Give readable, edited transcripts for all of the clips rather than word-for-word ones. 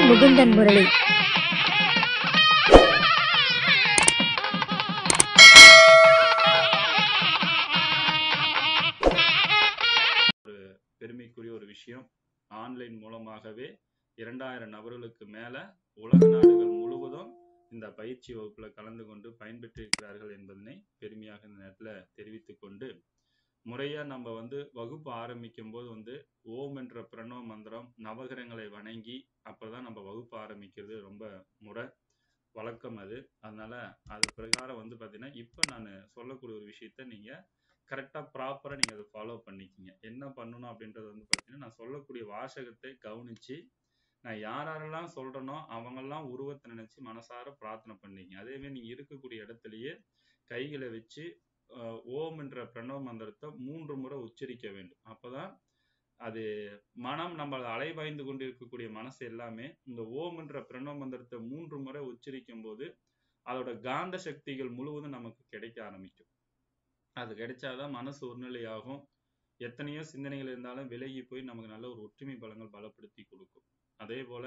முகுந்தன் முரளி. பெருமைக்குரிய ஒரு விஷயம், ஆன்லைன் மூலமாகவே 2000 நபர்களுக்கு மேல உலக நாடுகள் முழுவதும் இந்த பயிற்சி வகுப்புல கலந்து கொண்டு பயன்பெற்றிருக்கிறார்கள் என்பதனை பெருமையாக இந்த நேரத்துல தெரிவித்துக் கொண்டு, முறையா நம்ம வகுப்பு ஆரம்பிக்கும் போது ஓம் என்ற பிரணவ மந்திரம், நவகிரகங்களை வணங்கி அப்பதான் நம்ம வகுப்பு ஆரம்பிக்கிறது ரொம்ப முறை வழக்கம் அது. அதனால அது பிரகாரம் பாத்தீங்கன்னா இப்ப நான் சொல்லக்கூடிய ஒரு விஷயத்த நீங்க கரெக்டா ப்ராப்பரா நீங்க அதை ஃபாலோ பண்ணிக்கிங்க. என்ன பண்ணணும் அப்படின்றது பாத்தீங்கன்னா, நான் சொல்லக்கூடிய வாசகத்தை கவனிச்சு நான் யாரெல்லாம் சொல்றேனோ அவங்கெல்லாம் உருவத்தை நினைச்சு மனசார பிரார்த்தனை பண்ணீங்க. அதே மாதிரி நீங்க இருக்கக்கூடிய இடத்துலயே கைகளை வச்சு ஓம் என்ற பிரணவ மந்திரத்தை 3 முறை உச்சரிக்க வேண்டும். அப்பதான் அது மனம் நம்ம அலைவாய்ந்து கொண்டு இருக்கக்கூடிய மனசு எல்லாமே இந்த ஓம் என்ற பிரணவ மந்திரத்தை 3 முறை உச்சரிக்கும் போது அதோட காந்த சக்திகள் முழுவதும் நமக்கு கிடைக்க ஆரம்பிக்கும். அது கிடைச்சாதான் மனசு ஒருநிலையாகும். எத்தனையோ சிந்தனைகள் இருந்தாலும் விலகி போய் நமக்கு நல்ல ஒரு ஒற்றுமை பலங்கள் பலப்படுத்தி கொடுக்கும். அதே போல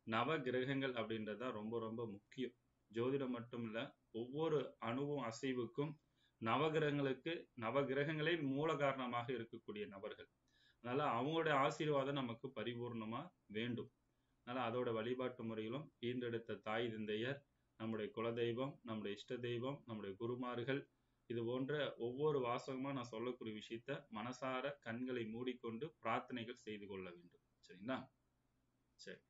நவ கிரகங்கள் அப்படின்றதுதான் ரொம்ப ரொம்ப முக்கியம். ஜோதிடம் மட்டும் இல்ல, ஒவ்வொரு அணுவும் அசைவுக்கும் நவகிரகங்களே மூல காரணமாக இருக்கக்கூடிய நபர்கள். அதனால அவங்களுடைய ஆசீர்வாதம் நமக்கு பரிபூர்ணமா வேண்டும். அதனால அதோட வழிபாட்டு முறையிலும் ஈன்றெடுத்த தாய் தந்தையர், நம்முடைய குலதெய்வம், நம்முடைய இஷ்ட தெய்வம், நம்முடைய குருமார்கள், இது போன்ற ஒவ்வொரு வாசகமா நான் சொல்லக்கூடிய விஷயத்த மனசார கண்களை மூடிக்கொண்டு பிரார்த்தனைகள் செய்து கொள்ள வேண்டும். சரிங்களா? சரி,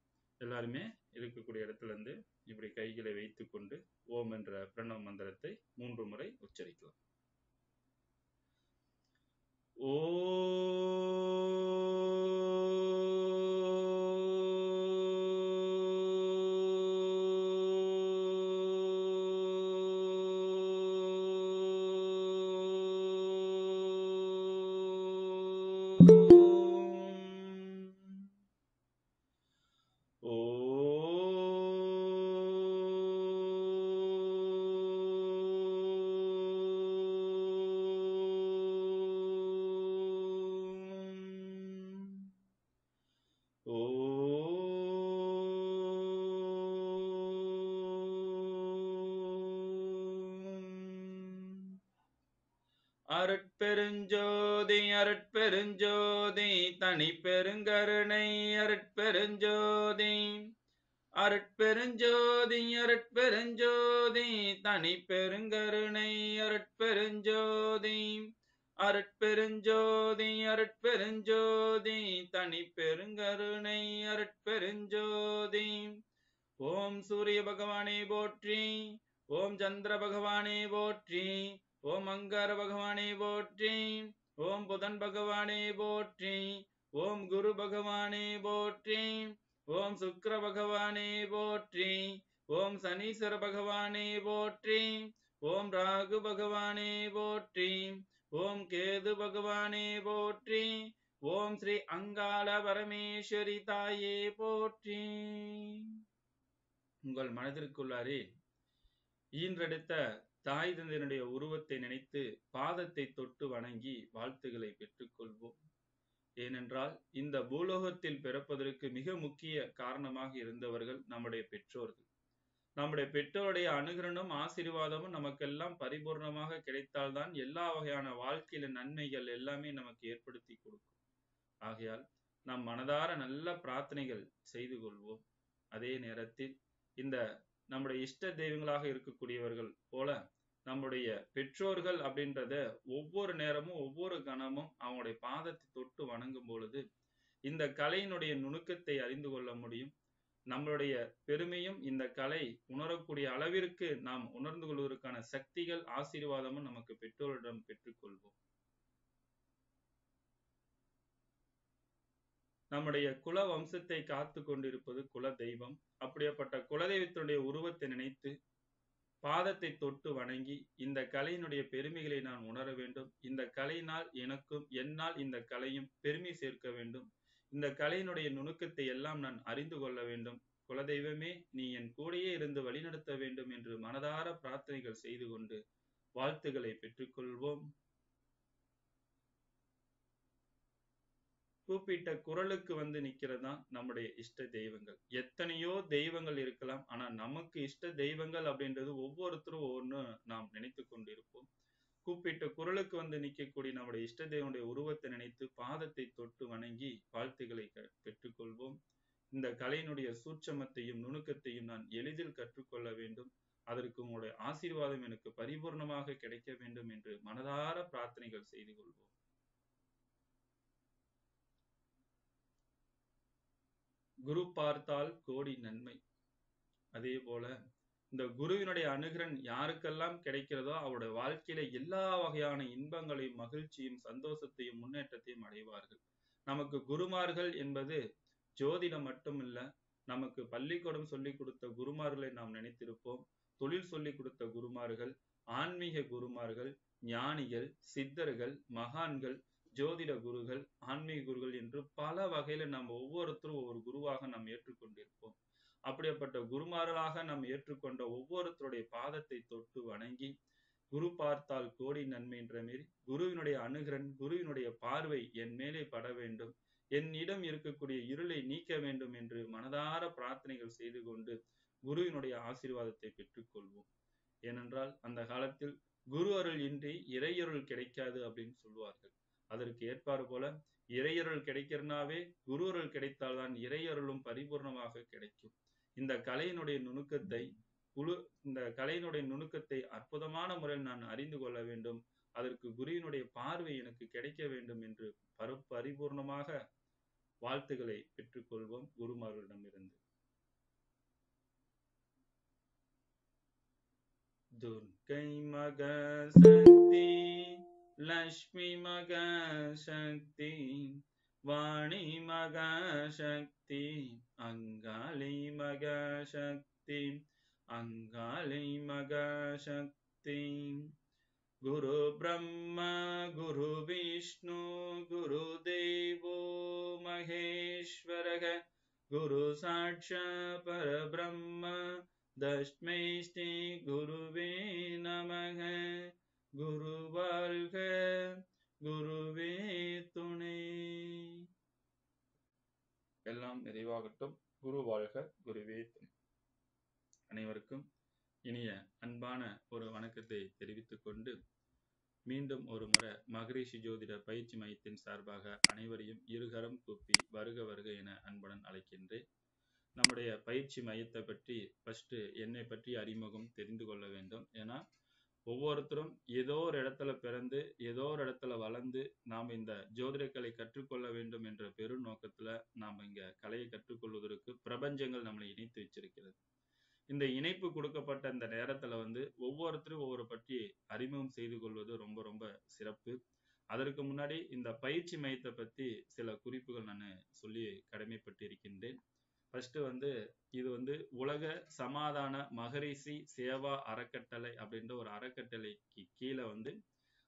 எல்லாருமே இருக்கக்கூடிய இடத்துல இருந்து இப்படி கைகளை வைத்துக் கொண்டு ஓம் என்ற பிரணவ மந்திரத்தை 3 முறை உச்சரிக்கலாம். ஓ அருட்பெருஞ்சோதி அருட்பெருஞ்சோதி தனி பெருங்கருணை அருட்பெருஞ்சோதி அருட்பெருஞ்சோதி அருட்பெருஞ்சோதி தனி பெருங்கருணை அருட்பெருஞ்சோதி அருட்பெருஞ்சோதி அருட்பெருஞ்சோதி தனி பெருங்கருணை அருட்பெருஞ்சோதி. ஓம் சூரிய பகவானே போற்றி, ஓம் சந்திர பகவானே போற்றி, ஓம் அங்கார பகவானே போற்றி, ஓம் புதன் பகவானே போற்றி, ஓம் குரு பகவானே போற்றி, ஓம் சுக்கிர பகவானே போற்றி, ஓம் சனீஸ்வர பகவானே போற்றி, ஓம் ராகு பகவானே போற்றி, ஓம் கேது பகவானே போற்றி, ஓம் ஸ்ரீ அங்காள பரமேஸ்வரி தாயே போற்றி. உங்கள் மனதிற்குள்ளாரே ஈன்றெடுத்த தாய் தந்தையனுடைய உருவத்தை நினைத்து பாதத்தை தொட்டு வணங்கி வாழ்த்துக்களை பெற்றுக்கொள்வோம். ஏனென்றால் இந்த பூலோகத்தில் பிறப்பதற்கு மிக முக்கிய காரணமாக இருந்தவர்கள் நம்முடைய பெற்றோர்கள். நம்முடைய பெற்றோருடைய அனுகிரகமும் ஆசீர்வாதமும் நமக்கெல்லாம் பரிபூர்ணமாக கிடைத்தால்தான் எல்லா வகையான வாழ்க்கையில நன்மைகள் எல்லாமே நமக்கு ஏற்படுத்தி கொடுக்கும். ஆகையால் நாம் மனதார நல்ல பிரார்த்தனைகள் செய்து கொள்வோம். அதே நேரத்தில் இந்த நம்முடைய இஷ்ட தெய்வங்களாக இருக்கக்கூடியவர்கள் போல நம்முடைய பெற்றோர்கள் அப்படின்றத ஒவ்வொரு நேரமும் ஒவ்வொரு கணமும் அவங்களுடைய பாதத்தை தொட்டு வணங்கும் பொழுது இந்த கலையினுடைய நுணுக்கத்தை அறிந்து கொள்ள முடியும். நம்மளுடைய பெருமையும் இந்த கலை உணரக்கூடிய அளவிற்கு நாம் உணர்ந்து கொள்வதற்கான சக்திகள் ஆசீர்வாதமும் நமக்கு பெற்றோரிடம் பெற்றுக்கொள்வோம். நம்முடைய குல வம்சத்தை காத்து கொண்டிருப்பது குல தெய்வம். அப்படிப்பட்ட குலதெய்வத்தினுடைய உருவத்தை நினைத்து பாதத்தை தொட்டு வணங்கி இந்த கலையினுடைய பெருமைகளை நான் உணர வேண்டும். இந்த கலையினால் எனக்கும் என்னால் இந்த கலையும் பெருமை சேர்க்க வேண்டும். இந்த கலையினுடைய நுணுக்கத்தை எல்லாம் நான் அறிந்து கொள்ள வேண்டும். குலதெய்வமே, நீ என் கூடையே இருந்து வழிநடத்த வேண்டும் என்று மனதார பிரார்த்தனைகள் செய்து கொண்டு வாழ்த்துக்களை பெற்றுக்கொள்வோம். கூப்பிட்ட குரலுக்கு வந்து நிக்கிறதுதான் நம்முடைய இஷ்ட தெய்வங்கள். எத்தனையோ தெய்வங்கள் இருக்கலாம். ஆனா நமக்கு இஷ்ட தெய்வங்கள் அப்படின்றது ஒவ்வொருத்தரும் ஒவ்வொன்னு நாம் நினைத்துக் கொண்டிருப்போம். கூப்பிட்ட குரலுக்கு வந்து நிற்கக்கூடிய நம்முடைய இஷ்ட தெய்வனுடைய உருவத்தை நினைத்து பாதத்தை தொட்டு வணங்கி வாழ்த்துக்களை பெற்றுக்கொள்வோம். இந்த கலையினுடைய சூட்சமத்தையும் நுணுக்கத்தையும் நான் எளிதில் கற்றுக்கொள்ள வேண்டும். அதற்கு உங்களுடைய ஆசீர்வாதம் எனக்கு பரிபூர்ணமாக கிடைக்க வேண்டும் என்று மனதார பிரார்த்தனைகள் செய்து கொள்வோம். குரு பார்த்தால் கோடி நன்மை. அதே போல இந்த குருவினுடைய அனுகிரகம் யாருக்கெல்லாம் கிடைக்கிறதோ அவருடைய வாழ்க்கையில எல்லா வகையான இன்பங்களையும், மகிழ்ச்சியும், சந்தோஷத்தையும், முன்னேற்றத்தையும் அடைவார்கள். நமக்கு குருமார்கள் என்பது ஜோதிடம் மட்டுமில்ல, நமக்கு பள்ளிக்கூடம் சொல்லிக் கொடுத்த குருமார்களை நாம் நினைத்திருப்போம். தொழில் சொல்லிக் கொடுத்த குருமார்கள், ஆன்மீக குருமார்கள், ஞானிகள், சித்தர்கள், மகான்கள், ஜோதிட குருகள், ஆன்மீக குருகள் என்று பல வகையில நம்ம ஒவ்வொருத்தரும் ஒவ்வொரு குருவாக நாம் ஏற்றுக்கொண்டிருப்போம். அப்படிப்பட்ட குருமார்களாக நாம் ஏற்றுக்கொண்ட ஒவ்வொருத்தருடைய பாதத்தை தொட்டு வணங்கி, குரு பார்த்தால் கோடி நன்மை என்ற மாரி குருவினுடைய அனுகிரகம், குருவினுடைய பார்வை என் மேலே பட வேண்டும், என்னிடம் இருக்கக்கூடிய இருளை நீக்க வேண்டும் என்று மனதார பிரார்த்தனைகள் செய்து கொண்டு குருவினுடைய ஆசீர்வாதத்தை பெற்றுக்கொள்வோம். ஏனென்றால் அந்த காலத்தில் குரு அருள் இன்றி இறையருள் கிடைக்காது அப்படின்னு சொல்லுவார்கள். அதற்கு ஏற்பாடு போல இறையருள் கிடைக்கிறனாவே குரு அருள் கிடைத்தால்தான் இறையருளும் பரிபூர்ணமாக கிடைக்கும். இந்த கலையினுடைய நுணுக்கத்தை அற்புதமான முறையில் நான் அறிந்து கொள்ள வேண்டும். அதற்கு குருவினுடைய பார்வை எனக்கு கிடைக்க வேண்டும் என்று பரிபூர்ணமாக வாழ்த்துக்களை பெற்றுக்கொள்வோம் குருமார்களிடமிருந்து. துர்க்கை மக சக்தி, லக்ஷ்மி மக சக்தி, வாணி மக சக்தி, அங்காளி மக சக்தி, அங்காளி மக சக்தி. குரு பிரம்மா குரு விஷ்ணு குரு தேவோ மகேஸ்வரக குரு சாட்சாத் பரபிரம்ம தஸ்மை ஸ்ரீ குருவே நமக. குரு வாழ்க, குருவே துணை. எல்லாம் நிறைவாகட்டும். குரு வாழ்க, குருவே துணை. அனைவருக்கும் இனிய அன்பான ஒரு வணக்கத்தை தெரிவித்துக் கொண்டு மீண்டும் ஒரு முறை மகரிஷி ஜோதிட பயிற்சி மையத்தின் சார்பாக அனைவரையும் இருகரம் கூப்பி வருக வருக என அன்புடன் அழைக்கின்றேன். நம்முடைய பயிற்சி மையத்தை பற்றி ஃபர்ஸ்ட் என்னை பற்றி அறிமுகம் தெரிந்து கொள்ள வேண்டும். ஏன்னா ஒவ்வொருத்தரும் ஏதோ ஒரு இடத்துல பிறந்து ஏதோ ஒரு இடத்துல வளர்ந்து நாம் இந்த ஜோதிடக்கலை கற்றுக்கொள்ள வேண்டும் என்ற பெரு நோக்கத்துல நாம் இங்க கலையை கற்றுக்கொள்வதற்கு பிரபஞ்சங்கள் நம்மளை இணைத்து வச்சிருக்கிறது. இந்த இணைப்பு கொடுக்கப்பட்ட இந்த நேரத்துல ஒவ்வொருத்தரும் ஒவ்வொரு பற்றி அறிமுகம் செய்து கொள்வது ரொம்ப ரொம்ப சிறப்பு. அதற்கு முன்னாடி இந்த பயிற்சி மையத்தை பத்தி சில குறிப்புகள் நான் சொல்லி கடமைப்பட்டு இருக்கின்றேன். ஃபர்ஸ்ட் இது உலக சமாதான மகரிஷி சேவா அறக்கட்டளை அப்படின்ற ஒரு அறக்கட்டளைக்கு கீழே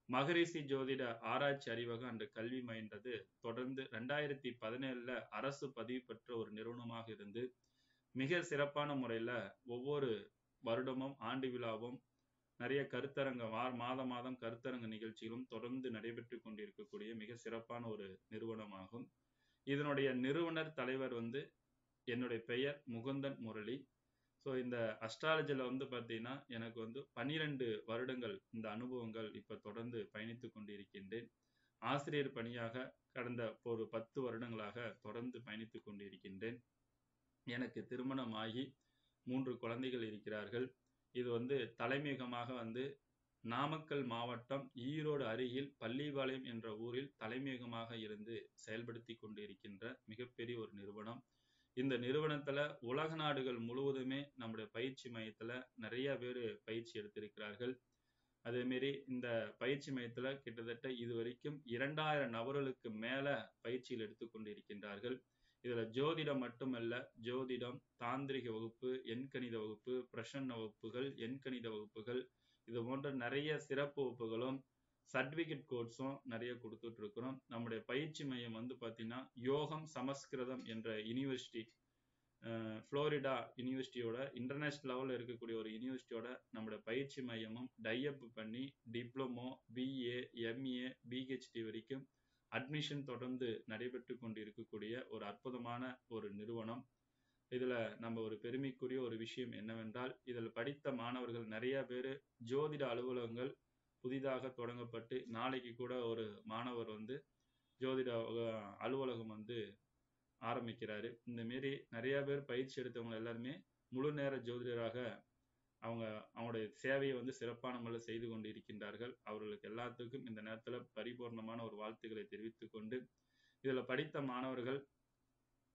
மகரிஷி ஜோதிட ஆராய்ச்சி அறிவகம் அன்று கல்வி மையன்றது தொடர்ந்து 2017 அரசு பதிவு பெற்ற ஒரு நிறுவனமாக இருந்து மிக சிறப்பான முறையில ஒவ்வொரு வருடமும் ஆண்டு விழாவும் நிறைய கருத்தரங்க மாதம் கருத்தரங்க நிகழ்ச்சிகளும் தொடர்ந்து நடைபெற்று கொண்டிருக்கக்கூடிய மிக சிறப்பான ஒரு நிறுவனமாகும். இதனுடைய நிறுவனர் தலைவர் என்னுடைய பெயர் முகுந்தன் முரளி. ஸோ இந்த அஸ்ட்ராலஜில பார்த்தீங்கன்னா எனக்கு 12 வருடங்கள் இந்த அனுபவங்கள் இப்ப தொடர்ந்து பயணித்து கொண்டிருக்கின்றேன். ஆசிரியர் பணியாக கடந்த ஒரு 10 வருடங்களாக தொடர்ந்து பயணித்து கொண்டிருக்கின்றேன். எனக்கு திருமணம் ஆகி 3 குழந்தைகள் இருக்கிறார்கள். இது தலைமையகமாக நாமக்கல் மாவட்டம் ஈரோடு அருகில் பள்ளிபாளையம் என்ற ஊரில் தலைமையகமாக இருந்து செயல்படுத்தி கொண்டிருக்கின்ற மிகப்பெரிய ஒரு நிறுவனம். இந்த நிறுவனத்துல உலக நாடுகள் முழுவதுமே நம்முடைய பயிற்சி மையத்துல நிறைய பேர் பயிற்சி எடுத்திருக்கிறார்கள். அதே மாதிரி இந்த பயிற்சி மையத்துல கிட்டத்தட்ட இதுவரைக்கும் 2000 நபர்களுக்கு மேல பயிற்சியில் எடுத்துக்கொண்டிருக்கின்றார்கள். இதுல ஜோதிடம் மட்டுமல்ல, ஜோதிடம், தாந்திரிக வகுப்பு, எண்கணித வகுப்பு, பிரசன்ன வகுப்புகள், எண்கணித வகுப்புகள், இது போன்ற நிறைய சிறப்பு வகுப்புகளும் சர்டிபிகேட் கோர்ஸும் நிறைய கொடுத்துட்டு இருக்கிறோம். நம்முடைய பயிற்சி மையம் பார்த்தீங்கன்னா யோகம் சமஸ்கிருதம் என்ற யூனிவர்சிட்டி, புளோரிடா யூனிவர்சிட்டியோட இன்டர்நேஷனல் லெவலில் இருக்கக்கூடிய ஒரு யூனிவர்சிட்டியோட நம்முடைய பயிற்சி மையமும் டைஅப் பண்ணி டிப்ளமோ, பிஏ, எம்ஏ, பிஹெச்டி வரைக்கும் அட்மிஷன் தொடர்ந்து நடைபெற்று கொண்டு இருக்கக்கூடிய ஒரு அற்புதமான ஒரு நிறுவனம். இதுல நம்ம ஒரு பெருமைக்குரிய ஒரு விஷயம் என்னவென்றால், இதில் படித்த மாணவர்கள் நிறைய பேரு ஜோதிட அலுவலகங்கள் புதிதாக தொடங்கப்பட்டு, நாளைக்கு கூட ஒரு மாணவர் வந்து ஜோதிட அலுவலகம் வந்து ஆரம்பிக்கிறாரு. இந்த மாரி நிறைய பேர் பயிற்சி எடுத்தவங்க எல்லாருமே முழு நேர ஜோதிடராக அவங்களுடைய சேவையை வந்து சிறப்பான முறையில் செய்து கொண்டு இருக்கின்றார்கள். அவர்களுக்கு எல்லாத்துக்கும் இந்த நேரத்துல பரிபூர்ணமான ஒரு வாழ்த்துக்களை தெரிவித்துக் கொண்டு, இதுல படித்த மாணவர்கள்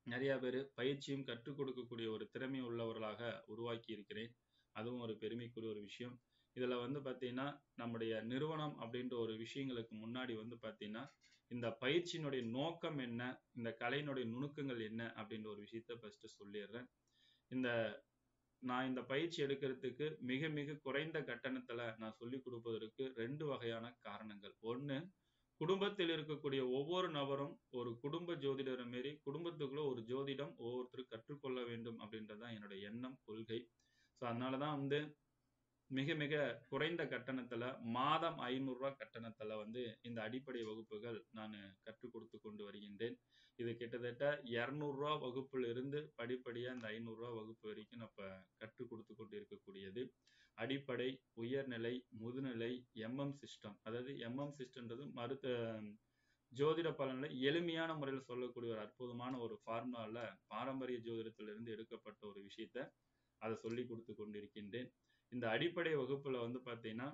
நிறைய பேர் பயிற்சியும் கற்றுக் கொடுக்கக்கூடிய ஒரு திறமை உள்ளவர்களாக உருவாக்கி இருக்கிறேன். அதுவும் ஒரு பெருமைக்குரிய ஒரு விஷயம். இதுல வந்து பாத்தீங்கன்னா, நம்முடைய நிறுவனம் அப்படின்ற ஒரு விஷயங்களுக்கு முன்னாடி வந்து பாத்தீங்கன்னா, இந்த பயிற்சியினுடைய நோக்கம் என்ன, இந்த கலையினுடைய நுணுக்கங்கள் என்ன அப்படின்ற ஒரு விஷயத்த ஃபர்ஸ்ட் சொல்லிடுறேன். இந்த நான் இந்த பயிற்சி எடுக்கிறதுக்கு மிக மிக குறைந்த கட்டணத்துல நான் சொல்லிக் கொடுப்பதற்கு 2 வகையான காரணங்கள். ஒண்ணு, குடும்பத்தில் இருக்கக்கூடிய ஒவ்வொரு நபரும் ஒரு குடும்ப ஜோதிடர் மாரி குடும்பத்துக்குள்ள ஒரு ஜோதிடம் ஒவ்வொருத்தரும் கற்றுக்கொள்ள வேண்டும் அப்படின்றது தான் என்னோட எண்ணம், கொள்கை. ஸோ அதனாலதான் வந்து மிக மிக குறைந்த கட்டணத்துல மாதம் ரூ. 500 கட்டணத்துல வந்து இந்த அடிப்படை வகுப்புகள் நான் கற்றுக் கொடுத்து கொண்டு வருகின்றேன். இது கிட்டத்தட்ட ரூ. 200 வகுப்புல இருந்து படிப்படியா இந்த ரூ. 500 வகுப்பு வரைக்கும் நான் இப்ப கற்றுக் கொடுத்து கொண்டு இருக்கக்கூடியது. அடிப்படை, உயர்நிலை, முதுநிலை, சிஸ்டம். அதாவது சிஸ்டம்ன்றது ஜோதிட பலன்ல எளிமையான முறையில சொல்லக்கூடிய ஒரு அற்புதமான ஒரு ஃபார்முலால பாரம்பரிய ஜோதிடத்திலிருந்து எடுக்கப்பட்ட ஒரு விஷயத்த அதை சொல்லி கொடுத்து கொண்டிருக்கின்றேன். இந்த அடிப்படை வகுப்புல வந்து பாத்தீங்கன்னா,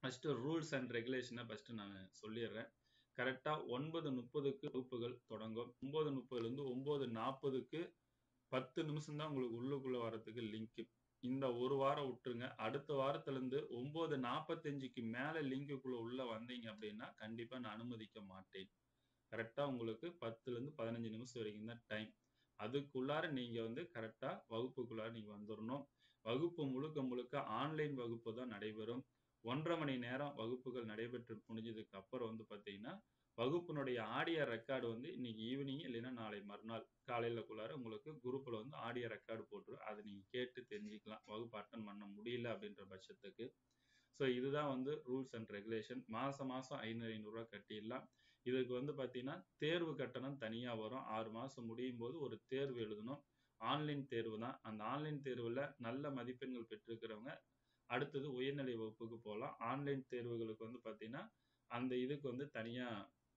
ஃபர்ஸ்ட் ரூல்ஸ் அண்ட் ரெகுலேஷனை ஃபர்ஸ்ட் நான் சொல்லிடுறேன். கரெக்டா 9:30க்கு வகுப்புகள் தொடங்கும். 9:30ல இருந்து 9:40க்கு 10 நிமிஷம் தான் உங்களுக்கு உள்ளுக்குள்ள வரதுக்கு லிங்க். இந்த ஒரு வாரம் விட்டுருங்க. அடுத்த வாரத்துல இருந்து 9:45க்கு மேல லிங்குக்குள்ள உள்ள வந்தீங்க அப்படின்னா கண்டிப்பா நான் அனுமதிக்க மாட்டேன். கரெக்டா உங்களுக்கு 10ல இருந்து 15 நிமிஷம் வரைக்கும் தான் டைம். அதுக்குள்ளார நீங்க வந்து கரெக்டா வகுப்புக்குள்ளார நீங்க வந்துடணும். வகுப்பு முழுக்க முழுக்க ஆன்லைன் வகுப்பு தான் நடைபெறும். 1.5 மணி நேரம் வகுப்புகள் நடைபெற்று முடிஞ்சதுக்கு அப்புறம் வந்து பாத்தீங்கன்னா, வகுப்பினுடைய ஆடியோ ரெக்கார்டு வந்து இன்னைக்கு ஈவினிங் இல்லைன்னா நாளை மறுநாள் காலையிலக்குள்ளார உங்களுக்கு குரூப்ல வந்து ஆடியோ ரெக்கார்டு போட்டுரும். அதை நீங்க கேட்டு தெரிஞ்சுக்கலாம். வகுப்பு அட்டன் பண்ண முடியல அப்படின்ற பட்சத்துக்கு. ஸோ இதுதான் வந்து ரூல்ஸ் அண்ட் ரெகுலேஷன். மாசம் 500 கட்டிடலாம். இதுக்கு வந்து பாத்தீங்கன்னா தேர்வு கட்டணம் தனியா வரும். 6 மாசம் முடியும் போது ஒரு தேர்வு எழுதணும். ஆன்லைன் தேர்வு தான். அந்த ஆன்லைன் தேர்வுல நல்ல மதிப்பெண்கள் பெற்றிருக்கிறவங்க அடுத்தது உயர்நிலை வகுப்புக்கு போகலாம். ஆன்லைன் தேர்வுகளுக்கு வந்து பாத்தீங்கன்னா அந்த இதுக்கு வந்து தனியா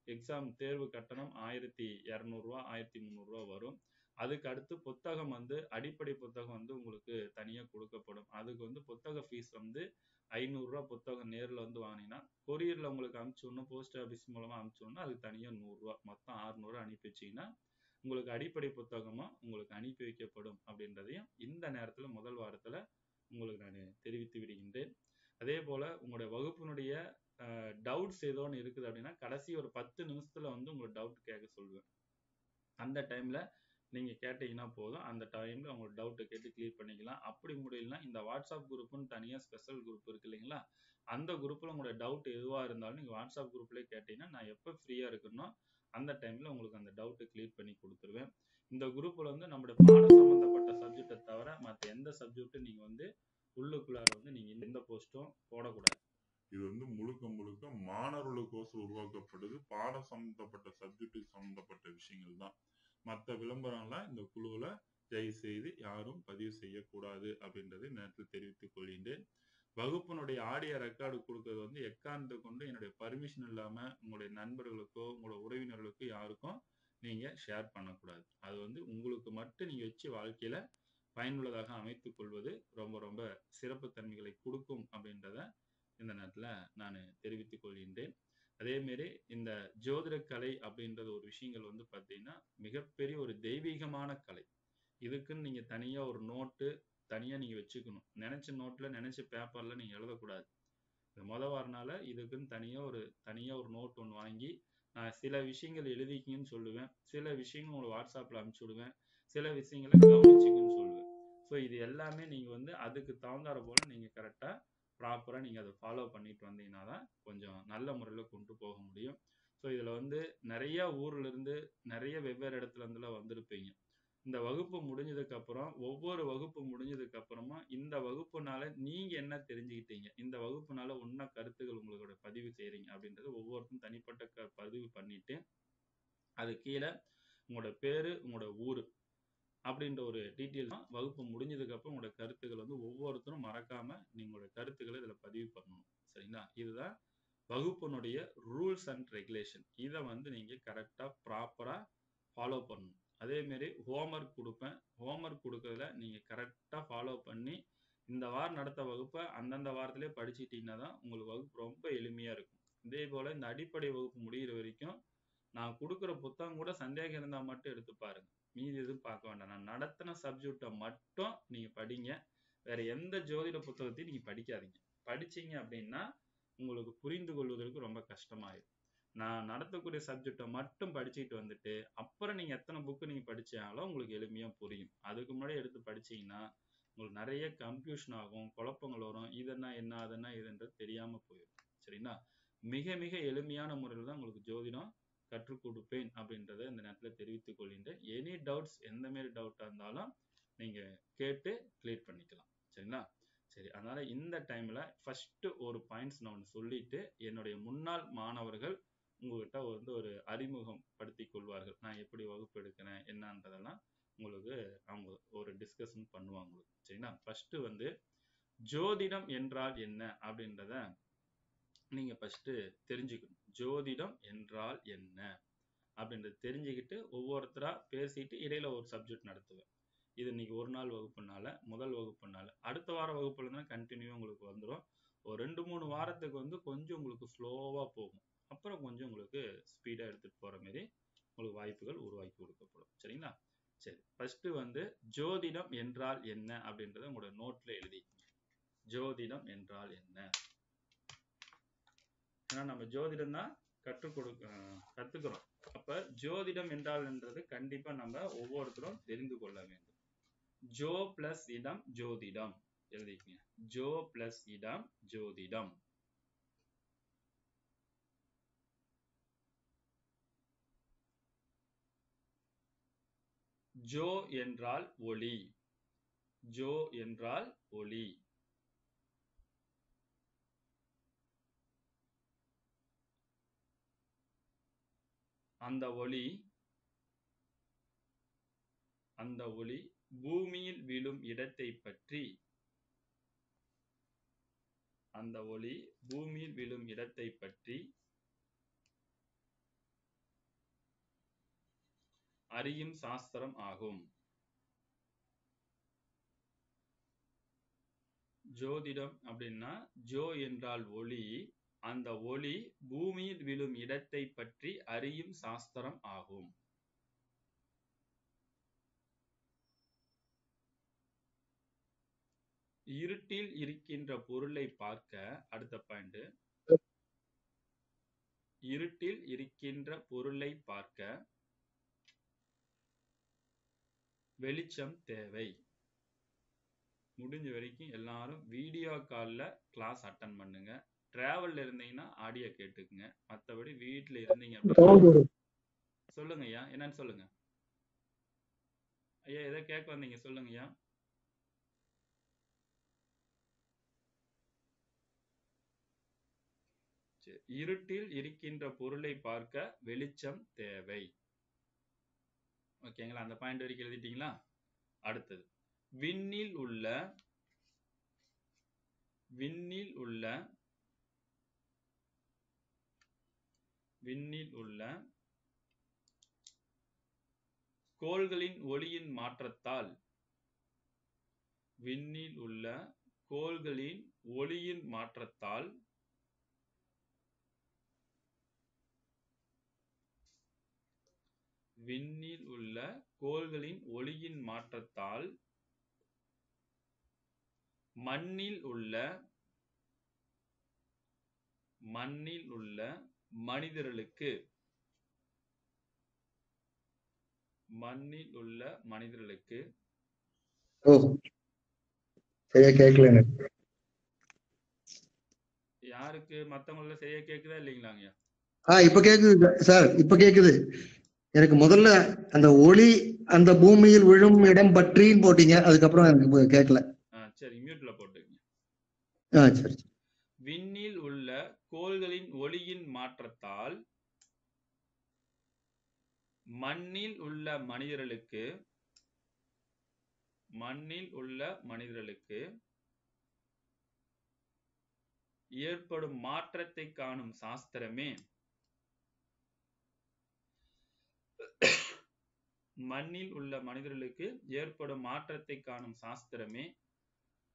எக்ஸாம் தேர்வு கட்டணம் ரூ. 1200 ரூ. 1300 வரும். அதுக்கு அடுத்து புத்தகம் வந்து அடிப்படை புத்தகம் வந்து உங்களுக்கு தனியா கொடுக்கப்படும். அதுக்கு வந்து புத்தக ஃபீஸ் வந்து ரூ. 500 புத்தகம் நேர்ல வந்து வாங்கினீங்கன்னா, கொரியர்ல உங்களுக்கு அனுப்பிச்சு விடணும், போஸ்ட் ஆபீஸ் மூலமா அனுப்பிச்சு விடணும். அதுக்கு தனியா ரூ. 100 மொத்தம் 600 அனுப்பி வச்சீங்கன்னா, உங்களுக்கு அடிப்படை புத்தகமும் உங்களுக்கு அனுப்பி வைக்கப்படும் அப்படின்றதையும் இந்த நேரத்துல முதல் வாரத்துல உங்களுக்கு நான் தெரிவித்து விடுகின்றேன். அதே போல உங்களுடைய வகுப்பினுடைய டவுட்ஸ் ஏதோ ஒன்று இருக்குது அப்படின்னா கடைசி ஒரு 10 நிமிஷத்துல வந்து உங்களை டவுட் கேட்க சொல்லுவேன். அந்த டைம்ல நீங்க கேட்டீங்கன்னா போதும். அந்த டைம்ல உங்க டவுட்டை கேட்டு கிளியர் பண்ணிக்கலாம். அப்படி முடியலன்னா இந்த வாட்ஸ்அப் குரூப்னு தனியா ஸ்பெஷல் குரூப் இருக்கு இல்லைங்களா? அந்த குரூப்ல உங்களோட டவுட் எதுவா இருந்தாலும் நீங்க வாட்ஸ்அப் குரூப்லயே கேட்டீங்கன்னா நான் எப்ப ஃப்ரீயா இருக்கேனோ அந்த டைம்ல உங்களுக்கு அந்த டவுட்டை கிளியர் பண்ணி கொடுத்துருவேன். இந்த குரூப்ல வந்து நம்மளுடைய பாட சம்பந்தப்பட்ட சப்ஜெக்டை தவிர மற்ற எந்த சப்ஜெக்டும் நீங்க வந்து உள்ளுக்குள்ளார வந்து நீங்க எந்த போஸ்டும் போடக்கூடாது. இது வந்து முழுக்க முழுக்க மாணவர்களுக்கோசம் உருவாக்கப்படுது. பாடம் சம்பந்தப்பட்ட சப்ஜெக்ட் சம்பந்தப்பட்ட விஷயங்கள் தான். மற்ற விளம்பரம்லாம் இந்த குழுவுல தயவு செய்து யாரும் பதிவு செய்யக்கூடாது அப்படின்றதை நேரத்தில் தெரிவித்துக் கொள்கின்றேன். வகுப்பினுடைய ஆடியோ ரெக்கார்டு கொடுக்கறது வந்து எக்காரணத்தை கொண்டு என்னுடைய பர்மிஷன் இல்லாம உங்களுடைய நண்பர்களுக்கோ உங்களோட உறவினர்களுக்கோ யாருக்கும் நீங்க ஷேர் பண்ணக்கூடாது. அது வந்து உங்களுக்கு மட்டும் நீங்க வச்சு வாழ்க்கையில பயனுள்ளதாக அமைத்துக் கொள்வது ரொம்ப ரொம்ப சிறப்பு தன்மைகளை கொடுக்கும் அப்படின்றத இந்த நேரத்துல நான் தெரிவித்துக் கொள்கின்றேன். அதே மாதிரி இந்த ஜோதிட கலை அப்படின்றது ஒரு விஷயங்கள் வந்து பாத்தீங்கன்னா மிகப்பெரிய ஒரு தெய்வீகமான கலை. இதுக்குன்னு நீங்க தனியா ஒரு நோட்டு தனியா நீங்க வச்சுக்கணும். நினைச்ச நோட்ல நினைச்ச பேப்பர்ல நீங்க எழுதக்கூடாது. இந்த வாரனால இதுக்குன்னு தனியா ஒரு நோட் ஒன்று வாங்கி நான் சில விஷயங்கள் எழுதிக்கிங்கன்னு சொல்லுவேன். சில விஷயங்கள் உங்களுக்கு வாட்ஸ்அப்ல அனுப்பிச்சு விடுவேன். சில விஷயங்களை கவனிச்சுக்குன்னு சொல்லுவேன். ஸோ இது எல்லாமே நீங்க வந்து அதுக்கு தகுந்தாற போல நீங்க கரெக்டா ப்ராப்பரா நீங்க அதை ஃபாலோ பண்ணிட்டு வந்தீங்கன்னா தான் கொஞ்சம் நல்ல முறையில கொண்டு போக முடியும். ஸோ இதுல வந்து நிறைய ஊர்ல இருந்து நிறைய வெவ்வேறு இடத்துல இருந்துலாம் வந்திருப்பீங்க. இந்த வகுப்பு முடிஞ்சதுக்கு அப்புறம் ஒவ்வொரு வகுப்பு முடிஞ்சதுக்கு அப்புறமா இந்த வகுப்புனால நீங்க என்ன தெரிஞ்சுக்கிட்டீங்க, இந்த வகுப்புனால என்ன கருத்துக்கள் உங்களோட பதிவு செய்றீங்க அப்படின்றது ஒவ்வொருத்தரும் தனிப்பட்ட பதிவு பண்ணிட்டு அது கீழே உங்களோட பேரு, உங்களோட ஊரு அப்படின்ற ஒரு டீட்டெயில் தான் வகுப்பு முடிஞ்சதுக்கு அப்புறம் உங்களோட கருத்துக்கள் வந்து ஒவ்வொருத்தரும் மறக்காம நீங்களோட கருத்துக்களை இதுல பதிவு பண்ணணும். சரிங்களா? இதுதான் வகுப்பினுடைய ரூல்ஸ் அண்ட் ரெகுலேஷன். இதை வந்து நீங்க கரெக்டா ப்ராப்பரா ஃபாலோ பண்ணணும். அதே மாதிரி ஹோம்ஒர்க் கொடுப்பேன். ஹோம்ஒர்க் கொடுக்கறதுல நீங்க கரெக்டா ஃபாலோ பண்ணி இந்த வாரம் நடத்த வகுப்பை அந்தந்த வாரத்திலே படிச்சுட்டீங்கன்னா தான் உங்களுக்கு வகுப்பு ரொம்ப எளிமையா இருக்கும். இதே போல இந்த அடிப்படை வகுப்பு முடிகிற வரைக்கும் நான் கொடுக்குற புத்தகம் கூட சந்தேகம் இருந்தா மட்டும் எடுத்து பாருங்க. மீதி எதுவும் பார்க்க வேண்டாம். நான் நடத்தின சப்ஜெக்டை மட்டும் நீங்க படிங்க. வேற எந்த ஜோதிட புத்தகத்தையும் நீங்க படிக்காதீங்க. படிச்சீங்க அப்படின்னா உங்களுக்கு புரிந்து கொள்வதற்கு ரொம்ப கஷ்டமாயிடும். நான் நடத்தக்கூடிய சப்ஜெக்டை மட்டும் படிச்சுட்டு வந்துட்டு அப்புறம் நீங்க எத்தனை புக்கு நீங்க படிச்சாலும் உங்களுக்கு எளிமையா புரியும். அதுக்கு முன்னாடி எடுத்து படிச்சீங்கன்னா உங்களுக்கு நிறைய கன்ஃபியூஷன் ஆகும், குழப்பங்கள் வரும். இதென்னா என்ன, அதென்னா இதுன்றது தெரியாம போயிடும். சரிங்களா? மிக மிக எளிமையான முறையில் தான் உங்களுக்கு ஜோதிடம் கற்றுக் கொடுப்பேன் அப்படின்றத இந்த நேரத்தில் தெரிவித்துக் கொள்கின்றேன். எனி டவுட்ஸ், எந்த மாதிரி டவுட்டா இருந்தாலும் நீங்க கேட்டு கிளியர் பண்ணிக்கலாம். சரிங்களா? சரி, அதனால இந்த டைம்ல ஃபர்ஸ்ட் ஒரு பாயிண்ட்ஸ் நான் ஒன்று சொல்லிட்டு என்னுடைய முன்னாள் மாணவர்கள் உங்ககிட்ட வந்து ஒரு அறிமுகம் படுத்திக் கொள்வார்கள். நான் எப்படி வகுப்பு எடுக்கிறேன் என்னன்றதெல்லாம் உங்களுக்கு அவங்க ஒரு டிஸ்கஷன் பண்ணுவாங்க. சரிங்களா? ஃபர்ஸ்ட் வந்து ஜோதிடம் என்றால் என்ன அப்படின்றத நீங்க ஃபர்ஸ்ட் தெரிஞ்சுக்கணும். ஜோதிடம் என்றால் என்ன அப்படின்றத தெரிஞ்சுக்கிட்டு ஒவ்வொருத்தரா பேசிட்டு இடையில ஒரு சப்ஜெக்ட் நடத்துவேன். இது இன்னைக்கு ஒரு நாள் வகுப்புனால, முதல் வகுப்புனால, அடுத்த வார வகுப்புல இருந்தா கண்டினியூவா உங்களுக்கு வந்துடும். ஒரு 2-3 வாரத்துக்கு வந்து கொஞ்சம் உங்களுக்கு ஸ்லோவா போகும். அப்புறம் கொஞ்சம் உங்களுக்கு ஸ்பீடா எடுத்துட்டு போற மாதிரி உங்களுக்கு வாய்ப்புகள் உருவாக்கி கொடுக்கப்படும். சரிங்களா? சரி, ஃபர்ஸ்ட் வந்து ஜோதிடம் என்றால் என்ன அப்படின்றத உங்களோட நோட்ல எழுதிக்கங்க. ஜோதிடம் என்றால் என்ன? ஏன்னா நம்ம ஜோதிடம் தான் கத்துக்கிறோம். அப்ப ஜோதிடம் என்றால்ன்றது கண்டிப்பா நம்ம ஒவ்வொருத்தரும் தெரிந்து கொள்ள வேண்டும். ஜோ பிளஸ் இடம் ஜோதிடம் எழுதிக்கங்க. ஜோ பிளஸ் இடம் ஜோதிடம். ஜோ என்றால் ஒளி. ஜோ என்றால் ஒளி. அந்த ஒளி பூமியில் விழும் இடத்தை பற்றி, அந்த ஒளி பூமியில் விழும் இடத்தை பற்றி அறியும் சாஸ்திரம் ஆகும். ஜோதிடம் அப்படின்னா ஜோ என்றால் ஒளி, அந்த ஒளி பூமியில் விழும் இடத்தை பற்றி அறியும் சாஸ்திரம் ஆகும். இருட்டில் இருக்கின்ற பொருளை பார்க்க, அடுத்த பாயிண்ட், இருட்டில் இருக்கின்ற பொருளை பார்க்க வெளிச்சம் தேவை. முடிஞ்ச வரைக்கும் எல்லாரும் வீடியோ கால்ல கிளாஸ் அட்டன் பண்ணுங்க. டிராவல்ல இருந்தீங்கன்னா ஆடியோ கேட்டுக்குங்க. மற்றபடி வீட்டுல இருந்தீங்க அப்படின்னா சொல்லுங்க ஐயா, என்னன்னு சொல்லுங்க ஐயா. எதை கேட்க வந்தீங்க சொல்லுங்க ஐயா. இருட்டில் இருக்கின்ற பொருளை பார்க்க வெளிச்சம் தேவை. ஓகேங்களா? அந்த பாயிண்ட் வரைக்கும் எழுதிட்டீங்களா? அடுத்தது, விண்ணில் உள்ள கோள்களின் ஒளியின் மாற்றத்தால், விண்ணில் உள்ள கோள்களின் ஒளியின் மாற்றத்தால் விண்ணில் உள்ள கோள்களின் ஒளியின் மாற்றத்தால் மண்ணில் உள்ள மனிதர்களுக்கு யாருக்கு மத்தவங்கள சரியா கேக்குதா இல்லைங்களாங்க? இப்ப கேக்குது சார், இப்ப கேக்குது. எனக்கு முதல்ல அந்த ஒளி அந்த பூமியில் விழும் இடம் பற்றின்னு போட்டீங்க, அதுக்கப்புறம் எனக்கு கேட்கல. சரி, மியூட்ல போட்டுங்க. சரி. விண்ணில் உள்ள கோள்களின் ஒளியின் மாற்றத்தால் மண்ணில் உள்ள மனிதர்களுக்கு ஏற்படும் மாற்றத்தை காணும் சாஸ்திரமே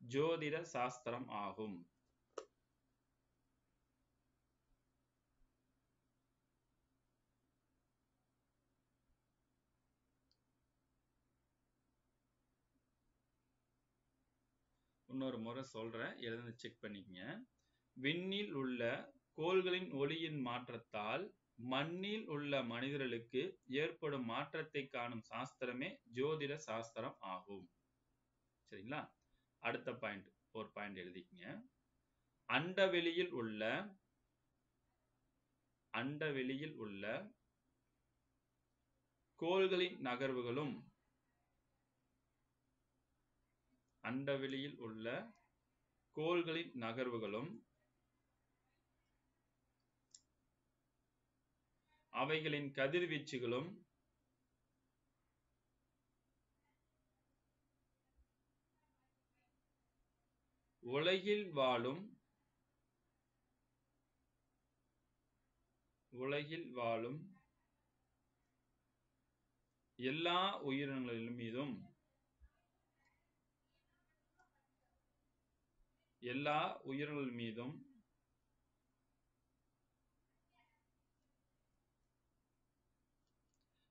ஜோதிட சாஸ்திரம் ஆகும். இன்னொரு முறை சொல்றேன், எழுதி செக் பண்ணிக்கங்க. விண்ணில் உள்ள கோள்களின் ஒளியின் மாற்றத்தால் மண்ணில் உள்ள மனிதர்களுக்கு ஏற்படும் மாற்றத்தை காணும் சாஸ்திரமே ஜோதிட சாஸ்திரம் ஆகும். சரிங்களா? அடுத்த பாயிண்ட், ஒரு பாயிண்ட் எழுதிக்கங்க. அண்டவெளியில் உள்ள கோள்களின் நகர்வுகளும் அவைகளின் கதிர்வீச்சுகளும் உலகில் வாழும் எல்லா உயிரினங்களின் மீதும்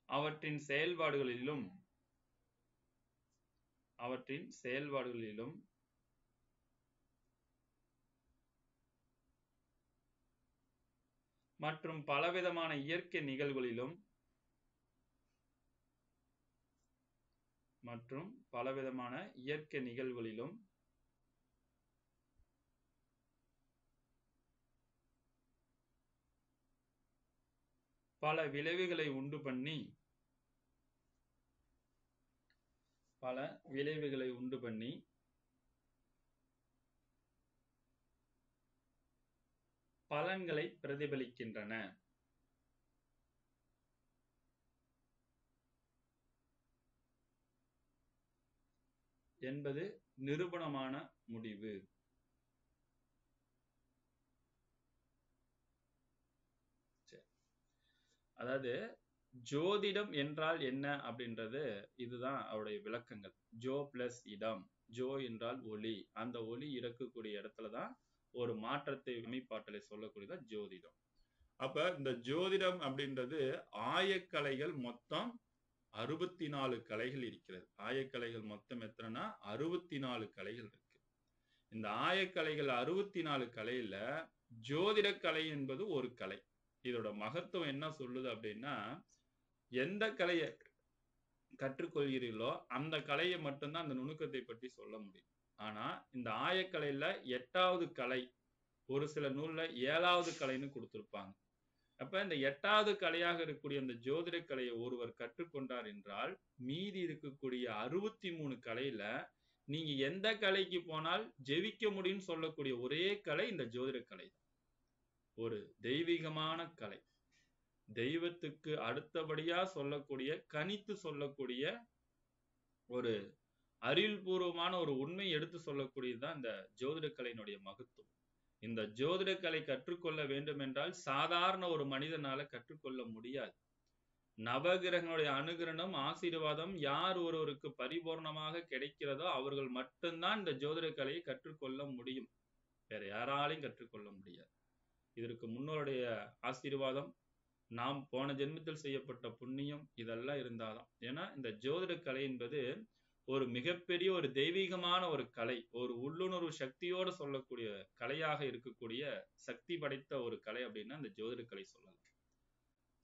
அவற்றின் செயல்பாடுகளிலும் மற்றும் பலவிதமான இயற்கை நிகழ்வுகளிலும் பல விளைவுகளை உண்டு பண்ணி பலன்களை பிரதிபலிக்கின்றன என்பது நிரூபணமான முடிவு. அதாவது ஜோதிடம் என்றால் என்ன அப்படின்றது இதுதான் அவருடைய விளக்கங்கள். ஜோ பிளஸ் இடம், ஜோ என்றால் ஒளி, அந்த ஒளி இருக்கக்கூடிய இடத்துலதான் ஒரு மாற்றத்தை அமைப்பாற்றலை சொல்லக்கூடியதான் ஜோதிடம். அப்ப இந்த ஜோதிடம் அப்படின்றது ஆயக்கலைகள் மொத்தம் 64 கலைகள் இருக்கிறது. ஆயக்கலைகள் மொத்தம் எத்தனைனா 64 கலைகள் இருக்கு. இந்த ஆயக்கலைகள் 64 கலையில ஜோதிட கலை என்பது ஒரு கலை. இதோட மகத்துவம் என்ன சொல்லுது அப்படின்னா, எந்த கலையை கற்றுக்கொள்கிறீர்களோ அந்த கலையை மட்டும்தான் அந்த நுணுக்கத்தை பற்றி சொல்ல முடியும். ஆனா இந்த ஆயக்கலையில 8வது கலை, ஒரு சில நூல்ல 7வது கலைன்னு கொடுத்திருப்பாங்க. அப்ப இந்த 8வது கலையாக இருக்கக்கூடிய அந்த ஜோதிட கலையை ஒருவர் கற்றுக்கொண்டார் என்றால் மீதி இருக்கக்கூடிய 63 கலையில நீங்க எந்த கலைக்கு போனால் ஜெயிக்க முடியும்னு சொல்லக்கூடிய ஒரே கலை இந்த ஜோதிட கலை. ஒரு தெய்வீகமான கலை, தெய்வத்துக்கு அடுத்தபடியா சொல்லக்கூடிய, கணித்து சொல்லக்கூடிய, ஒரு அறிவியல்பூர்வமான ஒரு உண்மை எடுத்து சொல்லக்கூடியதுதான் இந்த ஜோதிட கலையினுடைய மகத்துவம். இந்த ஜோதிட கலை கற்றுக்கொள்ள வேண்டும் என்றால் சாதாரண ஒரு மனிதனால கற்றுக்கொள்ள முடியாது. நவகிரகங்களுடைய அனுகிரகம், ஆசீர்வாதம் யார் ஒருவருக்கு பரிபூர்ணமாக கிடைக்கிறதோ அவர்கள் மட்டும்தான் இந்த ஜோதிட கலையை கற்றுக்கொள்ள முடியும். வேற யாராலையும் கற்றுக்கொள்ள முடியாது. இதற்கு முன்னோருடைய ஆசீர்வாதம், நாம் போன ஜென்மத்தில் செய்யப்பட்ட புண்ணியம், இதெல்லாம் இருந்தாதான். ஏன்னா இந்த ஜோதிட கலை என்பது ஒரு மிகப்பெரிய ஒரு தெய்வீகமான ஒரு கலை, ஒரு உள்ளுணர்வு சக்தியோடு சொல்லக்கூடிய கலையாக இருக்கக்கூடிய சக்தி படைத்த ஒரு கலை அப்படின்னா இந்த ஜோதிட கலை சொல்லலாம்.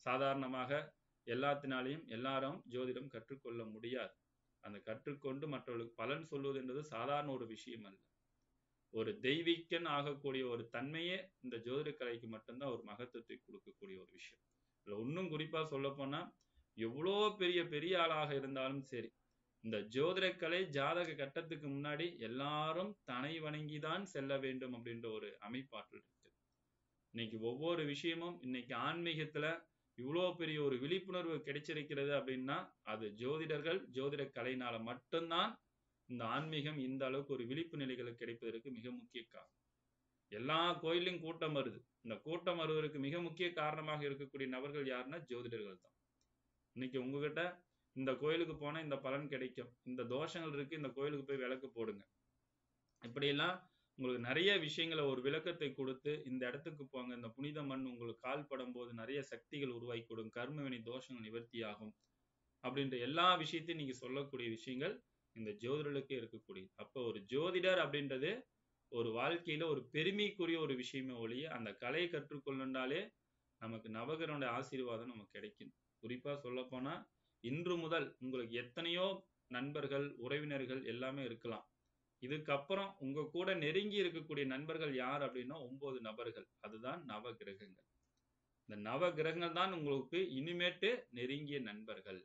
சாதாரணமாக எல்லாத்தினாலையும் எல்லாரும் ஜோதிடம் கற்றுக்கொள்ள முடியாது. அந்த கற்றுக்கொண்டு மற்றவர்களுக்கு பலன் சொல்வது என்பது சாதாரண ஒரு விஷயம் அல்ல. ஒரு தெய்வீக்கன் ஆகக்கூடிய ஒரு தன்மையே இந்த ஜோதிட கலைக்கு மட்டும்தான் ஒரு மகத்துவத்தை கொடுக்கக்கூடிய ஒரு விஷயம். இதுல இன்னும் குறிப்பா சொல்ல போனா எவ்வளோ பெரிய பெரிய ஆளாக இருந்தாலும் சரி, இந்த ஜோதிடக்கலை ஜாதக கட்டத்துக்கு முன்னாடி எல்லாரும் தனை வணங்கிதான் செல்ல வேண்டும் அப்படின்ற ஒரு அமைப்பாற்றல் இருக்கு. இன்னைக்கு ஒவ்வொரு விஷயமும் இன்னைக்கு ஆன்மீகத்துல இவ்வளோ பெரிய ஒரு விழிப்புணர்வு கிடைச்சிருக்கிறது அப்படின்னா அது ஜோதிடர்கள் ஜோதிட கலையினால மட்டும்தான் இந்த ஆன்மீகம் இந்த அளவுக்கு ஒரு விழிப்பு நிலைகளுக்கு கிடைப்பதற்கு மிக முக்கிய காரணம். எல்லா கோயிலையும் கூட்டம் வருது. இந்த கூட்டம் வருவதற்கு மிக முக்கிய காரணமாக இருக்கக்கூடிய நபர்கள் யாருன்னா ஜோதிடர்கள் தான். இன்னைக்கு உங்ககிட்ட இந்த கோயிலுக்கு போனா இந்த பலன் கிடைக்கும், இந்த தோஷங்கள் இருக்கு, இந்த கோயிலுக்கு போய் விளக்கு போடுங்க, இப்படியெல்லாம் உங்களுக்கு நிறைய விஷயங்களை ஒரு விளக்கத்தை கொடுத்து இந்த இடத்துக்கு போங்க, இந்த புனித மண் உங்களுக்கு கால் படும் போது நிறைய சக்திகள் உருவாக்கி கொடுங்க, கர்மவினை தோஷங்கள் நிவர்த்தி ஆகும் அப்படின்ற எல்லா விஷயத்தையும் நீங்க சொல்லக்கூடிய விஷயங்கள் இந்த ஜோதிடர்களுக்கே இருக்கக்கூடிய. அப்போ ஒரு ஜோதிடர் அப்படின்றது ஒரு வாழ்க்கையில ஒரு பெருமைக்குரிய ஒரு விஷயமே ஒழிய அந்த கலையை கற்றுக்கொண்டாலே நமக்கு நவகிரனுடைய ஆசீர்வாதம் நமக்கு கிடைக்கும். குறிப்பா சொல்ல போனா இன்று முதல் உங்களுக்கு எத்தனையோ நண்பர்கள் உறவினர்கள் எல்லாமே இருக்கலாம். இதுக்கப்புறம் உங்க கூட நெருங்கி இருக்கக்கூடிய நண்பர்கள் யார் அப்படின்னா 9 நபர்கள். அதுதான் நவ கிரகங்கள். இந்த நவ கிரகங்கள் தான் உங்களுக்கு இனிமேட்டு நெருங்கிய நண்பர்கள்.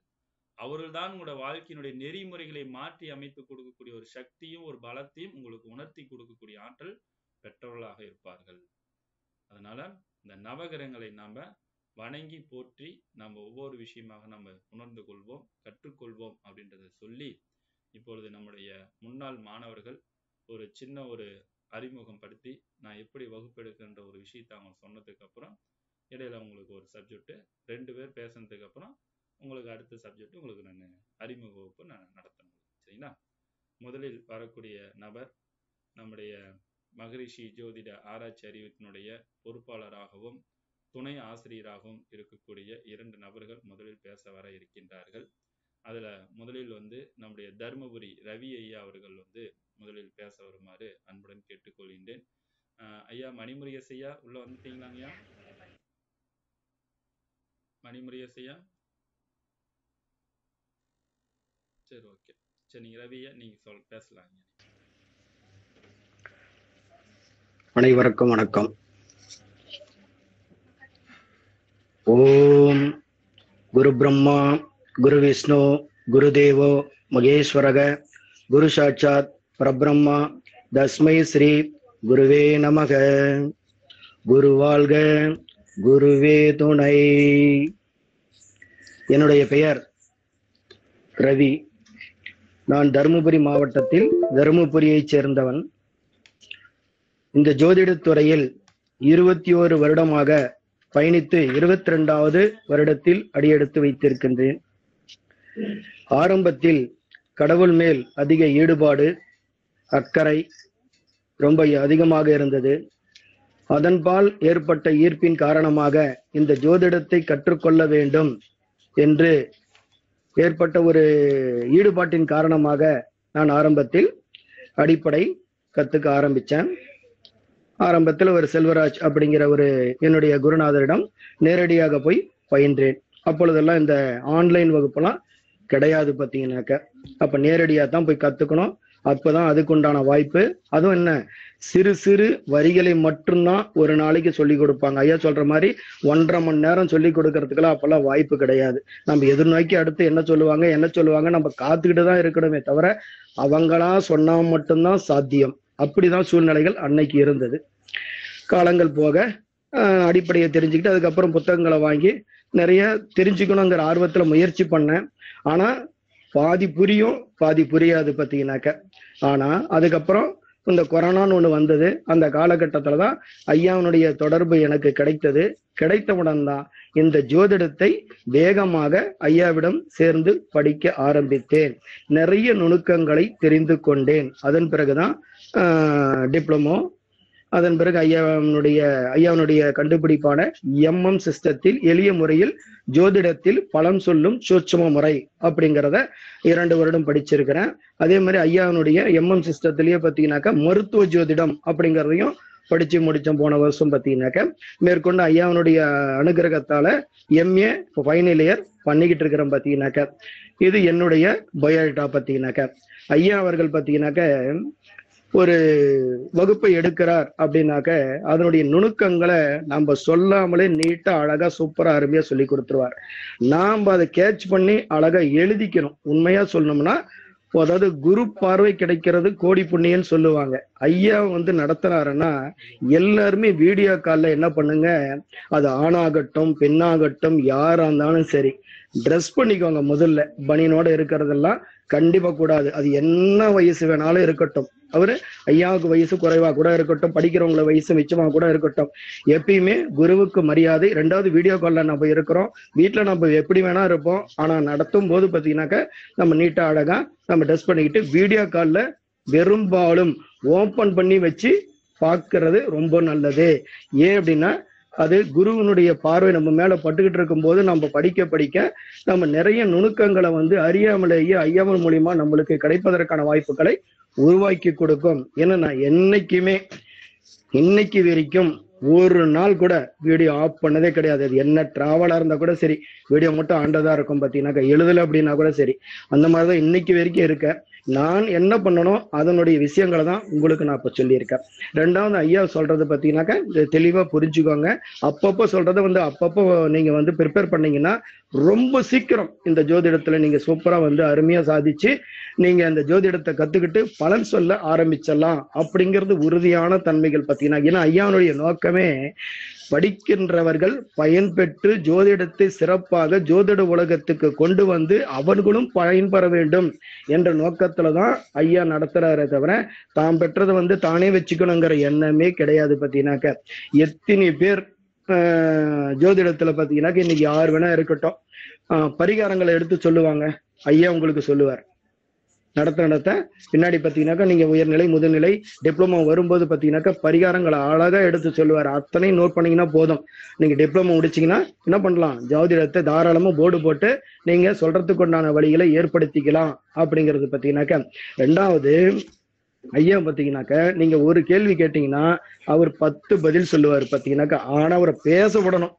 அவர்கள் தான் உங்களோட வாழ்க்கையினுடைய நெறிமுறைகளை மாற்றி அமைத்து கொடுக்கக்கூடிய ஒரு சக்தியும் ஒரு பலத்தையும் உங்களுக்கு உணர்த்தி கொடுக்கக்கூடிய ஆற்றல் பெற்றவர்களாக இருப்பார்கள். அதனால இந்த நவகிரகங்களை நாம வணங்கி போற்றி நம்ம ஒவ்வொரு விஷயமாக நம்ம உணர்ந்து கொள்வோம், கற்றுக்கொள்வோம் அப்படின்றத சொல்லி இப்பொழுது நம்முடைய முன்னாள் மாணவர்கள் ஒரு சின்ன ஒரு அறிமுகம் படுத்தி நான் எப்படி வகுப்பெடுக்கின்ற ஒரு விஷயத்தை அவங்க சொன்னதுக்கு அப்புறம் இடையில உங்களுக்கு ஒரு சப்ஜெக்ட் 2 பேர் பேசுனதுக்கு அப்புறம் உங்களுக்கு அடுத்த சப்ஜெக்ட் உங்களுக்கு நான் அறிமுக வகுப்பு நான் நடத்தணும். சரிங்களா? முதலில் வரக்கூடிய நபர் நம்முடைய மகரிஷி ஜோதிட ஆராய்ச்சி அறிவித்தினுடைய பொறுப்பாளராகவும் துணை ஆசிரியராகவும் இருக்கக்கூடிய 2 நபர்கள் முதலில் பேச வர இருக்கின்றார்கள். அதுல முதலில் நம்முடைய தர்மபுரி ரவி ஐயா அவர்கள் முதலில் பேச வருமாறு அன்புடன் கேட்டுக்கொள்கின்றேன். ஐயா மணிமுருகேசன் ஐயா உள்ள வந்துட்டீங்களா ஐயா? மணிமுருகேசன் ஐயா, சரி ஓகே, சரி நீங்க ரவி ஐயா நீங்க பேசலாம். அனைவருக்கும் வணக்கம். ஓம் குரு பிரம்மா குரு விஷ்ணு குரு தேவோ மகேஸ்வரக குரு சாட்சாத் பரபிரம்மா தஸ்மை ஸ்ரீ குருவே நமக. குரு வாழ்க குருவே துணை. என்னுடைய பெயர் ரவி. நான் தருமபுரி மாவட்டத்தில் தருமபுரியைச் சேர்ந்தவன். இந்த ஜோதிடத் துறையில் 21 வருடமாக பயணித்து 22வது வருடத்தில் அடியெடுத்து வைத்திருக்கின்றேன். ஆரம்பத்தில் கடவுள் மேல் அதிக ஈடுபாடு அக்கறை ரொம்ப அதிகமாக இருந்தது. அதன்பால் ஏற்பட்ட ஈர்ப்பின் காரணமாக இந்த ஜோதிடத்தை கற்றுக்கொள்ள வேண்டும் என்று ஏற்பட்ட ஒரு ஈடுபாட்டின் காரணமாக நான் ஆரம்பத்தில் அடிப்படை கத்துக்க ஆரம்பித்தேன். ஆரம்பத்தில் ஒரு செல்வராஜ் அப்படிங்கிற ஒரு என்னுடைய குருநாதரிடம் நேரடியாக போய் பயின்றேன். அப்பொழுதெல்லாம் இந்த ஆன்லைன் வகுப்பெல்லாம் கிடையாது பார்த்தீங்கன்னாக்க. அப்போ நேரடியாக தான் போய் கற்றுக்கணும். அப்போதான் அதுக்குண்டான வாய்ப்பு. அதுவும் என்ன, சிறு சிறு வரிகளை மட்டும்தான் ஒரு நாளைக்கு சொல்லி கொடுப்பாங்க. ஐயா சொல்ற மாதிரி 1.5 மணி நேரம் சொல்லி கொடுக்கறதுக்கெல்லாம் அப்பெல்லாம் வாய்ப்பு கிடையாது. நம்ம எதிர்நோக்கி அடுத்து என்ன சொல்லுவாங்க நம்ம காத்துக்கிட்டு தான் இருக்கணுமே தவிர அவங்களா சொன்னா மட்டும்தான் சாத்தியம். அப்படிதான் சூழ்நிலைகள் அன்னைக்கு இருந்தது. காலங்கள் போக அடிப்படையை தெரிஞ்சுக்கிட்டு அதுக்கப்புறம் புத்தகங்களை வாங்கி நிறைய தெரிஞ்சுக்கணுங்கிற ஆர்வத்துல முயற்சி பண்ணேன். ஆனா பாதி புரியும் பாதி புரியாது பார்த்தீங்கன்னாக்க. ஆனா அதுக்கப்புறம் இந்த கொரோனான்னு ஒண்ணு வந்தது. அந்த காலகட்டத்துலதான் ஐயாவுடைய தொடர்பு எனக்கு கிடைத்தது. கிடைத்தவுடன் தான் இந்த ஜோதிடத்தை வேகமாக ஐயாவிடம் சேர்ந்து படிக்க ஆரம்பித்தேன். நிறைய நுணுக்கங்களை தெரிந்து கொண்டேன். அதன் பிறகுதான் டிப்ளமோ, அதன் பிறகு ஐயாவுடைய கண்டுபிடிப்பான MM சிஸ்டத்தில் எளிய முறையில் ஜோதிடத்தில் பலன் சொல்லும் சூட்சும முறை அப்படிங்கிறத 2 வருடம் படிச்சிருக்கிறேன். அதே மாதிரி ஐயாவுடைய MM சிஸ்டத்திலேயே பார்த்தீங்கன்னாக்கா மருத்துவ ஜோதிடம் அப்படிங்கிறதையும் படிச்சு முடிச்சோம் போன வருஷம் பார்த்தீங்கன்னாக்க. மேற்கொண்டு ஐயாவுடைய அனுகிரகத்தால MA ஃபைனல் இயர் பண்ணிக்கிட்டு இருக்கிறேன் பார்த்தீங்கன்னாக்க. இது என்னுடைய பயோடேட்டா பார்த்தீங்கன்னாக்க. ஐயா அவர்கள் பார்த்தீங்கன்னாக்க ஒரு வகுப்பை எடுக்கிறார் அப்படின்னாக்க அதனுடைய நுணுக்கங்களை நம்ம சொல்லாமலே நீட்டா அழகா சூப்பரா அருமையா சொல்லி கொடுத்துருவார். நாம் அதை கேட்ச் பண்ணி அழகா எழுதிக்கணும். உண்மையா சொல்லணும்னா அதாவது குரு பார்வை கிடைக்கிறது கோடி புண்ணியன்னு சொல்லுவாங்க. ஐயா நடத்துறாருன்னா எல்லாருமே வீடியோ கால்ல என்ன பண்ணுங்க, அது ஆணாகட்டும் பெண்ணாகட்டும் யாரா இருந்தாலும் சரி ட்ரெஸ் பண்ணிக்கோங்க. முதல்ல பனியனோட இருக்கிறதெல்லாம் கண்டிப்பா கூடாது. அது என்ன வயசு வேணாலும் இருக்கட்டும். அவரு ஐயாவுக்கு வயசு குறைவா கூட இருக்கட்டும், படிக்கிறவங்கள வயசு மிச்சமா கூட இருக்கட்டும். எப்பயுமே குருவுக்கு மரியாதை. ரெண்டாவது, வீடியோ கால்ல நம்ம இருக்கிறோம், வீட்டுல நம்ம எப்படி வேணா இருப்போம். ஆனா நடத்தும் போது பாத்தீங்கன்னாக்க நம்ம நீட்டா அழகா நம்ம ட்ரெஸ் பண்ணிக்கிட்டு வீடியோ கால்ல பெரும்பாலும் ஓபன் பண்ணி வச்சு பார்க்கறது ரொம்ப நல்லது. ஏன் அப்படின்னா அது குருவினுடைய பார்வை நம்ம மேல பட்டுக்கிட்டு இருக்கும் போது நம்ம படிக்க படிக்க நம்ம நிறைய நுணுக்கங்களை அறியாமலேயே ஐயாமல் மூலியமா நம்மளுக்கு கிடைப்பதற்கான வாய்ப்புகளை உருவாக்கி கொடுக்கும். ஏன்னா நான் என்னைக்குமே இன்னைக்கு வரைக்கும் ஒரு நாள் கூட வீடியோ ஆஃப் பண்ணதே கிடையாது. அது என்ன டிராவலா இருந்தா கூட சரி, வீடியோ மட்டும் ஆண்டதா இருக்கும். பாத்தீங்கன்னாக்கா எழுதல அப்படின்னா கூட சரி, அந்த மாதிரிதான் இன்னைக்கு வரைக்கும் இருக்க. நான் என்ன பண்ணணும் அதனுடைய விஷயங்களை தான் உங்களுக்கு நான் இப்ப சொல்லியிருக்கேன். ரெண்டாவது, ஐயா சொல்றது பாத்தீங்கன்னாக்கா தெளிவா புரிஞ்சுக்கோங்க. அப்பப்போ சொல்றதை அப்பப்போ நீங்க ப்ரிப்பேர் பண்ணீங்கன்னா ரொம்ப சீக்கிரம் இந்த ஜோதிடத்துல நீங்க சூப்பரா அருமையா சாதிச்சு நீங்க அந்த ஜோதிடத்தை கத்துக்கிட்டு பலன் சொல்ல ஆரம்பிச்சிடலாம் அப்படிங்கிறது உறுதியான தன்மைகள். பாத்தீங்கன்னா ஏன்னா ஐயாவுடைய நோக்கமே படிக்கின்றவர்கள் பயன்பெற்று ஜோதிடத்தை சிறப்பாக ஜோதிட உலகத்துக்கு கொண்டு அவர்களும் பயன்பெற வேண்டும் என்ற நோக்கத்துலதான் ஐயா நடத்துறாரே தவிர தாம் பெற்றதை தானே வச்சுக்கணுங்கிற எண்ணமே கிடையாது. பாத்தீங்கன்னாக்க எத்தனை பேர் ஜோதிடத்துல பாத்தீங்கன்னாக்க இன்னைக்கு யார் வேணா இருக்கட்டும் பரிகாரங்களை எடுத்து சொல்லுவாங்க. ஐயா உங்களுக்கு சொல்லுவார். நடத்த பின்னாடி பாத்தீங்கன்னாக்கா நீங்க உயர்நிலை முதுநிலை டிப்ளமோ வரும்போது பாத்தீங்கன்னாக்கா பரிகாரங்களை அழகா எடுத்து சொல்லுவார். அத்தனையும் நோட் பண்ணீங்கன்னா போதும். நீங்க டிப்ளமோ முடிச்சீங்கன்னா என்ன பண்ணலாம், ஜோதிடத்தை தாராளமா போர்டு போட்டு நீங்க சொல்றதுக்கு உண்டான வழிகளை ஏற்படுத்திக்கலாம் அப்படிங்கிறது பாத்தீங்கன்னாக்கா. ரெண்டாவது, ஐயா பாத்தீங்கன்னாக்க நீங்க ஒரு கேள்வி கேட்டீங்கன்னா அவர் 10 பதில் சொல்லுவார். பாத்தீங்கன்னாக்கா ஆனா அவரை பேச விடணும்.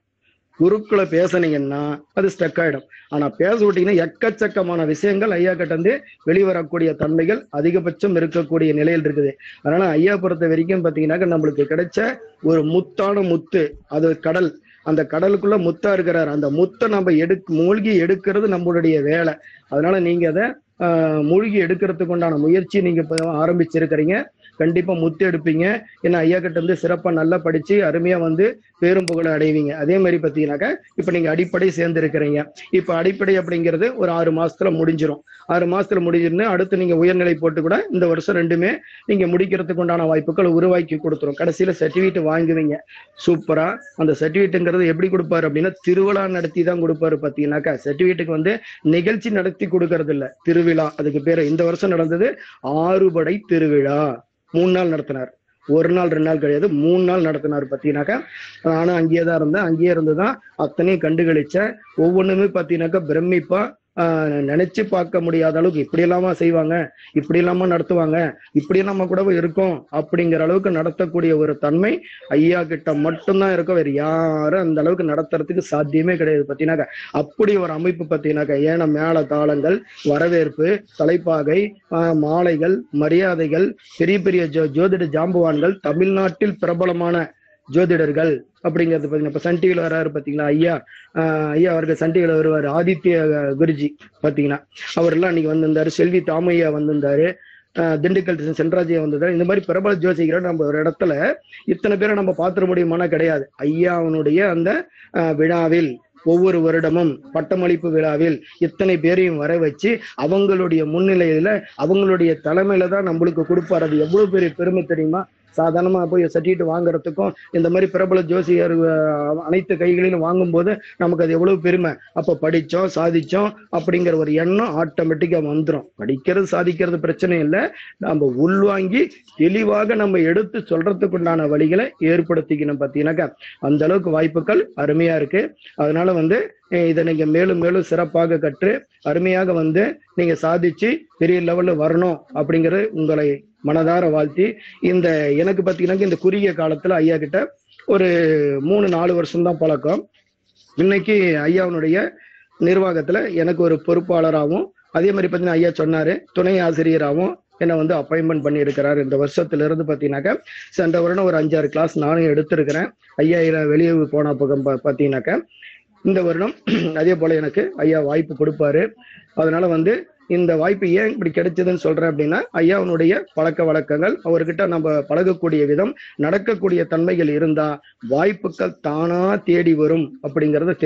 குருக்களை பேசனீங்கன்னா அது ஸ்டக் ஆயிடும். ஆனா பேச விட்டீங்கன்னா எக்கச்சக்கமான விஷயங்கள் ஐயா கிட்ட வெளிவரக்கூடிய தன்மைகள் அதிகபட்சம் இருக்கக்கூடிய நிலையில் இருக்குது. அதனால ஐயா பொறுத்த வரைக்கும் பாத்தீங்கன்னாக்க நம்மளுக்கு கிடைச்ச ஒரு முத்தான முத்து, அது கடல். அந்த கடலுக்குள்ள முத்தா இருக்கிறார். அந்த முத்தை நம்ம மூழ்கி எடுக்கிறது நம்மளுடைய வேலை. அதனால நீங்க அதை மூழ்கி எடுக்கிறதுக்கு உண்டான முயற்சி நீங்க ஆரம்பிச்சிருக்கிறீங்க. கண்டிப்பா முத்து எடுப்பீங்க. ஏன்னா ஐயா கிட்ட சிறப்பா நல்லா படிச்சு அருமையா பேரும் புகழ அடைவீங்க. அதே மாதிரி பாத்தீங்கன்னாக்கா இப்ப நீங்க அடிப்படை சேர்ந்து இருக்கிறீங்க. இப்ப அடிப்படை அப்படிங்கிறது ஒரு 6 மாசத்துல முடிஞ்சிடும். 6 மாசத்துல முடிஞ்சிருந்து அடுத்து நீங்க உயர்நிலை போட்டு கூட இந்த வருஷம் ரெண்டுமே நீங்க முடிக்கிறதுக்கு உண்டான வாய்ப்புகள் உருவாக்கி கொடுத்துரும். கடைசியில சர்டிபிகேட் வாங்குவீங்க. சூப்பரா அந்த சர்டிபிகேட்டுங்கிறது எப்படி கொடுப்பாரு அப்படின்னா திருவிழா நடத்தி தான் கொடுப்பாரு. பாத்தீங்கன்னாக்கா சர்டிபிகேட்டுக்கு நிகழ்ச்சி நடத்தி கொடுக்கறது இல்ல, திருவிழா. அதுக்கு பேரு இந்த வருஷம் நடந்தது ஆறுபடை திருவிழா. 3 நாள் நடத்தினார். 1 நாள் 2 நாள் கிடையாது, 3 நாள் நடத்தினார். பாத்தீங்கன்னாக்கா நானும் அங்கேயேதான் இருந்தேன். அங்கேயே இருந்துதான் அத்தனையும் கண்டுகளிச்சேன். ஒவ்வொன்றுமே பாத்தீங்கன்னாக்கா பிரமிப்பா நினைச்சு பார்க்க முடியாத அளவுக்கு இப்படி இல்லாம செய்வாங்க, இப்படி இல்லாம நடத்துவாங்க, இப்படி இல்லாம கூட இருக்கும் அப்படிங்கிற அளவுக்கு நடத்தக்கூடிய ஒரு தன்மை ஐயா கிட்ட மட்டும்தான் இருக்கும். வேற யாரும் அந்த அளவுக்கு நடத்துறதுக்கு சாத்தியமே கிடையாது. பாத்தீங்கன்னாக்கா அப்படி ஒரு அமைப்பு. பாத்தீங்கன்னாக்கா ஏன்னா மேல தாளங்கள், வரவேற்பு, தலைப்பாகை, மாலைகள், மரியாதைகள், பெரிய பெரிய ஜோதிட ஜாம்பவான்கள், தமிழ்நாட்டில் பிரபலமான ஜோதிடர்கள் அப்படிங்கிறது பாத்தீங்கன்னா இப்ப சன் டிவில வர்றாரு பாத்தீங்களா ஐயா. ஐயா அவர்கள் சன் டிவில வருவாரு. ஆதித்ய குருஜி பாத்தீங்கன்னா அவர் எல்லாம் இன்னைக்கு வந்திருந்தாரு. செல்வி தாமையா வந்திருந்தாரு. திண்டுக்கல் சென்ராஜியா வந்திருந்தாரு. இந்த மாதிரி பிரபல ஜோசிகரை நம்ம ஒரு இடத்துல இத்தனை பேரை நம்ம பாத்திர முடியுமானா கிடையாது. ஐயாவனுடைய அந்த விழாவில் ஒவ்வொரு வருடமும் பட்டமளிப்பு விழாவில் இத்தனை பேரையும் வர வச்சு அவங்களுடைய முன்னிலையில அவங்களுடைய தலைமையில தான் நம்மளுக்கு கொடுப்பாரு. அது எவ்வளவு பெரிய பெருமை தெரியுமா? சாதாரணமா போய் சர்டிஃபிகேட் வாங்குறதுக்கும் இந்த மாதிரி பிரபல ஜோசியர் அனைத்து கைகளிலும் வாங்கும்போது நமக்கு அது எவ்வளவு பெருமை. அப்ப படிச்சோம் சாதிச்சோம் அப்படிங்கிற ஒரு எண்ணம் ஆட்டோமேட்டிக்கா வந்துடும். படிக்கிறது சாதிக்கிறது பிரச்சனை இல்லை, நம்ம உள்வாங்கி தெளிவாக நம்ம எடுத்து சொல்றதுக்கு உண்டான வழிகளை ஏற்படுத்திக்கணும். பாத்தீங்கன்னாக்கா அந்த அளவுக்கு வாய்ப்புகள் அருமையா இருக்கு. அதனால இதை நீங்க மேலும் மேலும் சிறப்பாக கற்று அருமையாக நீங்க சாதிச்சு பெரிய லெவல்ல வரணும் அப்படிங்கிறது உங்களை மனதார வாழ்த்தி இந்த எனக்கு பாத்தீங்கன்னா இந்த குறுகிய காலத்துல ஐயா கிட்ட ஒரு 3-4 வருஷம் தான் பழக்கம். இன்னைக்கு ஐயாவுடைய நிர்வாகத்துல எனக்கு ஒரு பொறுப்பாளராகவும் அதே மாதிரி பாத்தீங்கன்னா ஐயா சொன்னாரு துணை ஆசிரியராகவும் என்னை வந்து அப்பாயின்மெண்ட் பண்ணி இருக்கிறார். இந்த வருஷத்துல இருந்து பார்த்தீங்கன்னாக்கா சென்ற வருடம் ஒரு 5-6 கிளாஸ் நானும் எடுத்திருக்கிறேன். 5000 வெளியே போன பக்கம் பார்த்தீங்கன்னாக்கா இந்த வருடம் அதே போல எனக்கு ஐயா வாய்ப்பு கொடுப்பாரு. அதனால வந்து இந்த வாய்ப்பு ஏன் இப்படி கிடைச்சதுன்னு சொல்றேன் அப்படின்னா, ஐயாவுடைய பழக்க வழக்கங்கள், அவர்கிட்ட நம்ம பழகக்கூடிய விதம், நடக்கக்கூடிய தன்மைகள் இருந்தா வாய்ப்புகள் தானா தேடி வரும் அப்படிங்கிறத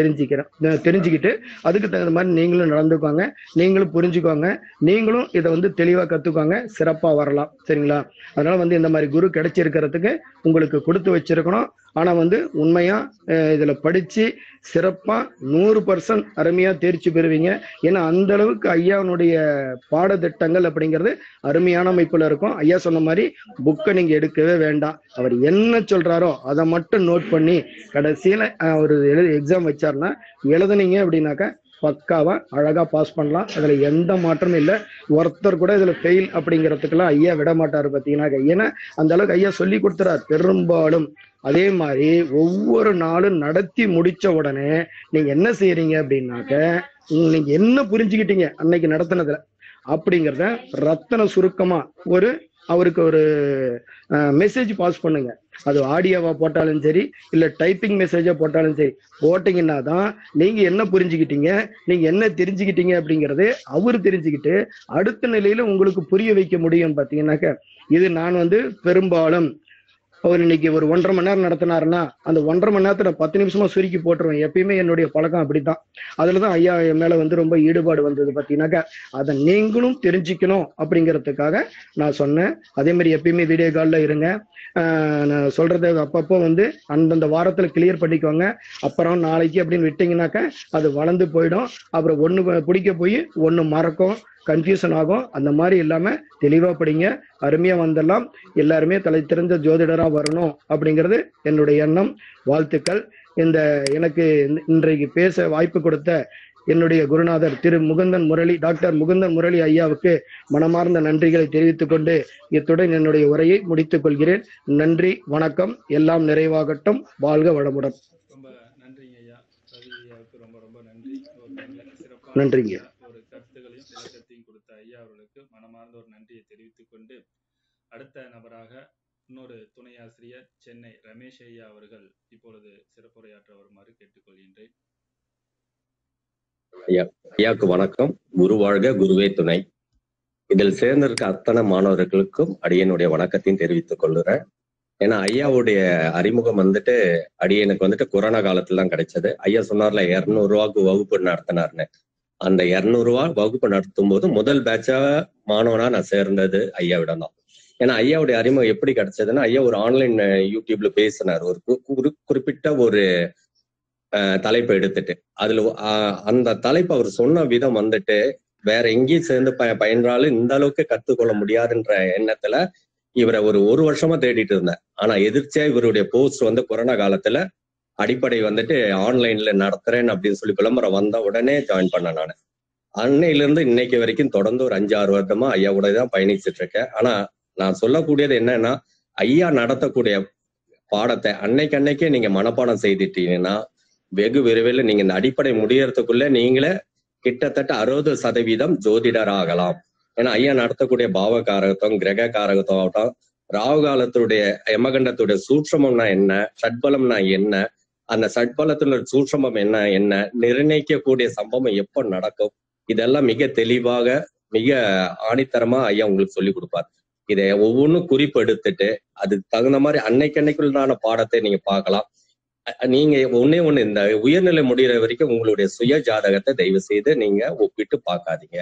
தெரிஞ்சுக்கிட்டு அதுக்கு தகுந்த மாதிரி நீங்களும் நடந்துக்கோங்க, நீங்களும் புரிஞ்சுக்கோங்க, நீங்களும் இதை வந்து தெளிவா கத்துக்கோங்க, சிறப்பா வரலாம். சரிங்களா? அதனால வந்து இந்த மாதிரி குரு கிடைச்சிருக்கிறதுக்கு உங்களுக்கு கொடுத்து வச்சிருக்கணும். ஆனா வந்து உண்மையா இதுல படிச்சு சிறப்பா 100% அருமையா தேர்ச்சி பெறுவீங்க. ஏன்னா அந்த அளவுக்கு ஐயாவுடைய பாடத்திட்டங்கள் அப்படிங்கிறது அருமையான அமைப்புல இருக்கும். ஐயா சொன்ன மாதிரி புக்கை நீங்க எடுக்கவே வேண்டாம். அவர் என்ன சொல்றாரோ அதை மட்டும் நோட் பண்ணி கடைசியில ஒரு எக்ஸாம் வச்சாருன்னா எழுதுனீங்க அப்படின்னாக்கா பக்காவா அழகா பாஸ் பண்ணலாம். அதுல எந்த மாற்றமும் இல்லை. ஒருத்தர் கூட இதுல ஃபெயில் அப்படிங்கிறதுக்கெல்லாம் ஐயா விட மாட்டாரு பார்த்தீங்கன்னா. ஏன்னா அந்த அளவுக்கு ஐயா சொல்லி கொடுத்துறாரு பெரும்பாலும். அதே மாதிரி ஒவ்வொரு நாளும் நடத்தி முடிச்ச உடனே நீங்க என்ன செய்யறீங்க அப்படின்னாக்க, நீங்க என்ன புரிஞ்சுக்கிட்டீங்க அன்னைக்கு நடத்தினதுல அப்படிங்கிறத ரத்தன சுருக்கமா அவருக்கு ஒரு மெசேஜ் பாஸ் பண்ணுங்க. அது ஆடியோவா போட்டாலும் சரி, இல்ல டைப்பிங் மெசேஜா போட்டாலும் சரி, போட்டீங்கன்னா தான் நீங்க என்ன புரிஞ்சுக்கிட்டீங்க, நீங்க என்ன தெரிஞ்சுக்கிட்டீங்க அப்படிங்கறது அவரு தெரிஞ்சுக்கிட்டு அடுத்த நிலையில உங்களுக்கு புரிய வைக்க முடியும். பாத்தீங்கன்னாக்க இது நான் வந்து பெரும்பாலும் அவர் இன்னைக்கு ஒரு 1.5 மணி நேரம் நடத்தினாருன்னா அந்த 1.5 மணி நேரத்துல 10 நிமிஷமா சுருக்கி போட்டுருவேன். எப்பயுமே என்னுடைய பழக்கம் அப்படித்தான். அதுலதான் ஐயா என் மேல வந்து ரொம்ப ஈடுபாடு வந்தது. பாத்தீங்கன்னாக்கா அதை நீங்களும் தெரிஞ்சுக்கணும் அப்படிங்கிறதுக்காக நான் சொன்னேன். அதே மாதிரி எப்பயுமே வீடியோ கால்ல இருங்க. நான் சொல்றதை அப்பப்போ வந்து அந்தந்த வாரத்துல கிளியர் பண்ணிக்கோங்க. அப்புறம் நாளைக்கு அப்படின்னு விட்டீங்கன்னாக்கா அது வளர்ந்து போயிடும். அப்புறம் ஒண்ணு பிடிக்க போய் ஒண்ணு மறக்கும், கன்ஃபியூஷன் ஆகும். அந்த மாதிரி இல்லாம தெளிவா படிங்க, அருமையா வந்துடலாம். எல்லாருமே தலை திறந்த ஜோதிடரா வரணும் அப்படிங்கிறது என்னுடைய எண்ணம். வாழ்த்துக்கள். எனக்கு இன்றைக்கு பேச வாய்ப்பு கொடுத்த என்னுடைய குருநாதர் திரு டாக்டர் முகுந்தன் முரளி ஐயாவுக்கு மனமார்ந்த நன்றிகளை தெரிவித்துக் கொண்டு இத்துடன் என்னுடைய உரையை முடித்துக் கொள்கிறேன். நன்றி, வணக்கம். எல்லாம் நிறைவாகட்டும். வாழ்க வளமுடன். ரொம்ப நன்றிங்க ஐயா. ரவி ஐயாவுக்கு ரொம்ப ரொம்ப நன்றி. ஒரு நல்ல சிறப்பான நன்றிங்க. ஒரு கருத்துகளையும் விளக்கத்தையும் கொடுத்த ஐயா அவர்களுக்கு மனமார்ந்த ஒரு நன்றியை தெரிவித்துக் கொண்டு, அடுத்த நபராக இன்னொரு துணை ஆசிரியர் சென்னை ரமேஷ் ஐயா அவர்கள் இப்பொழுது சிறப்புரையாற்ற வருமாறு கேட்டுக்கொள்கின்றேன். ஐயாவுக்கு வணக்கம். குரு வாழ்க, குருவே துணை. இதில் சேர்ந்திருக்க அத்தனை மாணவர்களுக்கும் அடியனுடைய வணக்கத்தையும் தெரிவித்துக் கொள்ளுறேன். ஏன்னா ஐயாவுடைய அறிமுகம் வந்துட்டு அடியனுக்கு வந்துட்டு கொரோனா காலத்துல தான் கிடைச்சது. ஐயா சொன்னார்ல 200 ரூபாய்க்கு வகுப்பு நடத்தினார்னு. அந்த 200 ரூபாய் வகுப்பு நடத்தும் போது முதல் பேட்சா மாணவனா நான் சேர்ந்தது ஐயாவிடம் தான். ஏன்னா ஐயாவுடைய அறிமுகம் எப்படி கிடைச்சதுன்னா, ஐயா ஒரு ஆன்லைன் யூடியூப்ல பேசினார். ஒரு குறிப்பிட்ட ஒரு தலைப்பை எடுத்துட்டு அதுல அந்த தலைப்பு அவர் சொன்ன விதம் வந்துட்டு வேற எங்கேயும் சேர்ந்து பயின்றாலும் இந்த அளவுக்கு கத்துக்கொள்ள முடியாதுன்ற எண்ணத்துல இவரை ஒரு வருஷமா தேடிட்டு இருந்தேன். ஆனா எதிர்ச்சியா இவருடைய போஸ்ட் வந்து கொரோனா காலத்துல அடிப்படை வந்துட்டு ஆன்லைன்ல நடத்துறேன் அப்படின்னு சொல்லி விளம்பரம் வந்த உடனே ஜாயின் பண்ணேன். நான் அன்னையில இருந்து இன்னைக்கு வரைக்கும் தொடர்ந்து ஒரு 5-6 வருடமா ஐயா கூட தான் பயணிச்சுட்டு இருக்கேன். ஆனா நான் சொல்லக்கூடியது என்னன்னா, ஐயா நடத்தக்கூடிய பாடத்தை அன்னைக்கே நீங்க மனப்பாடம் செய்துட்டீங்கன்னா வெகு விரைவில் நீங்க இந்த அடிப்படை முடியறதுக்குள்ள நீங்களே கிட்டத்தட்ட 60% ஜோதிடர் ஆகலாம். ஏன்னா ஐயா நடத்தக்கூடிய பாவ காரகத்துவம், கிரக காரகத்துவம் ஆகட்டும், ராகு காலத்துடைய யமகண்டத்துடைய சூட்சமம்னா என்ன, சட்பலம்னா என்ன, அந்த சட்பலத்துல சூட்சமம் என்ன நிர்ணயிக்கக்கூடிய சம்பவம் எப்ப நடக்கும், இதெல்லாம் மிக தெளிவாக மிக ஆணித்தரமா ஐயா உங்களுக்கு சொல்லி கொடுப்பார். இதை ஒவ்வொன்றும் குறிப்பு எடுத்துட்டு அதுக்கு தகுந்த மாதிரி அன்னைக்குள்ளான பாடத்தை நீங்க பார்க்கலாம். நீங்க ஒண்ணு இந்த உயர்நிலை முடிகிற வரைக்கும் உங்களுடைய சுய ஜாதகத்தை தயவு செய்து நீங்க ஒப்பிட்டு பார்க்காதீங்க.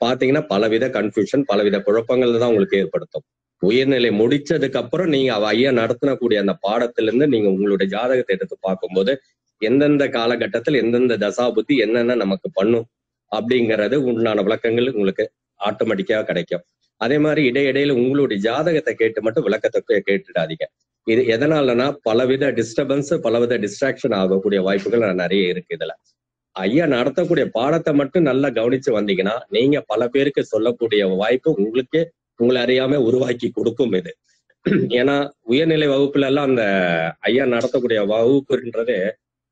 பாத்தீங்கன்னா பலவித கன்ஃபியூஷன், பலவித குழப்பங்கள் தான் உங்களுக்கு ஏற்படுத்தும். உயர்நிலை முடிச்சதுக்கு அப்புறம் நீங்க ஐயா நடத்தினக்கூடிய அந்த பாடத்துல இருந்து நீங்க உங்களுடைய ஜாதகத்தை எடுத்து பார்க்கும்போது எந்தெந்த காலகட்டத்தில் எந்தெந்த தசாபுத்தி என்னென்ன நமக்கு பண்ணும் அப்படிங்கிறது உண்டான விளக்கங்கள் உங்களுக்கு ஆட்டோமேட்டிக்கா கிடைக்கும். அதே மாதிரி இடையிடையில உங்களுடைய ஜாதகத்தை கேட்டு மட்டும் விளக்கத்தை கேட்டுடாதீங்க. இது எதனாலனா பலவித டிஸ்டர்பன்ஸ், பலவித டிஸ்ட்ராக்ஷன் ஆகக்கூடிய வாய்ப்புகள் நிறைய இருக்கு. இதுல ஐயா நடத்தக்கூடிய பாடத்தை மட்டும் நல்லா கவனிச்சு வந்தீங்கன்னா நீங்க பல பேருக்கு சொல்லக்கூடிய வாய்ப்பு உங்களை அறியாம உருவாக்கி கொடுக்கும் இது. ஏன்னா உயர்நிலை வகுப்புல எல்லாம் அந்த ஐயா நடத்தக்கூடிய வகுப்புன்றது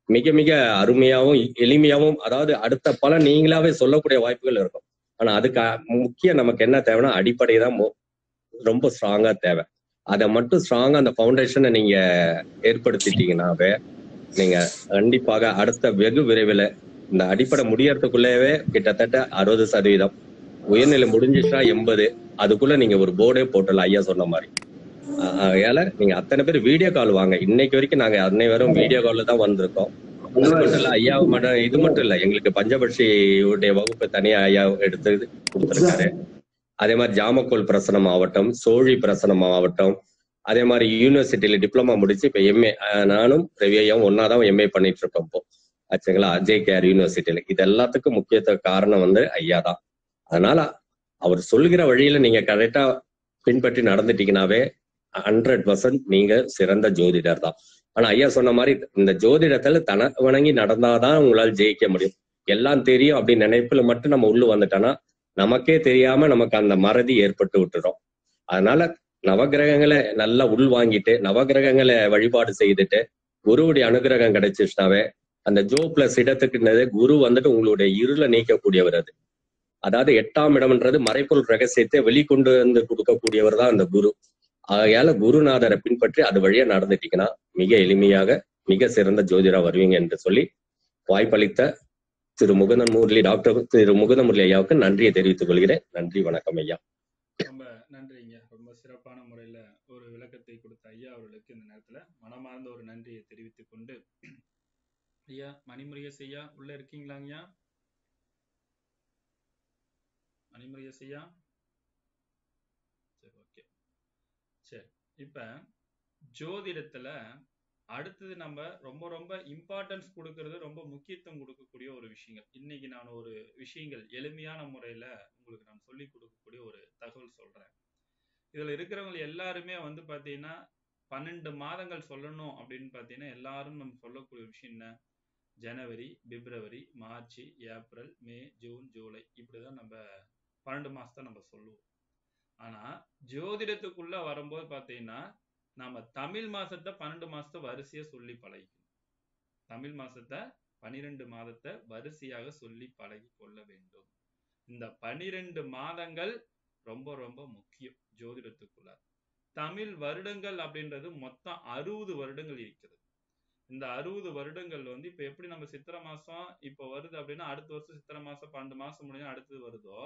மிக மிக அருமையாவும் எளிமையாவும், அதாவது அடுத்த பலன் நீங்களாவே சொல்லக்கூடிய வாய்ப்புகள் இருக்கும். ஆனா அதுக்கு முக்கியம் நமக்கு என்ன தேவைன்னா அடிப்படை தான் ரொம்ப ஸ்ட்ராங்கா தேவை. அதை மட்டும் ஸ்ட்ராங்கா அந்த ஃபவுண்டேஷனை நீங்க ஏற்படுத்திட்டீங்கன்னாவே நீங்க கண்டிப்பாக அடுத்த வெகு விரைவில் இந்த அடிப்படை முடியறதுக்குள்ளேயே கிட்டத்தட்ட 60%, உயர்நிலை முடிஞ்சிச்சுன்னா 80, அதுக்குள்ள நீங்க ஒரு போர்டே போட்டலாம் ஐயா சொன்ன மாதிரி. அதனால நீங்க அத்தனை பேர் வீடியோ கால் வாங்க. இன்னைக்கு வரைக்கும் நாங்க அன்னைவரும் வீடியோ கால்ல தான் வந்திருக்கோம். அது மட்டும் இல்ல ஐயா இது மட்டும் இல்ல, எங்களுக்கு பஞ்சபட்சியுடைய வகுப்பு தனியா ஐயா எடுத்து கொடுத்திருக்காரு. அதே மாதிரி ஜாமக்கோல் பிரசனம் ஆகட்டும், சோழி பிரசனம் ஆகட்டும், அதே மாதிரி யூனிவர்சிட்டியில டிப்ளமா முடிச்சு இப்ப எம்ஏ, நானும் ரவியும் ஒன்னாதான் எம்ஏ பண்ணிட்டு இருக்கோம் இப்போ ஆச்சுங்களா, JKR யூனிவர்சிட்டியில. இது எல்லாத்துக்கும் முக்கியத்துவ காரணம் ஐயா தான். அதனால அவர் சொல்கிற வழியில நீங்க கரெக்டா பின்பற்றி நடந்துட்டீங்கன்னாவே 100% நீங்க சிறந்த ஜோதிடர் தான். ஆனா ஐயா சொன்ன மாதிரி இந்த ஜோதிடத்துல தன வணங்கி நடந்தாதான் உங்களால் ஜெயிக்க முடியும். எல்லாம் தெரியும் அப்படின்னு நினைப்புல மட்டும் நம்ம உள்ள வந்துட்டோம்னா நமக்கே தெரியாம நமக்கு அந்த மறதி ஏற்பட்டு விட்டுரும். அதனால நவகிரகங்களை நல்லா உள் வாங்கிட்டு நவகிரகங்களை வழிபாடு செய்துட்டு குருவுடைய அனுகிரகம் கிடைச்சிச்சுனாவே அந்த ஜோ பிளஸ் இடத்துக்குன்னது குரு உங்களுடைய இருளை நீக்கக்கூடியவர். அது அதாவது 8ஆம் இடம்ன்றது மறைப்பொருள் ரகசியத்தை வெளிக்கொண்டு வந்து கொடுக்கக்கூடியவர் தான் அந்த குரு. ஆகையால குருநாதரை பின்பற்றி அது வழியா நடந்துட்டீங்கன்னா மிக எளிமையாக மிக சிறந்த ஜோதிடா வருவீங்க என்று சொல்லி வாய்ப்பளித்த திரு முகுந்தன் முரளி டாக்டர் திரு முகுந்தன் முரளி ஐயாவுக்கு நன்றியை தெரிவித்துக் கொள்கிறேன். நன்றி, வணக்கம் ஐயா. ரொம்ப நன்றிங்க. ரொம்ப சிறப்பான முறையில ஒரு விளக்கத்தை கொடுத்த ஐயா அவர்களுக்கு இந்த நேரத்துல மனமார்ந்த ஒரு நன்றியை தெரிவித்துக் கொண்டு, ஐயா மணிமுருகேசன் ஐயா உள்ள இருக்கீங்களாங்கய்யா? மணிமுருகேசன் ஐயா, சரி, ஓகே, சரி. இப்ப ஜோதிடத்துல அடுத்தது நம்ம ரொம்ப ரொம்ப இம்பார்ட்டன்ஸ் கொடுக்கறது, ரொம்ப முக்கியத்துவம் கொடுக்கக்கூடிய ஒரு விஷயங்கள். இன்னைக்கு நான் ஒரு விஷயங்கள் எளிமையான முறையில உங்களுக்கு நான் சொல்லி கொடுக்கக்கூடிய ஒரு தகவல் சொல்றேன். இதுல இருக்கிறவங்க எல்லாருமே பாத்தீங்கன்னா 12 மாதங்கள் சொல்லணும் அப்படின்னு பாத்தீங்கன்னா எல்லாரும் நம்ம சொல்லக்கூடிய விஷயம் என்ன? ஜனவரி, பிப்ரவரி, மார்ச், ஏப்ரல், மே, ஜூன், ஜூலை, இப்படிதான் நம்ம 12 மாசத்தை நம்ம சொல்லுவோம். ஆனா ஜோதிடத்துக்குள்ள வரும்போது பாத்தீங்கன்னா நாம தமிழ் மாசத்தை 12 மாசத்தை வரிசையா சொல்லி பழகிக்கணும். தமிழ் மாசத்தை 12 மாதத்தை வரிசையாக சொல்லி பழகி கொள்ள வேண்டும். இந்த 12 மாதங்கள் ரொம்ப ரொம்ப முக்கியம் ஜோதிடத்துக்குள்ள. தமிழ் வருடங்கள் அப்படின்றது மொத்தம் 60 வருடங்கள் இருக்கிறது. இந்த 60 வருடங்கள் இப்ப எப்படி நம்ம சித்திரை மாசம் இப்ப வருது அப்படின்னா அடுத்த வருஷம் சித்திரை மாசம் 12 மாசம் முடிஞ்சா அடுத்தது வருதோ,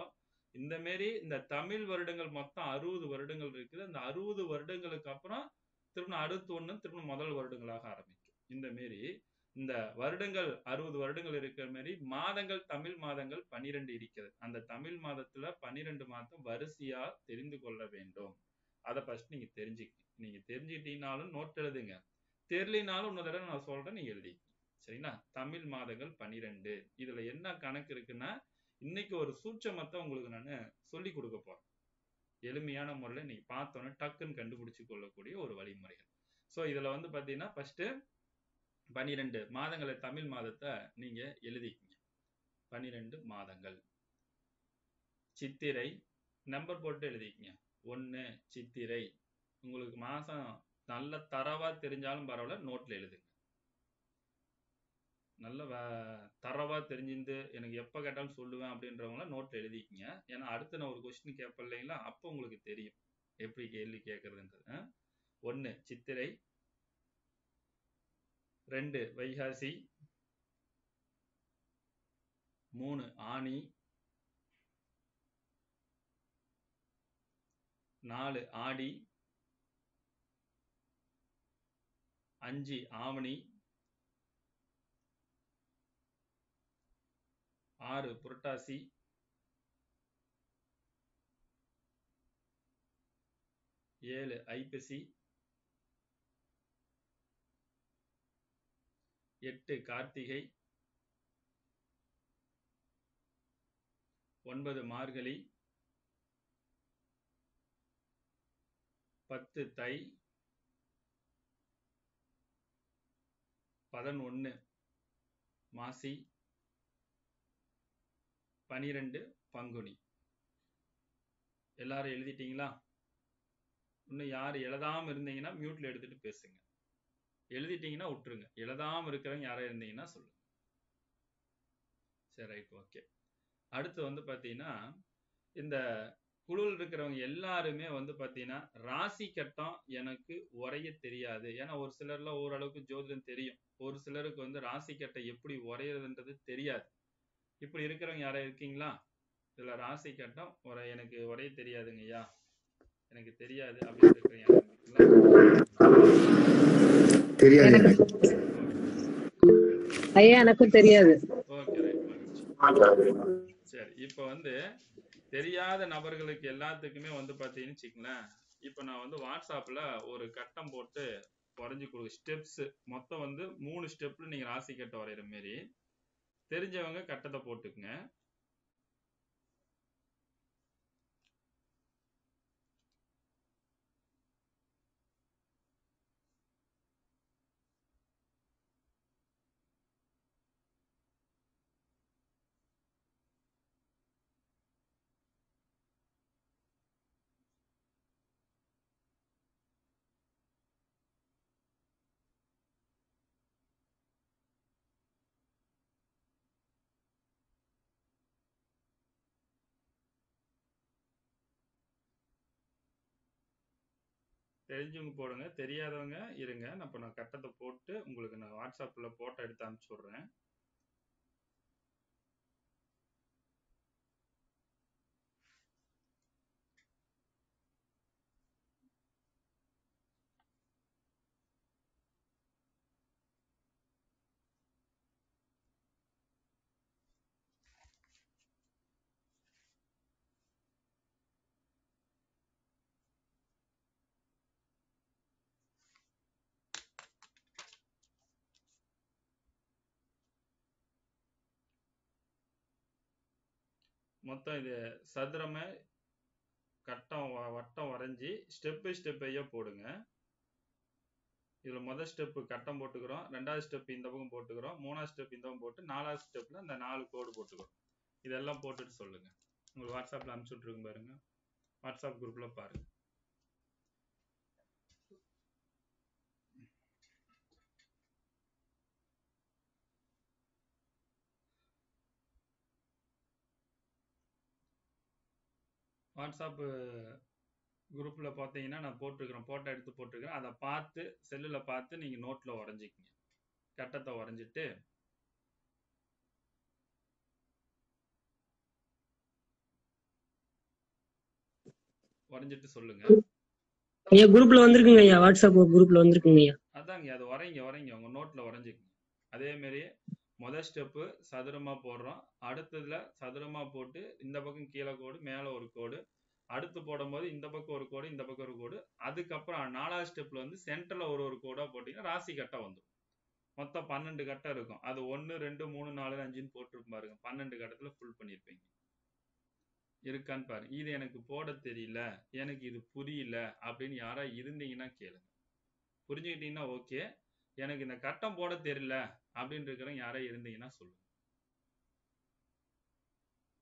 இந்த மாரி இந்த தமிழ் வருடங்கள் மொத்தம் 60 வருடங்கள் இருக்குது. அந்த 60 வருடங்களுக்கு அப்புறம் திரும்ப 61 திரும்ப முதல் வருடங்களாக ஆரம்பிக்கும். இந்த மாரி இந்த வருடங்கள் 60 வருடங்கள் இருக்கிற மாதிரி மாதங்கள், தமிழ் மாதங்கள் 12 இருக்கிறது. அந்த தமிழ் மாதத்துல 12 மாதம் வரிசையா தெரிந்து கொள்ள வேண்டும். அதை ஃபர்ஸ்ட் நீங்க தெரிஞ்சுக்கணும். நீங்க தெரிஞ்சுக்கிட்டீங்கனாலும் நோட் எழுதுங்க, தெரியலினாலும் இன்னொரு தடவை நான் சொல்றேன், நீங்க எழுதி. சரிங்களா? தமிழ் மாதங்கள் 12. இதுல என்ன கணக்கு இருக்குன்னா இன்னைக்கு ஒரு சூட்சமத்தை உங்களுக்கு நான் சொல்லி கொடுக்க போறேன். எளிமையான முறையில நீங்க பார்த்தோன்னே டக்குன்னு கண்டுபிடிச்சு கொள்ளக்கூடிய ஒரு வழிமுறைகள். சோ இதுல பாத்தீங்கன்னா ஃபர்ஸ்ட் 12 மாதங்களை தமிழ் மாதத்தை நீங்க எழுதிக்கீங்க. 12 மாதங்கள். சித்திரை நம்பர் போட்டு எழுதிக்கீங்க. 1 சித்திரை. உங்களுக்கு மாசம் நல்ல தரவா தெரிஞ்சாலும் பரவாயில்ல, நோட்ல எழுதுங்க. நல்ல தரவா தெரிஞ்சிருந்து எனக்கு எப்ப கேட்டாலும் சொல்லுவேன் அப்படின்றவங்கள நோட்ல எழுதிக்கீங்க. ஏன்னா அடுத்து நான் ஒரு கொஸ்டின் கேட்பேன் இல்லைங்களா, அப்போ உங்களுக்கு தெரியும் எப்படி கேள்வி கேட்கறதுன்றது. 1 சித்திரை, 2 வைகாசி, 3 ஆனி, 4 ஆடி, 5 ஆவணி, 6 புரட்டாசி, 7 ஐப்பசி, 8 கார்த்திகை, 9 மார்கழி, 10 தை, 11 மாசி, 12 பங்குனி. எல்லாரும் எழுதிட்டீங்களா? இன்னும் யார் எழுதாம இருந்தீங்கன்னா மியூட்ல எடுத்துட்டு பேசுங்க. எழுதிட்டீங்கன்னா விட்டுருங்க. எழுதாம இருக்கிறவங்க யாரா இருந்தீங்கன்னா சொல்லுங்க. சரி, ரைட், ஓகே. அடுத்து வந்து பாத்தீங்கன்னா இந்த குழுவில் இருக்கிறவங்க எல்லாருமே வந்து பாத்தீங்கன்னா ராசி கட்டம் எனக்கு உரைய தெரியாது. ஏன்னா ஒரு சிலர்ல ஓரளவுக்கு ஜோதிடம் தெரியும், ஒரு சிலருக்கு வந்து ராசி கட்டம் எப்படி உரையிறதுன்றது தெரியாது. இப்படி இருக்கிறவங்க யாரா இருக்கீங்களா? இதுல ராசி கட்டம் எனக்கு உரைய தெரியாதுங்க ஐயா, எனக்கு தெரியாது அப்படின்னு இருக்கிறவங்க யாரா இருக்கீங்களா? தெரியாது ஐயா, எனக்கும் தெரியாது. ஓகே, ரைட், மகிழ்ச்சி. சரி, இப்ப வந்து தெரியாத நபர்களுக்கு எல்லாத்துக்குமே வந்து பாத்தீங்கன்னு வச்சுக்கங்களேன், இப்ப நான் வந்து வாட்ஸ்அப்ல ஒரு கட்டம் போட்டு வரைஞ்சு கொடுக்க ஸ்டெப்ஸ் மொத்தம் வந்து 3 ஸ்டெப்ல நீங்க ராசி கட்டம் வரைகிற மாதிரி தெரிஞ்சவங்க கட்டத்தை போட்டுக்குங்க. தெரிஞ்சவங்க போடுங்க, தெரியாதவங்க இருங்க. நான் கட்டத்தை போட்டு உங்களுக்கு நான் வாட்ஸ்அப்ல போட்டோ எடுத்து அனுப்பிச்சு விடுறேன். மொத்தம் இது சதுரமா கட்டம் வட்டம் வரைஞ்சி ஸ்டெப் பை ஸ்டெப்பையா போடுங்க. இதுல முதல் ஸ்டெப் கட்டம் போட்டுக்கிறோம், ரெண்டாவது ஸ்டெப் இந்த பக்கம் போட்டுக்கிறோம், மூணாவது ஸ்டெப் இந்த பக்கம் போட்டு, நாலாவது ஸ்டெப்ல இந்த 4 கோடு போட்டுக்கிறோம். இதெல்லாம் போட்டுட்டு சொல்லுங்க. உங்களுக்கு வாட்ஸ்அப்ல அனுப்பிச்சு விட்டுருங்க பாருங்க, வாட்ஸ்அப் குரூப்ல பாருங்க. வாட்ஸ்அப் குரூப்ல பார்த்தீங்கன்னா நான் போட்டிருக்கிறேன், போட்டோ எடுத்து போட்டிருக்கிறேன். அதை பார்த்து செல்லுல பார்த்து நீங்க நோட்ல வரைஞ்சிக்கங்க. கட்டத்தை வரைஞ்சிட்டு சொல்லுங்க. ஐயா குரூப்ல வந்திருக்குங்க ஐயா, வாட்ஸ்அப் குரூப்ல வந்திருக்குங்க ஐயா. அதாங்க, அது வரைங்க உங்க நோட்ல வரைஞ்சிக்கங்க. அதே மாதிரி முதல் ஸ்டெப்பு சதுரமா போடுறோம், அடுத்ததுல சதுரமா போட்டு இந்த பக்கம் கீழே கோடு, மேல ஒரு கோடு, அடுத்து போடும்போது இந்த பக்கம் ஒரு கோடு, இந்த பக்கம் ஒரு கோடு, அதுக்கப்புறம் 4வது ஸ்டெப்ல வந்து சென்டர்ல ஒரு கோடா போட்டீங்கன்னா ராசி கட்டம் வந்துடும். மொத்தம் 12 கட்டம் இருக்கும். அது 1 2 3 4 5ன்னு போட்டிருக்கும் பாருங்க. 12 கட்டத்துல ஃபுல் பண்ணிருப்பீங்க. இருக்கான்னு பாருங்க. இது எனக்கு போட தெரியல, எனக்கு இது புரியல அப்படின்னு யாரா இருந்தீங்கன்னா கேளுங்க. புரிஞ்சுக்கிட்டீங்கன்னா ஓகே. எனக்கு இந்த கட்டம் போட தெரியல அப்படின்னு இருக்கிறவங்க யாரா இருந்தீங்கன்னா சொல்லுங்க.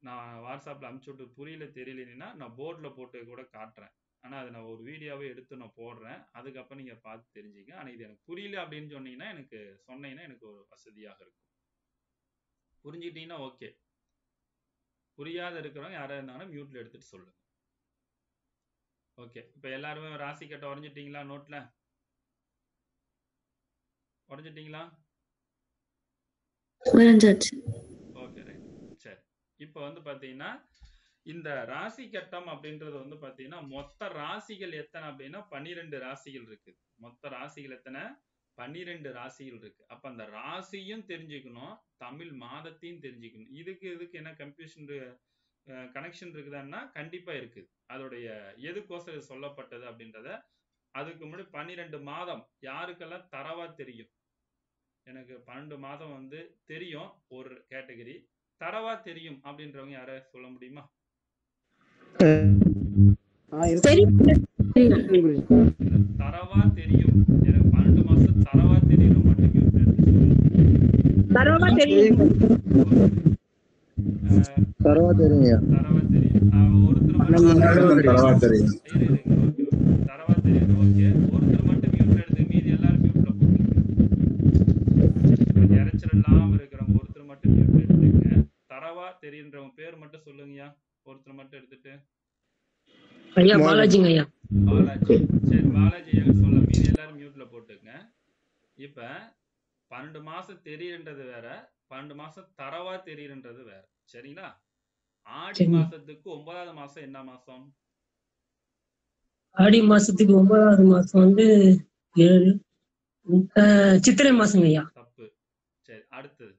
நான் வாட்ஸ்அப்ல அனுப்பிச்சு விட்டு புரியல தெரியலன்னா நான் போர்ட்ல போட்டு கூட காட்டுறேன். ஆனா அதை நான் ஒரு வீடியோவே எடுத்து நான் போடுறேன். அதுக்கப்புறம் நீங்க பார்த்து தெரிஞ்சுங்க. ஆனா இது எனக்கு புரியல அப்படின்னு சொன்னீங்கன்னா எனக்கு ஒரு வசதியாக இருக்கும். புரிஞ்சுக்கிட்டீங்கன்னா ஓகே. புரியாத இருக்கிறவங்க யாரா இருந்தாலும் மியூட்ல எடுத்துட்டு சொல்லுங்க. ஓகே, இப்ப எல்லாருமே ராசி கட்டம் வரைஞ்சிட்டீங்களா? நோட்ல வரைஞ்சிட்டீங்களா? Okay, right. சரி, இப்ப வந்து பாத்தீங்கன்னா இந்த ராசி கட்டம் அப்படின்றது வந்து பாத்தீங்கன்னா மொத்த ராசிகள் எத்தனை அப்படின்னா 12 ராசிகள் இருக்கு. மொத்த ராசிகள் எத்தனை? 12 ராசிகள் இருக்கு. அப்ப அந்த ராசியும் தெரிஞ்சுக்கணும், தமிழ் மாதத்தையும் தெரிஞ்சுக்கணும். இதுக்கு என்ன கன்ஃபியூஷன் கனெக்ஷன் இருக்குதான்னா கண்டிப்பா இருக்குது. அதோடைய எதுக்கோசம் சொல்லப்பட்டது அப்படின்றத அதுக்கு முன்னாடி 12 மாதம் யாருக்கெல்லாம் தரவா தெரியும்? எனக்கு 12 மாதம் வந்து தெரியும் ஒரு கேட்டகரி. தரவா தெரியும் அப்படின்றவங்க யார சொல்ல முடியுமா? தரவா தெரியும், எனக்கு 12 மாசம் தரவா தெரியும் மட்டும் தரவா தெரியும். தரவா தெரியும். ஒருத்தர் தரவா தெரியும். ஓகே, ஒருத்தர் மட்டும் மியூட்ல எடுத்து மீதி எல்லாரும் மியூட்ல போட்டுருங்க. இறைச்சல் இல்லாம இருக்கிறவங்க ஒருத்தர் மட்டும் மியூட்ல எடுத்துங்க. தரவா தெரியுன்ற கேக்குறவங்க பேர் மட்டும் சொல்லுங்கய்யா, ஒருத்தர் மட்டும் எடுத்துட்டு. ஐயா பாலாஜிங்க ஐயா. பாலாஜி. சரி, பாலாஜி சொல்ல, மீதி எல்லாரும் மியூட்ல போட்டுங்க. இப்ப 12 மாசம் தெரியுன்றது வேற, 12 மாசம் தரவா தெரியுன்றது வேற. சரிங்களா? ஆடி மாசத்துக்கு 9வது மாசம் என்ன மாசம்? ஆடி மாசத்துக்கு 9வது மாசம் வந்து 7 சித்திரை மாசங்க ஐயா. தப்பு. சரி, அடுத்தது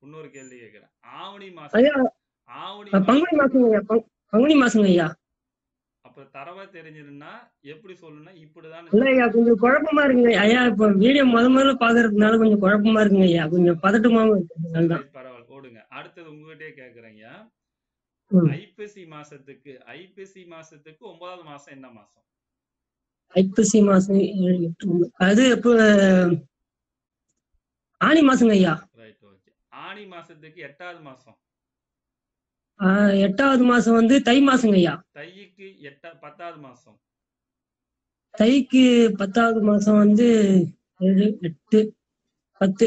இன்னொரு கேள்வி கேக்குறேன். ஆவணி ஐயா மாசம். ஆவணி பங்குனி மாசங்க ஐயா. பங்குனி மாசங்க ஐயா. அப்ப தரவா தெரிஞ்சிருந்தா எப்படி சொல்லணும்னா இப்படிதான். இல்ல ஐயா, கொஞ்சம் குழப்பமா இருக்குங்க ஐயா. இப்ப வீடியோ முதல்ல பாக்குறதுனால கொஞ்சம் குழப்பமா இருக்குங்க ஐயா, கொஞ்சம் பதட்டமாவும் இருக்கு. பரவாயில்ல, ஓடுங்க. அடுத்தது உங்ககிட்டயே கேக்குறேங்க. ஐப்பசி மாசத்துக்கு 9வது மாசம் என்ன மாசம்? ஐப்பசி மாசம் 7, 8, 9 அது இப்ப ஆனி மாசங்க ஐயா. Right, okay. ஆனி மாசத்துக்கு 8வது மாசம்? 8வது மாசம் வந்து தை மாசங்க ஐயா. தைக்கு 10வது மாசம்? தைக்கு 10வது மாசம் வந்து 7, 8, 10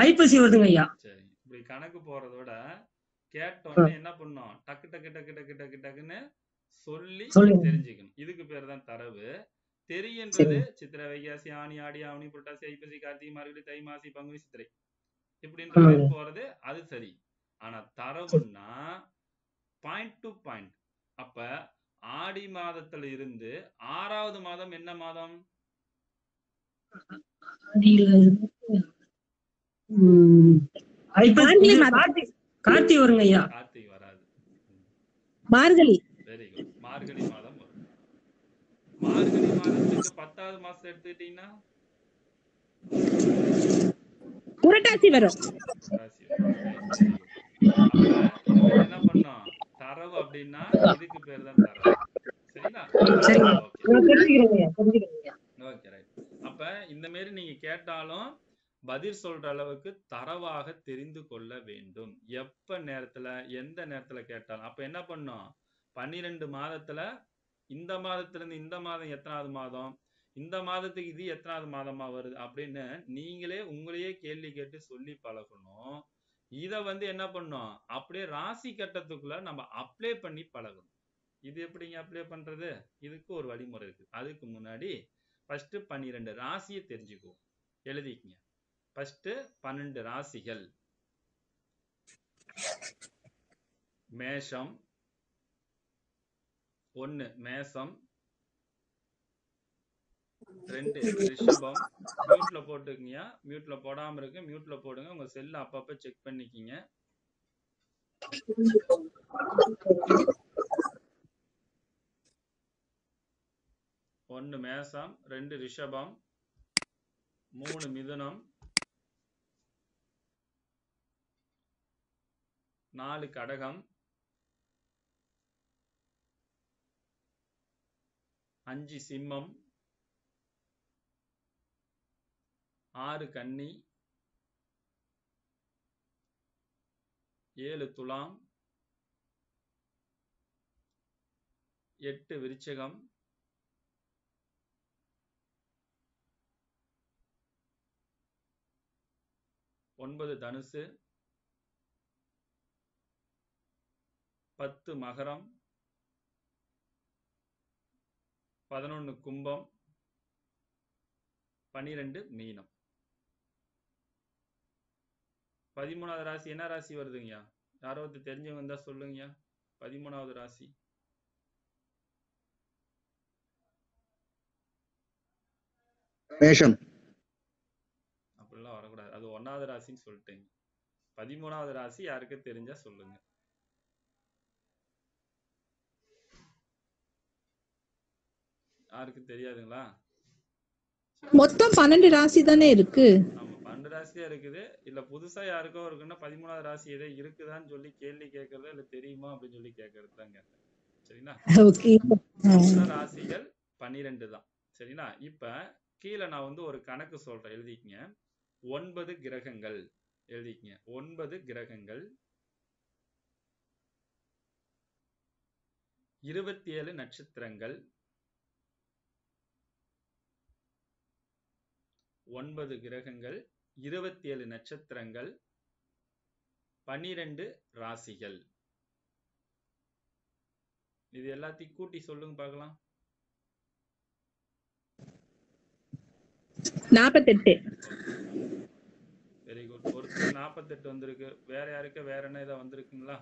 ஐப்பசி வருதுங்க ஐயா. சரி, இப்படி கணக்கு போறதோட கேட்டோன்னே என்ன பண்ணோம், டக்கு டக்கு டக்கு டக்கு டக்கு டக்குன்னு சொல்லி தெரிஞ்சுக்கணும். இதுக்கு பேர் தான் தரவு. தெரியுன்றது சித்திரை, வைகாசி, ஆனி, ஆடி, ஆவணி, புரட்டாசி, ஐப்பசி, கார்த்திகை, மார்கழி, தை, மாசி, பங்குனி, சித்திரை இப்படின்ற மாதிரி போறது அது சரி. ஆனா தரவுன்னா பாயிண்ட் டு பாயிண்ட். அப்ப ஆடி மாதத்துல இருந்து 6வது மாதம் என்ன மாதம்? கார்த்திகை வருங்க ஐயா. கார்த்திகை வராது. மார்கழி. Very good. மார்கழி மாதம் வரும். மார்கழி மாதத்துக்கு 10வது மாசம் எடுத்துக்கிட்டீங்கன்னா புரட்டாசி வரும். என்ன பண்ணோம், தரவு அப்படின்னா இதுக்கு பேர் தான் தரவு. சரிங்களா? Okay, right. அப்ப இந்த மாதிரி நீங்க கேட்டாலும் பதில் சொல்ற அளவுக்கு தரவாக தெரிந்து கொள்ள வேண்டும். எப்ப நேரத்துல எந்த நேரத்துல கேட்டாலும். அப்ப என்ன பண்ணோம், 12 மாதத்துல இந்த மாதத்துல இருந்து இந்த மாதம் எத்தனாவது மாதம், இந்த மாதத்துக்கு இது எத்தனாவது மாதமா வருது அப்படின்னு நீங்களே உங்களையே கேள்வி கேட்டு சொல்லி பழகணும். இத என்ன பண்ணோம், அப்படியே ராசி கட்டத்துக்குள்ள நம்ம அப்ளை பண்ணி பழகணும். இது எப்படிங்க அப்ளை பண்றது? இதுக்கு ஒரு வழிமுறை இருக்கு. அதுக்கு முன்னாடி ஃபர்ஸ்ட் 12 ராசியை தெரிஞ்சுக்குவோம். எழுதிக்கங்க. ஃபர்ஸ்ட் 12 ராசிகள். மேஷம் 1, மேசம் 2, ரிஷபம். மியூட்ல போட்டுக்கங்க. மியூட்ல போடாம இருக்கு, மியூட்ல போடுங்க. உங்க செல்ல அப்பப்ப செக் பண்ணிக்கிங்க. 1 மேசம், 2 ரிஷபம், 3 மிதுனம், 4 கடகம், 5 சிம்மம், 6 கன்னி, 7 துலாம், 8 விருச்சிகம், 9 தனுசு, 10 மகரம், 11 கும்பம், 12 மீனம். 13வது ராசி என்ன ராசி வருதுங்க? யாராவது தெரிஞ்சவங்க இருந்தா சொல்லுங்க. 13வது ராசி மேஷம். அப்படிலாம் வரக்கூடாது, அது 1வது ராசின்னு சொல்லிட்டீங்க. 13வது ராசி யாருக்கு தெரிஞ்சா சொல்லுங்க. யாருக்கு தெரியாதுங்களா? மொத்தம் 12 ராசி தானே இருக்கு. ஆமா, 12 ராசியா இருக்குது. இல்ல புதுசா யாருக்கோ இருக்குன்னா 13வது ராசி ஏதோ இருக்குதான்னு சொல்லி கேள்வி கேட்கறது, இல்ல தெரியுமா அப்படின்னு சொல்லி கேட்கறது தான் கேட்டேன். சரிங்களா? ராசிகள் 12 தான். சரிங்களா? இப்ப கீழே நான் ஒரு கணக்கு சொல்றேன், எழுதிக்கங்க. 9 கிரகங்கள் எழுதிக்கங்க. 9 கிரகங்கள், 27 நட்சத்திரங்கள், 9 கிரகங்கள், 27 நட்சத்திரங்கள், 12 ராசிகள். இது எல்லாத்தையும் கூட்டி சொல்லுங்க பார்க்கலாம். 48. Very good. ஒருத்தர் 48 வந்திருக்கு. வேற யாருக்கு வேற என்ன ஏதாவது வந்திருக்குங்களா?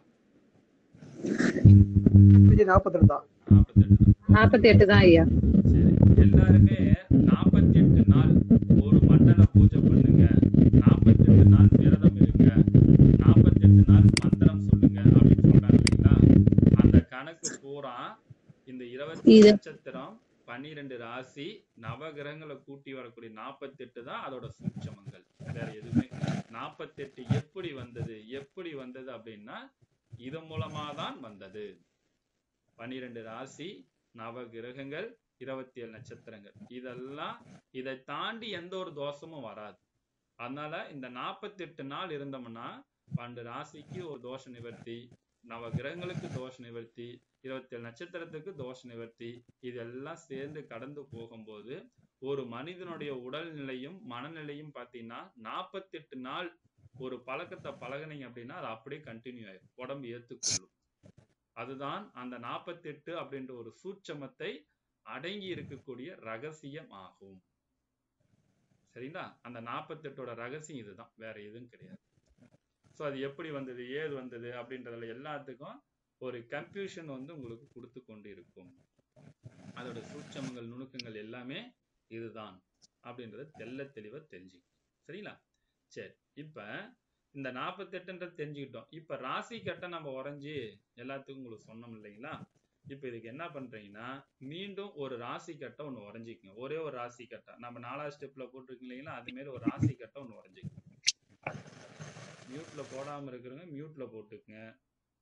48 தான். 48 தான் ஐயா. சரி, எல்லாருமே 48 நாள் ஒரு மண்டல பூஜை பண்ணுங்க, 48 நாள் விரதம் இருங்க, 48 நாள் மந்திரம் சொல்லுங்க அப்படின்னு சொல்றாங்க இல்லைங்களா? அந்த கணக்கு பூரா இந்த 20 நட்சத்திரம் 12 ராசி நவகிரகங்களை கூட்டி வரக்கூடிய 48 தான் அதோட சூட்சமங்கள். வேற எதுவுமே 48 எப்படி வந்தது அப்படின்னா இது மூலமா தான் வந்தது. 12 ராசி நவகிரகங்கள் 27 நட்சத்திரங்கள் இதெல்லாம் இதை தாண்டி எந்த ஒரு தோஷமும் வராது. அதனால இந்த 48 நாள் இருந்தோம்னா 12 ராசிக்கு ஒரு தோஷ நிவர்த்தி, நவகிரகங்களுக்கு தோஷ நிவர்த்தி, 27 நட்சத்திரத்துக்கு தோஷ நிவர்த்தி, இதெல்லாம் சேர்ந்து கடந்து போகும்போது ஒரு மனிதனுடைய உடல்நிலையும் மனநிலையும் பார்த்தீங்கன்னா 48 நாள் ஒரு பழக்கத்தை பழகினீங்க அப்படின்னா அது அப்படியே கண்டினியூ ஆயிடும், உடம்பு ஏற்றுக்கொள்ளும். அதுதான் அந்த 48 அப்படின்ற ஒரு சூட்சமத்தை அடங்கி இருக்கக்கூடிய ரகசியம் ஆகும். சரிங்களா? அந்த 48ஓட ரகசியம் இதுதான், வேற எதுவும் கிடையாது. ஸோ அது எப்படி வந்தது, ஏது வந்தது அப்படின்றதுல எல்லாத்துக்கும் ஒரு கன்ஃபியூஷன் உங்களுக்கு கொடுத்து கொண்டு இருக்கும். அதோட சூட்சமங்கள் நுணுக்கங்கள் எல்லாமே இதுதான் அப்படின்றத தெள்ள தெளிவா தெரிஞ்சுக்கணும். சரிங்களா? சரி, இப்ப இந்த 48 தெரிஞ்சுக்கிட்டோம். இப்ப ராசி கட்டை நம்ம உறைஞ்சி எல்லாத்துக்கும் உங்களுக்கு சொன்னோம் இல்லைங்களா? இப்ப இதுக்கு என்ன பண்றீங்கன்னா மீண்டும் ஒரு ராசி கட்டை ஒண்ணு உறைஞ்சிக்கங்க. ஒரே ஒரு ராசி கட்டை நம்ம 4வது ஸ்டெப்ல போட்டிருக்கீங்க இல்லைங்களா? அது மாரி ஒரு ராசி கட்டை ஒண்ணு உறைஞ்சிக்கங்க. மியூட்ல போடாம இருக்கிறவங்க மியூட்ல போட்டுக்குங்க.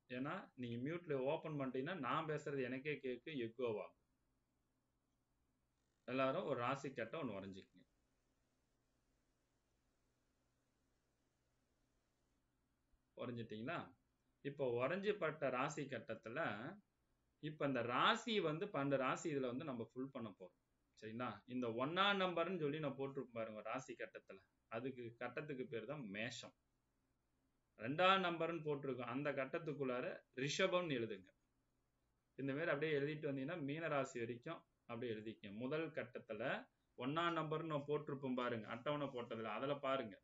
ஏன்னா நீங்க மியூட்ல ஓபன் பண்ணிட்டீங்கன்னா நான் பேசுறது எனக்கே கேட்கு, எக்கோவாகும். எல்லாரும் ஒரு ராசி கட்டை ஒண்ணு உறைஞ்சிக்கங்க. உறைஞ்சிட்டீங்களா? இப்போ உறைஞ்சிப்பட்ட ராசி கட்டத்துல இப்ப இந்த ராசி 12 ராசி இதுல நம்ம ஃபுல் பண்ண போறோம். சரிங்களா? இந்த 1ஆம் நம்பர்னு சொல்லி நான் போட்டிருப்பேன் பாருங்க ராசி கட்டத்துல, அதுக்கு கட்டத்துக்கு பேர் தான் மேஷம். 2ஆம் நம்பர்னு போட்டிருக்கோம், அந்த கட்டத்துக்குள்ளார ரிஷபம்னு எழுதுங்க. இந்த மாதிரி அப்படியே எழுதிட்டு வந்தீங்கன்னா மீன ராசி வரைக்கும் அப்படியே எழுதிக்க. முதல் கட்டத்துல 1ஆம் நம்பர்னு நான் போட்டிருப்போம் பாருங்க, அட்டவணை போட்டதுல அதுல பாருங்க.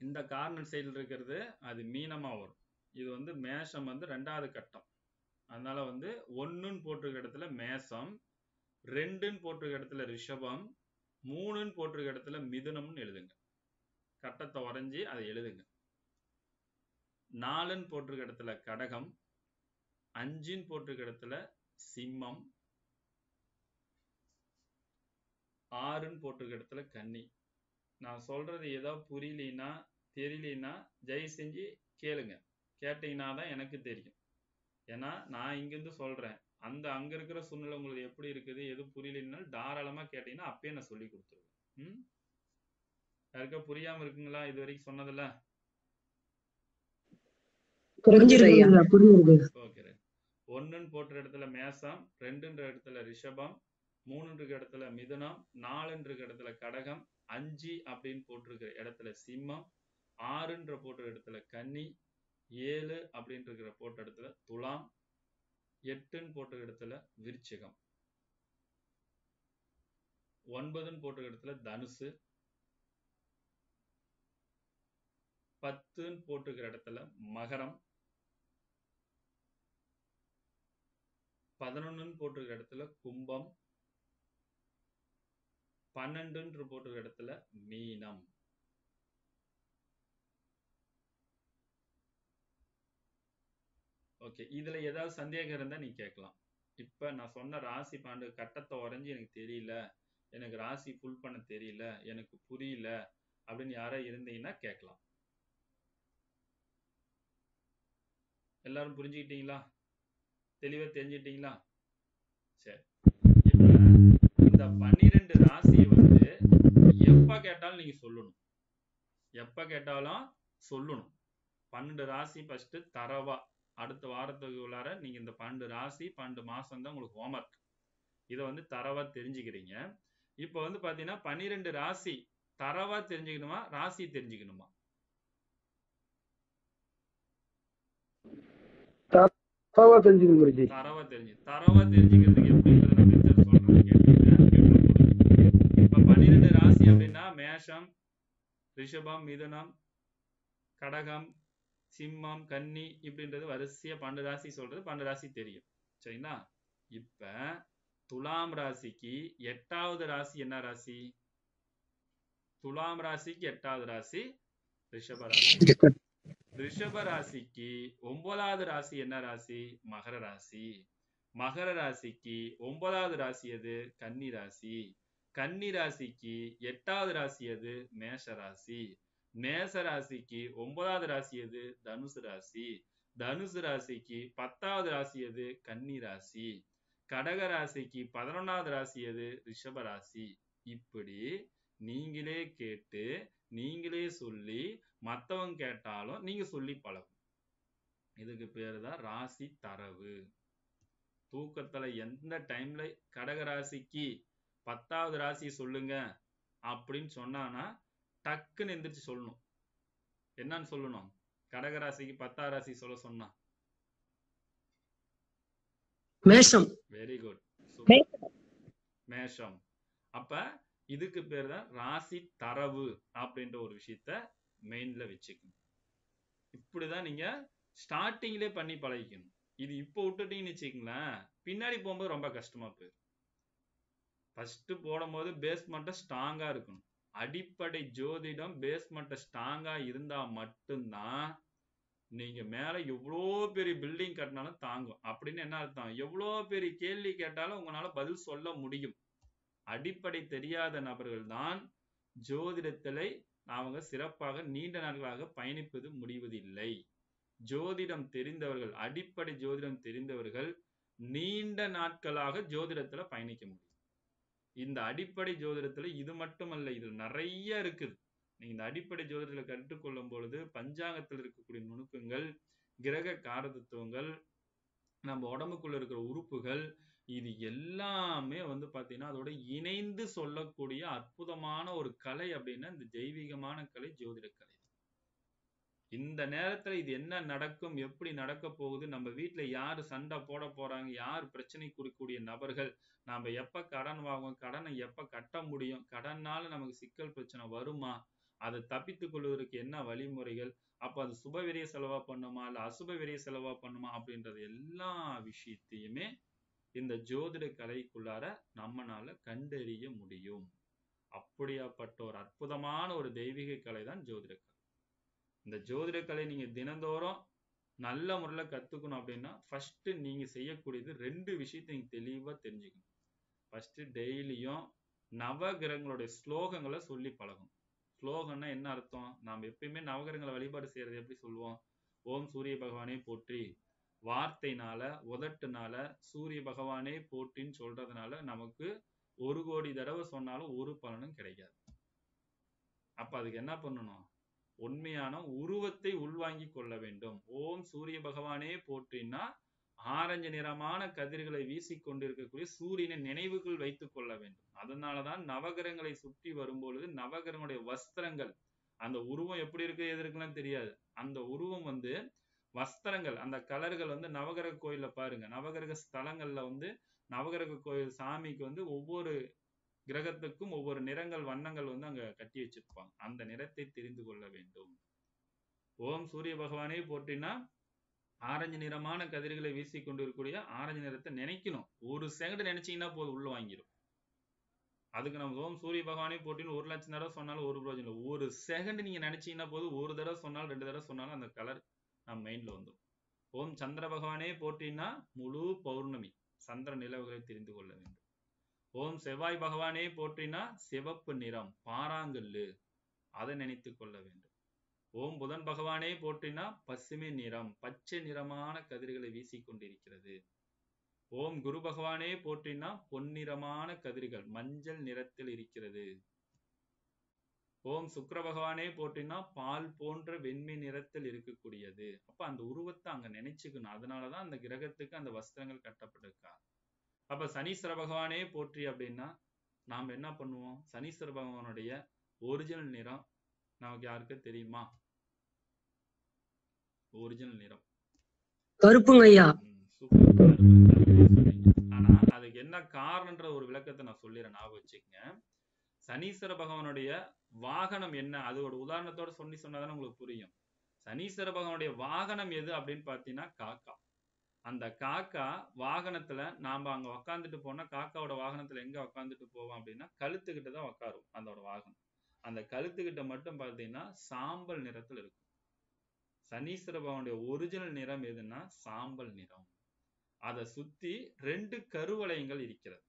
இந்த கார்னர் சைடில் இருக்கிறது அது மீனமா வரும். இது மேஷம் 2வது கட்டம். அதனால 1ன்னு போட்டிருக்க இடத்துல மேஷம், 2ன்னு போட்டிருக்க இடத்துல ரிஷபம், 3ன்னு போட்டிருக்க இடத்துல மிதுனம்னு எழுதுங்க. கட்டத்தை உறைஞ்சி அதை எழுதுங்க. 4ன்னு போட்டிருக்க இடத்துல கடகம், 5ன்னு போட்டிருக்க இடத்துல சிம்மம், 6ன்னு போட்டிருக்க இடத்துல கன்னி. நான் சொல்றது ஏதோ புரியலனா தெரியலனா தயவு செஞ்சு கேளுங்க. கேட்டீங்கன்னா தான் எனக்கு தெரியும். ஏன்னா நான் இங்கிருந்து சொல்றேன், அங்க இருக்கிற சூழ்நிலை உங்களுக்கு எப்படி இருக்குது, எது புரியலனாலும் தாராளமா கேட்டீங்கன்னா அப்பயே நான் சொல்லி கொடுத்துருவேன். யாருக்கா புரியாம இருக்குங்களா இது வரைக்கும் சொன்னதுல? ஓகே. 1ன்னு போட்ட இடத்துல மேஷம், 2ன்ற இடத்துல ரிஷபம், 3ன்ற இடத்துல மிதுனம், 4ன்ற இடத்துல கடகம், 5 அப்படின்னு போட்டிருக்கிற இடத்துல சிம்மம், 6ன்ற போட்ட இடத்துல கன்னி, 7 அப்படின்ற இருக்கிற போட்ட இடத்துல துலாம், 8ன்னு போட்ட இடத்துல விருச்சிகம், 9ன்னு போட்ட இடத்துல தனுசு, 10ன்னு போட்டிருக்கிற இடத்துல மகரம், 11ன்னு போட்டிருக்கிற இடத்துல கும்பம், 12ன்ற போட்டிருக்கிற இடத்துல மீனம். ஓகே, இதுல ஏதாவது சந்தேகம் இருந்தா நீ கேட்கலாம். இப்ப நான் சொன்ன ராசி 12 கட்டத்தை உறைஞ்சி எனக்கு தெரியல, எனக்கு ராசி ஃபுல் பண்ண தெரியல, எனக்கு புரியல அப்படின்னு யாரா இருந்தீங்கன்னா கேட்கலாம். எல்லாரும் புரிஞ்சுக்கிட்டீங்களா? தெளிவா தெரிஞ்சுக்கிட்டீங்களா? சரி, இப்ப இந்த 12 ராசியை எப்ப கேட்டாலும் நீங்க சொல்லணும். எப்ப கேட்டாலும் சொல்லணும். 12 ராசி ஃபர்ஸ்ட் தரவா அடுத்த வாரத்துக்கு உள்ளார நீங்க இந்த 12 ராசி 12 மாசம் தான் உங்களுக்கு ஹோம்ஒர்க். இதை தரவா தெரிஞ்சுக்கிறீங்க. இப்ப பாத்தீங்கன்னா 12 ராசி தரவா தெரிஞ்சுக்கணுமா, ராசி தெரிஞ்சுக்கணுமா? தரவா தெரிஞ்சுக்கணும் குருஜி. தரவா தெரிஞ்சுக்கிறதுக்கு எப்படின்றத நான் மெத்தட் சொல்றேன் கேட்டீங்க. இப்ப 12 ராசி அப்படின்னா மேஷம், ரிஷபம், மிதுனம், கடகம், சிம்மம், கன்னி இப்படின்றது வரிசையா 12 ராசி சொல்றது 12 ராசி தெரியும். சரிங்களா? இப்ப துலாம் ராசிக்கு 8வது ராசி என்ன ராசி? துலாம் ராசிக்கு 8வது ராசி ரிஷப ராசி. ரிஷப ராசிக்கு 9வது ராசி என்ன ராசி? மகர ராசி. மகர ராசிக்கு 9வது ராசி எது? கன்னி ராசி. கன்னி ராசிக்கு 8வது ராசி எது? மேஷ ராசி. மேஷ ராசிக்கு 9வது ராசி எது? தனுசு ராசி. தனுசு ராசிக்கு 10வது ராசி எது? கன்னி ராசி. கடக ராசிக்கு 11வது ராசி எது? ரிஷப ராசி. இப்படி நீங்களே கேட்டு நீங்களே சொல்லி மத்தவங்க கேட்டாலும் நீங்க சொல்லி பழகும். இதுக்கு பேரு தான் ராசி தரவு. தூக்கத்துல எந்த டைம்ல கடக ராசிக்கு 10வது ராசி சொல்லுங்க அப்படின்னு சொன்னானா டக்குன்னு எந்திரிச்சு சொல்லணும். என்னன்னு சொல்லணும்? கடகராசிக்கு 10வது ராசி சொல்ல சொன்னா மேஷம். Very good. மேஷம். அப்ப இதுக்கு பேர் தான் ராசி தரவு அப்படின்ற ஒரு விஷயத்த மெயின்ல வச்சுக்கணும். இப்படிதான் நீங்க ஸ்டார்டிங்லயே பண்ணி பழகிக்கணும். இது இப்போ விட்டுட்டீங்கன்னு வச்சுக்கங்களேன், பின்னாடி போகும்போது ரொம்ப கஷ்டமா போயிடும். ஃபர்ஸ்ட் போடும்போது பேஸ்மெண்ட்டை ஸ்ட்ராங்கா இருக்கணும். அடிப்படை ஜோதிடம் பேஸ்மெண்ட்டை ஸ்ட்ராங்கா இருந்தா மட்டும்தான் நீங்க மேல எவ்வளோ பெரிய பில்டிங் கட்டினாலும் தாங்கும். அப்படின்னு என்ன அர்த்தம்? எவ்வளோ பெரிய கேள்வி கேட்டாலும் உங்களால பதில் சொல்ல முடியும். அடிப்படை தெரியாத நபர்கள் தான் ஜோதிடத்திலே அவங்க சிறப்பாக நீண்ட நாட்களாக பயணிப்பது முடிவதில்லை. ஜோதிடம் தெரிந்தவர்கள், அடிப்படை ஜோதிடம் தெரிந்தவர்கள் நீண்ட நாட்களாக ஜோதிடத்துல பயணிக்க முடியும். இந்த அடிப்படை ஜோதிடத்துல இது மட்டுமல்ல, இது நிறைய இருக்குது. நீங்க இந்த அடிப்படை ஜோதிடத்துல கற்றுக்கொள்ளும் பொழுது பஞ்சாங்கத்தில் இருக்கக்கூடிய நுணுக்கங்கள், கிரக காரதத்துவங்கள், நம்ம உடம்புக்குள்ள இருக்கிற உறுப்புகள், இது எல்லாமே பாத்தீங்கன்னா அதோட இணைந்து சொல்லக்கூடிய அற்புதமான ஒரு கலை அப்படின்னா இந்த தெய்வீகமான கலை ஜோதிட கலை. இந்த நேரத்துல இது என்ன நடக்கும், எப்படி நடக்க போகுது, நம்ம வீட்டுல யாரு சண்டை போட போறாங்க, யார் பிரச்சனை குறிக்கூடிய நபர்கள், நாம எப்ப கடன் வாங்குவோம், கடனை எப்ப கட்ட முடியும், கடனால நமக்கு சிக்கல் பிரச்சனை வருமா, அதை தப்பித்துக் கொள்வதற்கு என்ன வழிமுறைகள், அப்ப அது சுப விரைய செலவா பண்ணுமா இல்ல அசுப விரைய செலவா பண்ணுமா அப்படின்றது எல்லா விஷயத்தையுமே இந்த ஜோதிட கலைக்குள்ளார நம்மனால கண்டறிய முடியும். அப்படியாப்பட்ட ஒரு அற்புதமான ஒரு தெய்வீக கலை தான் ஜோதிட கலை. இந்த ஜோதிட கலை நீங்க தினந்தோறும் நல்ல முறையில கத்துக்கணும் அப்படின்னா ஃபர்ஸ்ட் நீங்க செய்யக்கூடியது 2 விஷயத்தை நீங்க தெளிவா தெரிஞ்சுக்கணும். ஃபர்ஸ்ட் டெய்லியும் நவகிரகங்களுடைய ஸ்லோகங்களை சொல்லி பழகும். ஸ்லோகம்னா என்ன அர்த்தம்? நாம் எப்பயுமே நவகிரகங்களை வழிபாடு செய்யறது எப்படி சொல்லுவோம்? ஓம் சூரிய பகவானே போற்றி. வார்த்தைனால உதட்டுனால சூரிய பகவானே போற்றின்னு சொல்றதுனால நமக்கு 1 கோடி தடவை சொன்னாலும் ஒரு பலனும் கிடைக்காது. அப்ப அதுக்கு என்ன பண்ணணும்? உண்மையான உருவத்தை உள்வாங்கி கொள்ள வேண்டும். ஓம் சூரிய பகவானே போற்றினா ஆரஞ்சு நிறமான கதிர்களை வீசிக்கொண்டிருக்கக்கூடிய சூரியனை நினைவுக்குள் வைத்துக் கொள்ள வேண்டும். அதனாலதான் நவகிரகங்களை சுற்றி வரும்பொழுது நவகிரகங்களுடைய வஸ்திரங்கள், அந்த உருவம் எப்படி இருக்கு எது இருக்குன்னு தெரியாது, அந்த உருவம் வஸ்திரங்கள், அந்த கலர்கள் நவகிரக கோயில்ல பாருங்க, நவகிரக ஸ்தலங்கள்ல நவகிரக கோயில் சாமிக்கு ஒவ்வொரு கிரகத்துக்கும் ஒவ்வொரு நிறங்கள் வண்ணங்கள் அங்க கட்டி வச்சிருப்பாங்க. அந்த நிறத்தை தெரிந்து கொள்ள வேண்டும். ஓம் சூரிய பகவானே போற்றினா ஆரஞ்சு நிறமான கதிர்களை வீசி கொண்டிருக்கக்கூடிய ஆரஞ்சு நிறத்தை நினைக்கணும். ஒரு செகண்ட் நினைச்சீங்கன்னா போதும், உள்ள வாங்கிடும். அதுக்கு நம்ம ஓம் சூரிய பகவானே போட்டின்னு 1 லட்சம் தடவை சொன்னாலும் ஒரு பிரயோஜனம் இல்லை. ஒரு செகண்ட் நீங்க நினைச்சீங்கன்னா போதும், ஒரு தடவை சொன்னாலும் 2 தடவை சொன்னாலும் அந்த கலர் நம்ம மைண்ட்ல வந்துடும். ஓம் சந்திர பகவானே போட்டினா முழு பௌர்ணமி சந்திர நிலவுகளை தெரிந்து கொள்ள வேண்டும். ஓம் செவ்வாய் பகவானே போற்றினா சிவப்பு நிறம் பாறாங்கல்லு, அதை நினைத்து கொள்ள வேண்டும். ஓம் புதன் பகவானே போற்றினா பசுமை நிறம் பச்சை நிறமான கதிர்களை வீசிக்கொண்டிருக்கிறது. ஓம் குரு பகவானே போற்றினா பொன்னிறமான கதிர்கள் மஞ்சள் நிறத்தில் இருக்கிறது. ஓம் சுக்கிர பகவானே போற்றினா பால் போன்ற வெண்மை நிறத்தில் இருக்கக்கூடியது. அப்ப அந்த உருவத்தை அங்க நினைச்சுக்கணும். அதனாலதான் அந்த கிரகத்துக்கு அந்த வஸ்திரங்கள் கட்டப்பட்டிருக்கா. அப்ப சனீஸ்வர பகவானே போற்றி அப்படின்னா நாம் என்ன பண்ணுவோம்? சனீஸ்வர பகவானுடைய ஒரிஜினல் நிறம் நமக்கு யாருக்கு தெரியுமா? ஒரிஜினல் நிறம் கருப்புங்க ஐயா. சூப்பர். ஆனா அதுக்கு என்ன காரணம்ன்ற ஒரு விளக்கத்தை நான் சொல்லிடுறேன், ஞாபகம் வச்சுக்கங்க. சனீஸ்வர பகவானுடைய வாகனம் என்ன, அது ஒரு உதாரணத்தோட சொன்னாதானே உங்களுக்கு புரியும். சனீஸ்வர பகவானுடைய வாகனம் எது அப்படின்னு பாத்தீங்கன்னா காக்கா. அந்த காக்கா வாகனத்துல நாம அங்க உக்காந்துட்டு போனா, காக்காவோட வாகனத்துல எங்க உக்காந்துட்டு போவோம் அப்படின்னா கழுத்துக்கிட்ட தான் உட்காரும் அதோட வாகனம். அந்த கழுத்துக்கிட்ட மட்டும் பாத்தீங்கன்னா சாம்பல் நிறத்துல இருக்கும். சனீஸ்வர பகவானுடைய ஒரிஜினல் நிறம் எதுன்னா சாம்பல் நிறம். அதை சுத்தி 2 கருவளையங்கள் இருக்கிறது.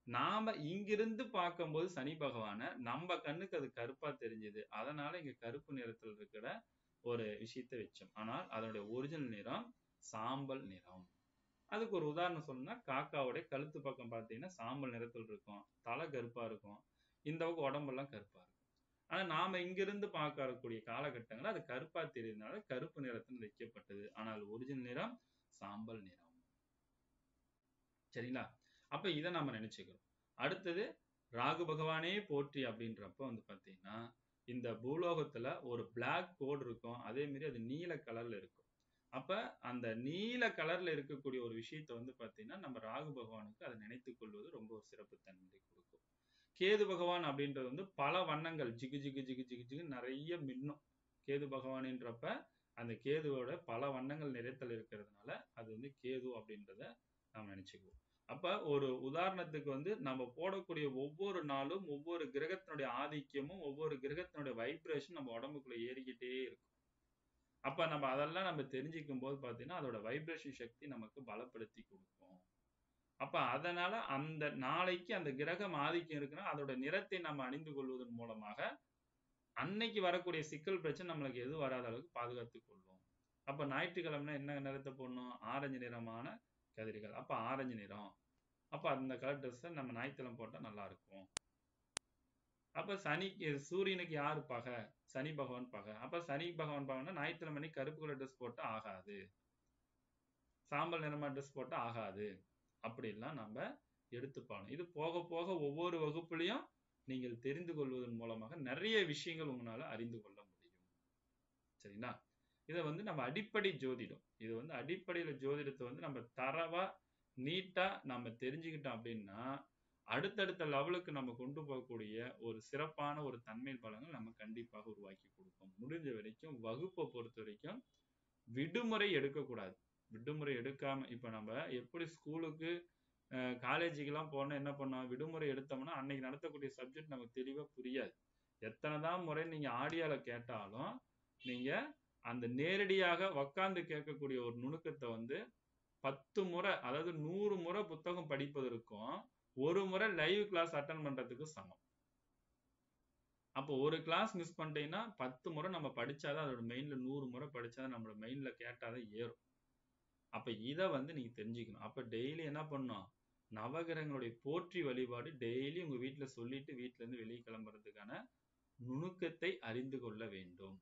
நாம இங்கிருந்து பார்க்கும்போது சனி பகவான நம்ம கண்ணுக்கு அது கருப்பா தெரிஞ்சது, அதனால இங்க கருப்பு நிறத்தில் இருக்கிற ஒரு விஷயத்தை வச்சோம். ஆனால் அதனுடைய ஒரிஜினல் நிறம் சாம்பல் நிறம். அதுக்கு ஒரு உதாரணம் சொல்லணும்னா, காக்காவுடைய கழுத்து பக்கம் பார்த்தீங்கன்னா சாம்பல் நிறத்தில் இருக்கும், தலை கருப்பா இருக்கும், இந்த பக்கம் உடம்பெல்லாம் கருப்பா இருக்கும். ஆனா நாம இங்கிருந்து பார்க்கக்கூடிய காலகட்டங்கள் அது கருப்பா தெரியுதுனால கருப்பு நிறத்தில் வைக்கப்பட்டது. ஆனால் ஒரிஜினல் நிறம் சாம்பல் நிறம். சரிங்களா? அப்ப இதை நாம நினைச்சுக்கிறோம். அடுத்தது ராகு பகவானே போற்றி அப்படின்றப்ப வந்து பாத்தீங்கன்னா, இந்த பூலோகத்துல ஒரு பிளாக் கோடு இருக்கும், அதே மாதிரி அது நீல கலர்ல இருக்கும். அப்ப அந்த நீல கலர்ல இருக்கக்கூடிய ஒரு விஷயத்த வந்து பாத்தீங்கன்னா நம்ம ராகு பகவானுக்கு அதை நினைத்துக் கொள்வது ரொம்ப ஒரு சிறப்பு தன்மை கொடுக்கும். கேது பகவான் அப்படின்றது வந்து பல வண்ணங்கள் ஜிகு ஜிகு ஜிகு ஜிகு ஜிகு நிறைய மின்னும். கேது பகவான்ன்றப்ப அந்த கேதுவோட பல வண்ணங்கள் நிறைத்தல் இருக்கிறதுனால அது வந்து கேது அப்படின்றத நாம் நினைச்சுக்குவோம். அப்ப ஒரு உதாரணத்துக்கு வந்து நம்ம போடக்கூடிய ஒவ்வொரு நாளும் ஒவ்வொரு கிரகத்தினுடைய ஆதிக்கமும் ஒவ்வொரு கிரகத்தினுடைய வைப்ரேஷன் நம்ம உடம்புக்குள்ள ஏறிக்கிட்டே இருக்கும். அப்ப நம்ம அதெல்லாம் நம்ம தெரிஞ்சுக்கும் போது பாத்தீங்கன்னா அதோட வைப்ரேஷன் சக்தி நமக்கு பலப்படுத்தி கொடுக்கும். அப்ப அதனால அந்த நாளைக்கு அந்த கிரகம் ஆதிக்கம் இருக்குன்னா அதோட நிறத்தை நம்ம அணிந்து கொள்வதன் மூலமாக அன்னைக்கு வரக்கூடிய சிக்கல் பிரச்சனை நம்மளுக்கு எதுவும் வராத அளவுக்கு பாதுகாத்துக் கொள்ளும். அப்ப ஞாயிற்றுக்கிழமை என்ன நிறத்தை போடணும்? ஆரஞ்சு நிறமான கதிர்கள். அப்ப ஆரஞ்சு நிறம். அப்ப அந்த கலர் ட்ரெஸ் நம்ம ஞாயிற்றுக்கிழமை போட்டா நல்லா இருக்கும். அப்ப சூரியனுக்கு யாரு பகை? சனி பகவான் பகை. அப்ப சனி பகவான் பகைன்னா ஞாயிற்றுக்கிழமை கருப்பு கலர் ட்ரெஸ் போட்டா ஆகாது, சாம்பல் நிறமா ட்ரெஸ் போட்டா ஆகாது. அப்படிலாம் நம்ம எடுத்துப்பாங்க. இது போக போக ஒவ்வொரு வகுப்புலையும் நீங்கள் தெரிந்து கொள்வதன் மூலமாக நிறைய விஷயங்கள் உங்களால அறிந்து கொள்ள முடியும். சரிங்களா? இதை வந்து நம்ம அடிப்படை ஜோதிடம், இது வந்து அடிப்படையில ஜோதிடத்தை வந்து நம்ம தரவா நீட்டா நம்ம தெரிஞ்சுக்கிட்டோம் அப்படின்னா அடுத்தடுத்த லெவலுக்கு நம்ம கொண்டு போகக்கூடிய ஒரு சிறப்பான ஒரு தன்மை பலங்கள் நம்ம கண்டிப்பாக உருவாக்கி கொடுப்போம். முடிஞ்ச வரைக்கும் வகுப்பை பொறுத்த வரைக்கும் விடுமுறை எடுக்கக்கூடாது. விடுமுறை எடுக்காம இப்ப நம்ம எப்படி ஸ்கூலுக்கு காலேஜுக்கெல்லாம் போனா என்ன பண்ணோம், விடுமுறை எடுத்தோம்னா அன்னைக்கு நடத்தக்கூடிய சப்ஜெக்ட் நமக்கு தெளிவா புரியாது. எத்தனைதான் முறை நீங்க ஆடியோல கேட்டாலும் நீங்க அந்த நேரடியாக உக்காந்து கேட்கக்கூடிய ஒரு நுணுக்கத்தை வந்து 10 முறை, அதாவது 100 முறை புத்தகம் படிப்பதற்கும் ஒரு முறை லைவ் கிளாஸ் அட்டன் பண்றதுக்கு சமம். அப்போ ஒரு கிளாஸ் மிஸ் பண்ணிட்டீங்கன்னா 10 முறை நம்ம படிச்சாதான் அதோட மெயின்ல 100 முறை படிச்சாதான் நம்மளோட மெயின்ல கேட்டாதான் ஏறும். அப்ப இதை வந்து நீங்க தெரிஞ்சுக்கணும். அப்ப டெய்லி என்ன பண்ணணும், நவகிரகங்களுடைய போற்றி வழிபாடு டெய்லி உங்க வீட்டுல சொல்லிட்டு வீட்டுல இருந்து வெளியே கிளம்புறதுக்கான நுணுக்கத்தை அறிந்து கொள்ள வேண்டும்.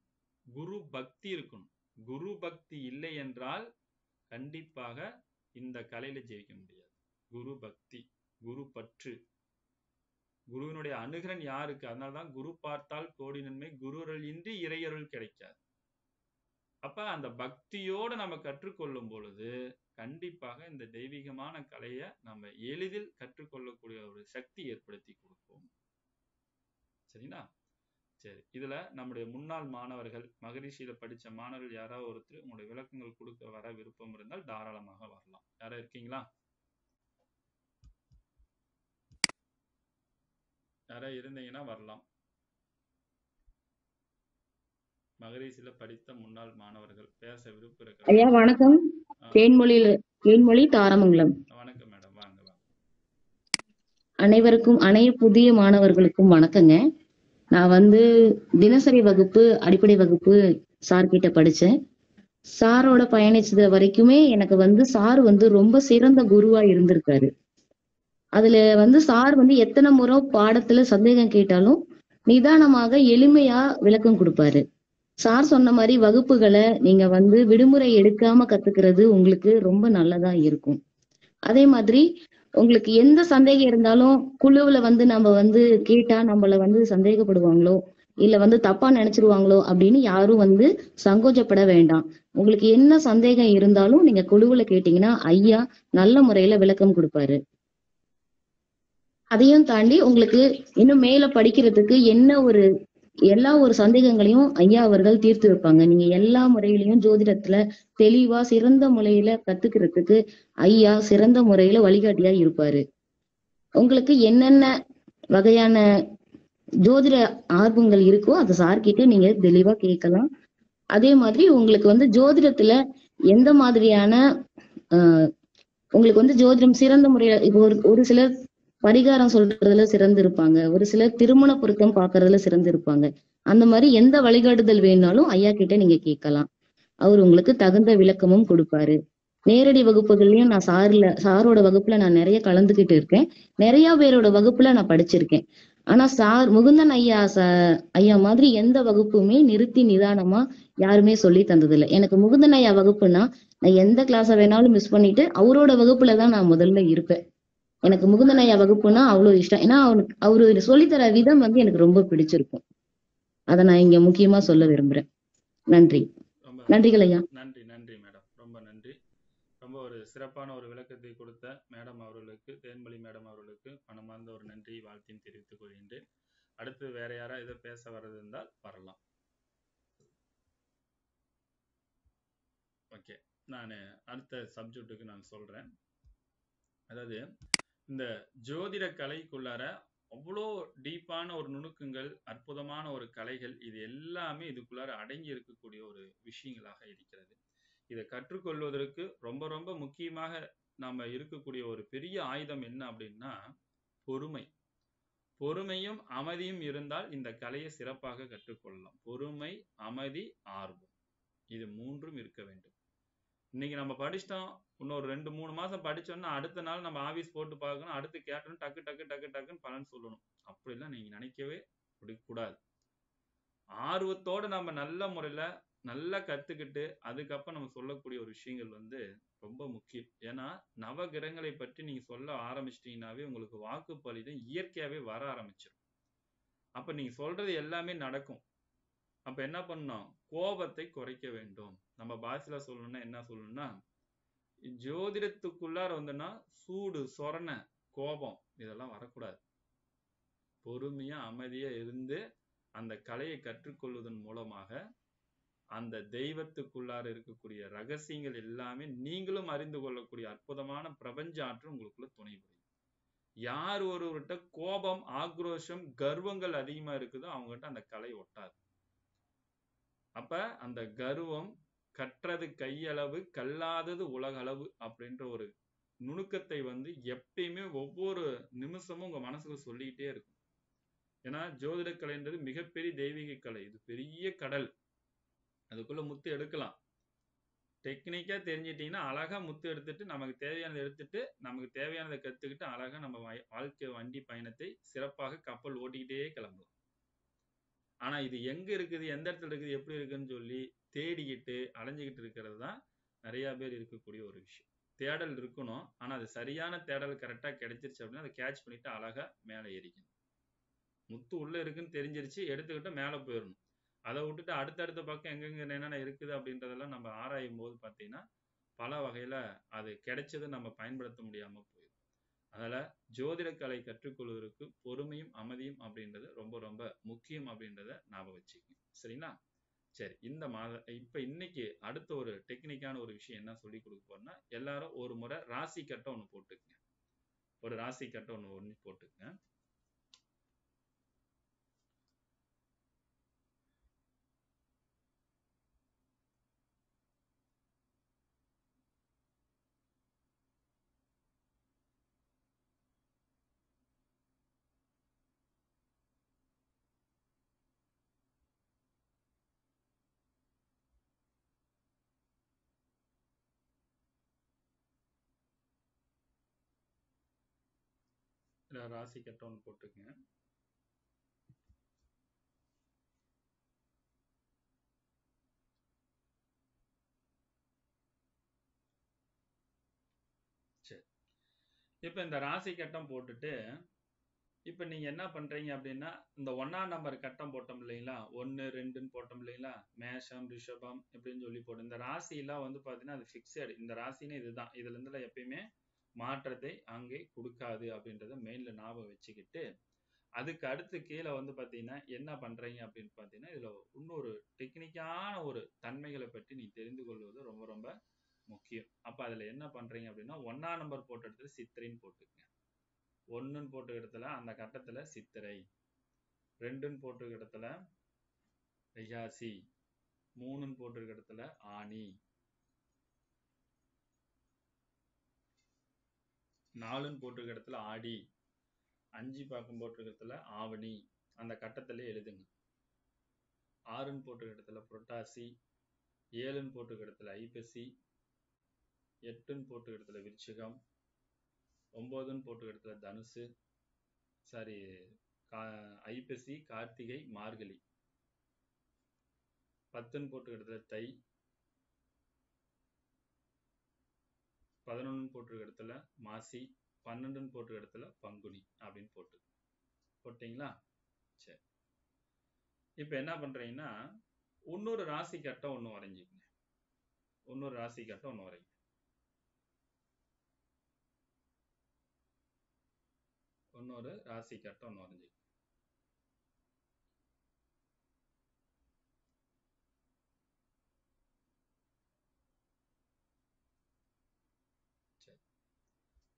குரு பக்தி இருக்கணும். குரு பக்தி இல்லை என்றால் கண்டிப்பாக இந்த கலையில ஜெயிக்க முடியாது. குரு பக்தி, குரு பற்று, குருவினுடைய அனுகிரன் யாருக்கு? அதனால்தான் குரு பார்த்தால் கோடி நன்மை, குருவருள் இன்றி இறையருள் கிடைக்காது. அப்ப அந்த பக்தியோடு நம்ம கற்றுக்கொள்ளும் பொழுது கண்டிப்பாக இந்த தெய்வீகமான கலையை நம்ம எளிதில் கற்றுக்கொள்ளக்கூடிய ஒரு சக்தி ஏற்படுத்தி கொடுப்போம். சரிங்களா? சரி, இதுல நம்முடைய முன்னாள் மாணவர்கள், மகரிஷியில படிச்ச மாணவர்கள் யாராவது ஒருத்தர் உங்களுடைய விளக்கங்கள் கொடுக்க வர விருப்பம் இருந்தால் தாராளமாக வரலாம். யாரா இருக்கீங்களா? யாரா இருந்தீங்கன்னா வரலாம். மகரிஷியில படித்த முன்னாள் மாணவர்கள் பேச விருப்பம் இருக்கிற. ஐயா வணக்கம். தேன்மொழி தாரமங்கலம். வணக்கம் மேடம், வாங்க வாங்க. அனைவருக்கும் புதிய மாணவர்களுக்கும் வணக்கங்க. நான் தினசரி வகுப்பு, அடிப்படை வகுப்பு சார் கிட்ட படிச்சேன். சாரோட பயணிச்சது வரைக்குமே எனக்கு சார் ரொம்ப சிறந்த குருவா இருந்திருக்காரு. அதுல சார் எத்தனை முறை பாடத்துல சந்தேகம் கேட்டாலும் நிதானமாக எளிமையா விளக்கம் கொடுப்பாரு. சார் சொன்ன மாதிரி வகுப்புகளை நீங்க விடுமுறை எடுக்காம கத்துக்கிறது உங்களுக்கு ரொம்ப நல்லதா இருக்கும். அதே மாதிரி உங்களுக்கு எந்த சந்தேகம் இருந்தாலும் குழுவுல நம்ம கேட்டா நம்மள சந்தேகப்படுவாங்களோ இல்ல வந்து தப்பா நினைச்சிருவாங்களோ அப்படின்னு யாரும் வந்து சங்கோஜப்பட வேண்டாம். உங்களுக்கு என்ன சந்தேகம் இருந்தாலும் நீங்க குழுவுல கேட்டீங்கன்னா ஐயா நல்ல முறையில விளக்கம் கொடுப்பாரு. அதையும் தாண்டி உங்களுக்கு இன்னும் மேல படிக்கிறதுக்கு எல்லா ஒரு சந்தேகங்களையும் ஐயா அவர்கள் தீர்த்து வைப்பாங்க. நீங்க எல்லா முறையிலையும் ஜோதிடத்துல தெளிவா சிறந்த முறையில கத்துக்கிறதுக்கு ஐயா சிறந்த முறையில வழிகாட்டியா இருப்பாரு. உங்களுக்கு என்னென்ன வகையான ஜோதிட ஆர்வங்கள் இருக்கோ அதை சார்கிட்ட நீங்க தெளிவா கேட்கலாம். அதே மாதிரி உங்களுக்கு வந்து ஜோதிடத்துல எந்த மாதிரியான உங்களுக்கு வந்து ஜோதிடம் சிறந்த முறையில இப்போ ஒரு சிலர் பரிகாரம் சொல்றதுல சிறந்து இருப்பாங்க, ஒரு சிலர் திருமண பொருத்தம் பாக்குறதுல சிறந்து இருப்பாங்க. அந்த மாதிரி எந்த வழிகாட்டுதல் வேணாலும் ஐயா கிட்ட நீங்க கேட்கலாம். அவர் உங்களுக்கு தகுந்த விளக்கமும் கொடுப்பாரு. நேரடி வகுப்புகள்லயும் நான் சாரோட வகுப்புல நான் நிறைய கலந்துகிட்டு இருக்கேன். நிறைய பேரோட வகுப்புல நான் படிச்சிருக்கேன். ஆனா முகுந்தன் ஐயா மாதிரி எந்த வகுப்புமே நிறுத்தி நிதானமா யாருமே சொல்லி தந்ததில்லை. எனக்கு முகுந்தன் ஐயா வகுப்புனா நான் எந்த கிளாஸ வேணாலும் மிஸ் பண்ணிட்டு அவரோட வகுப்புலதான் நான் முதல்ல இருப்பேன். எனக்கு முகுந்தன் ஐயா வகுப்புனா அவ்வளவு இஷ்டம். ஏன்னா அவரு சொல்லித்தர விதம் வந்து எனக்கு ரொம்ப பிடிச்சிருக்கும். அதை நான் இங்க முக்கியமா சொல்ல விரும்புறேன். நன்றி. நன்றிகள் ஐயா. நன்றி நன்றி மேடம், ரொம்ப நன்றி. ரொம்ப ஒரு சிறப்பான ஒரு விளக்கத்தை கொடுத்த மேடம் அவர்களுக்கு, தேன்மொழி மேடம் அவர்களுக்கு மனமார்ந்த ஒரு நன்றி வாழ்த்தையும் தெரிவித்துக் கொள்கின்றேன். அடுத்து வேற யாரா இதை பேச வர்றது இருந்தால் வரலாம். ஓகே, நான் அடுத்த சப்ஜெக்டுக்கு நான் சொல்றேன். அதாவது இந்த ஜோதிட கலைக்குள்ளார அவ்வளோ டீப்பான ஒரு நுணுக்கங்கள், அற்புதமான ஒரு கலைகள், இது எல்லாமே இதுக்குள்ளார அடங்கி இருக்கக்கூடிய ஒரு விஷயங்களாக இருக்கிறது. இதை கற்றுக்கொள்வதற்கு ரொம்ப ரொம்ப முக்கியமாக நாம இருக்கக்கூடிய ஒரு பெரிய ஆயுதம் என்ன அப்படின்னா பொறுமை. பொறுமையும் அமைதியும் இருந்தால் இந்த கலையை சிறப்பாக கற்றுக்கொள்ளலாம். பொறுமை, அமைதி, ஆர்வம், இது மூன்றும் இருக்க வேண்டும். இன்னைக்கு நம்ம படிச்சிட்டோம், இன்னொரு 2-3 மாசம் படிச்சோம்னா அடுத்த நாள் நம்ம ஆபீஸ் போட்டு பார்க்கணும், அடுத்து கேட்டணும், டக்கு டக்கு டக்கு டக்குன்னு பலன் சொல்லணும். அப்படிலாம் நீங்க நினைக்கவே கூடாது. ஆர்வத்தோட நம்ம நல்ல முறையில நல்லா கத்துக்கிட்டு அதுக்கப்புறம் நம்ம சொல்லக்கூடிய ஒரு விஷயங்கள் வந்து ரொம்ப முக்கியம். ஏன்னா நவ கிரகங்களை பற்றி நீங்க சொல்ல ஆரம்பிச்சிட்டீங்கன்னாவே உங்களுக்கு வாக்குப்பளிதம் இயற்கையாவே வர ஆரம்பிச்சிடும். அப்ப நீங்க சொல்றது எல்லாமே நடக்கும். அப்ப என்ன பண்ணணும்? கோபத்தை குறைக்க வேண்டும். நம்ம பாஷையில சொல்லணும்னா என்ன சொல்லணும்னா, ஜோதிடத்துக்குள்ளார வந்துன்னா சூடு, சொரணை, கோபம் இதெல்லாம் வரக்கூடாது. பொறுமையா அமைதியா இருந்து அந்த கலையை கற்றுக்கொள்வதன் மூலமாக அந்த தெய்வத்துக்குள்ளார இருக்கக்கூடிய ரகசியங்கள் எல்லாமே நீங்களும் அறிந்து கொள்ளக்கூடிய அற்புதமான பிரபஞ்ச ஆற்றல் உங்களுக்குள்ள துணை புரியும். யார் ஒருவர்கிட்ட கோபம், ஆக்ரோஷம், கர்வங்கள் அதிகமா இருக்குதோ அவங்ககிட்ட அந்த கலை ஒட்டாது. அப்ப அந்த கர்வம் கற்றது கையளவு, கல்லாதது உலகளவு அப்படின்ற ஒரு நுணுக்கத்தை வந்து எப்பயுமே ஒவ்வொரு நிமிஷமும் உங்க மனசுக்கு சொல்லிக்கிட்டே இருக்கும். ஏன்னா ஜோதிட கலைன்றது மிகப்பெரிய தெய்வீக கலை. இது பெரிய கடல். அதுக்குள்ள முத்து எடுக்கலாம். டெக்னிக்கா தெரிஞ்சிட்டீங்கன்னா அழகா முத்து எடுத்துட்டு நமக்கு தேவையானதை எடுத்துட்டு நமக்கு தேவையானதை கத்துக்கிட்டு அழகா நம்ம வாழ்க்கை வண்டி பயணத்தை சிறப்பாக கப்பல் ஓட்டிக்கிட்டே கிளம்பலாம். ஆனா இது எங்க இருக்குது, எந்த இடத்துல இருக்குது, எப்படி இருக்குன்னு சொல்லி தேடிக்கிட்டு அலைஞ்சுக்கிட்டு இருக்கிறது தான் நிறைய பேர் இருக்கக்கூடிய ஒரு விஷயம். தேடல் இருக்கணும், ஆனா அது சரியான தேடல் கரெக்டா கிடைச்சிருச்சு அப்படின்னா அதை கேட்ச் பண்ணிட்டு அழகா மேலே ஏறிக்கணும். முத்து உள்ள இருக்குன்னு தெரிஞ்சிருச்சு, எடுத்துக்கிட்டு மேலே போயிடணும். அதை விட்டுட்டு அடுத்தடுத்த பக்கம் எங்கெங்க என்னென்ன இருக்குது அப்படின்றதெல்லாம் நம்ம ஆராயும் போது பார்த்தீங்கன்னா பல வகையில அது கிடைச்சது நம்ம பயன்படுத்த முடியாம போயிடும். அதனால ஜோதிட கலை கற்றுக்கொள்வதற்கு பொறுமையும் அமைதியும் அப்படின்றது ரொம்ப ரொம்ப முக்கியம் அப்படின்றத ஞாபகம் வச்சுக்கணும். சரிங்களா? சரி, இந்த இப்ப இன்னைக்கு அடுத்த ஒரு டெக்னிக்கான ஒரு விஷயம் என்ன சொல்லி கொடுக்க போறோம்னா, எல்லாரும் ஒரு முறை ராசி கட்டை ஒண்ணு போட்டுக்குங்க. ஒரு ராசி கட்டை ஒண்ணு போட்டுக்குங்க. ராசி கட்டை ஒன்று போட்டுக்குங்க. சரி, இப்ப இந்த ராசி கட்டம் போட்டுட்டு இப்ப நீங்க என்ன பண்றீங்க அப்படின்னா, இந்த 1ஆம் நம்பர் கட்டம் போட்டோம் இல்லைங்களா? 1, 2ன்னு போட்டோம் இல்லைங்களா? மேஷம், ரிஷபம் இப்படின்னு சொல்லி போட்டோம். இந்த ராசிலாம் வந்து பார்த்தீங்கன்னா, அது ஃபிக்ஸட். இந்த ராசின்னு இதுதான். இதுல இருந்துல எப்பயுமே மாற்றத்தை அங்கே குடுக்காது அப்படின்றத மெயின்ல ஞாபகம் வச்சுக்கிட்டு, அதுக்கு அடுத்து கீழ வந்து பார்த்தீங்கன்னா, என்ன பண்றீங்க அப்படின்னு பார்த்தீங்கன்னா, இதுல இன்னொரு டெக்னிக்கான ஒரு தன்மைகள பற்றி நீ தெரிந்து கொள்வது ரொம்ப ரொம்ப முக்கியம். அப்ப அதுல என்ன பண்றீங்க அப்படின்னா, 1ஆம் நம்பர் போட்ட இடத்துல சித்திரைன்னு போட்டுக்கங்க. 1ன்னு போட்ட இடத்துல அந்த கட்டத்துல சித்திரை, 2ன்னு போட்ட இடத்துல வைகாசி, 3ன்னு போட்ட இடத்துல ஆனி, 4ன்னு போட்ட இடத்துல ஆடி, 5 பாக்கம் போட்ட இடத்துல ஆவணி. அந்த கட்டத்திலே எழுதுங்க. 6ன்னு போட்ட இடத்துல புரட்டாசி, 7ன்னு போட்ட இடத்துல ஐப்பசி, 8ன்னு போட்ட இடத்துல விருச்சிகம், 9ன்னு போட்ட இடத்துல தனுசு, சாரி ஐப்பசி, கார்த்திகை, மார்கழி, 10ன்னு போட்ட இடத்துல தை, 11ன்னு போட்ட இடத்துல மாசி, 12ன்னு போட்ட இடத்துல பங்குனி அப்படின்னு போட்டீங்களா? சரி. இப்ப என்ன பண்றீங்கன்னா, இன்னொரு ராசி கட்டம் ஒண்ணு வரைஞ்சுக்கங்க. இன்னொரு ராசி கட்டம் ஒண்ணு வரைங்க. இன்னொரு ராசி கட்டம் ஒண்ணு வரைஞ்சுக்கங்க. சரி.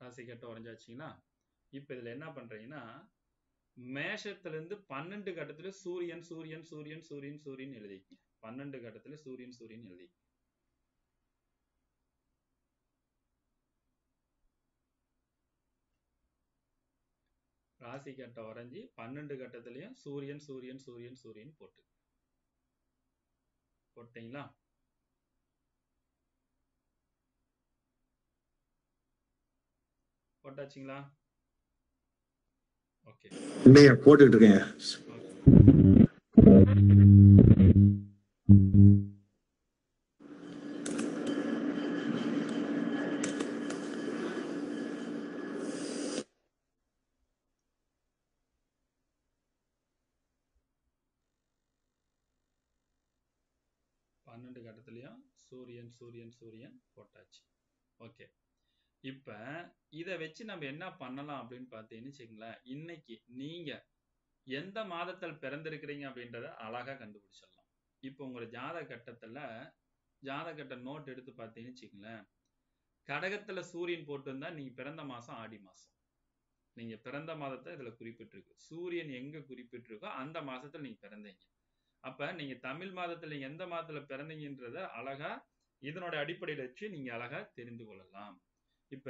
ராசி கட்டம் வரைஞ்சாச்சுங்களா? இப்ப இதுல என்ன பண்றீங்கன்னா, மேஷத்துல இருந்து 12 கட்டத்துல சூரியன் சூரியன் சூரியன் சூரியன் சூரியன் எழுதிக்கங்க. 12 கட்டத்துல சூரியன் சூரியன் எழுதிக்கங்க. ராசி கட்டம் வரைஞ்சி 12 கட்டத்திலையும் சூரியன் சூரியன் சூரியன் சூரியன் போட்டீங்களா? போட்டாச்சுங்களா? ஓகே. இல்லையா, போட்டுக்கிட்டு இருக்கேன். பன்னெண்டு கட்டத்திலையும் சூரியன் சூரியன் சூரியன் போட்டாச்சு. ஓகே. இப்ப இத வச்சு நம்ம என்ன பண்ணலாம் அப்படின்னு பார்த்தீங்கன்னு வச்சுக்கங்களேன், இன்னைக்கு நீங்க எந்த மாதத்தில் பிறந்திருக்கிறீங்க அப்படின்றத அழகா கண்டுபிடிச்சிடலாம். இப்போ உங்க ஜாதக கட்ட நோட் எடுத்து பார்த்தீங்கன்னு வச்சுக்கங்களேன், கடகத்துல சூரியன் போட்டிருந்தா நீங்க பிறந்த மாசம் ஆடி மாசம். நீங்க பிறந்த மாதத்தை இதுல குறிப்பிட்டிருக்கு. சூரியன் எங்க குறிப்பிட்டிருக்கோ அந்த மாசத்துல நீங்க பிறந்தீங்க. அப்ப நீங்க தமிழ் மாதத்துல நீங்க எந்த மாதத்துல பிறந்தீங்கன்றத அழகா இதனோட அடிப்படையில வச்சு நீங்க அழகா தெரிந்து கொள்ளலாம். இப்ப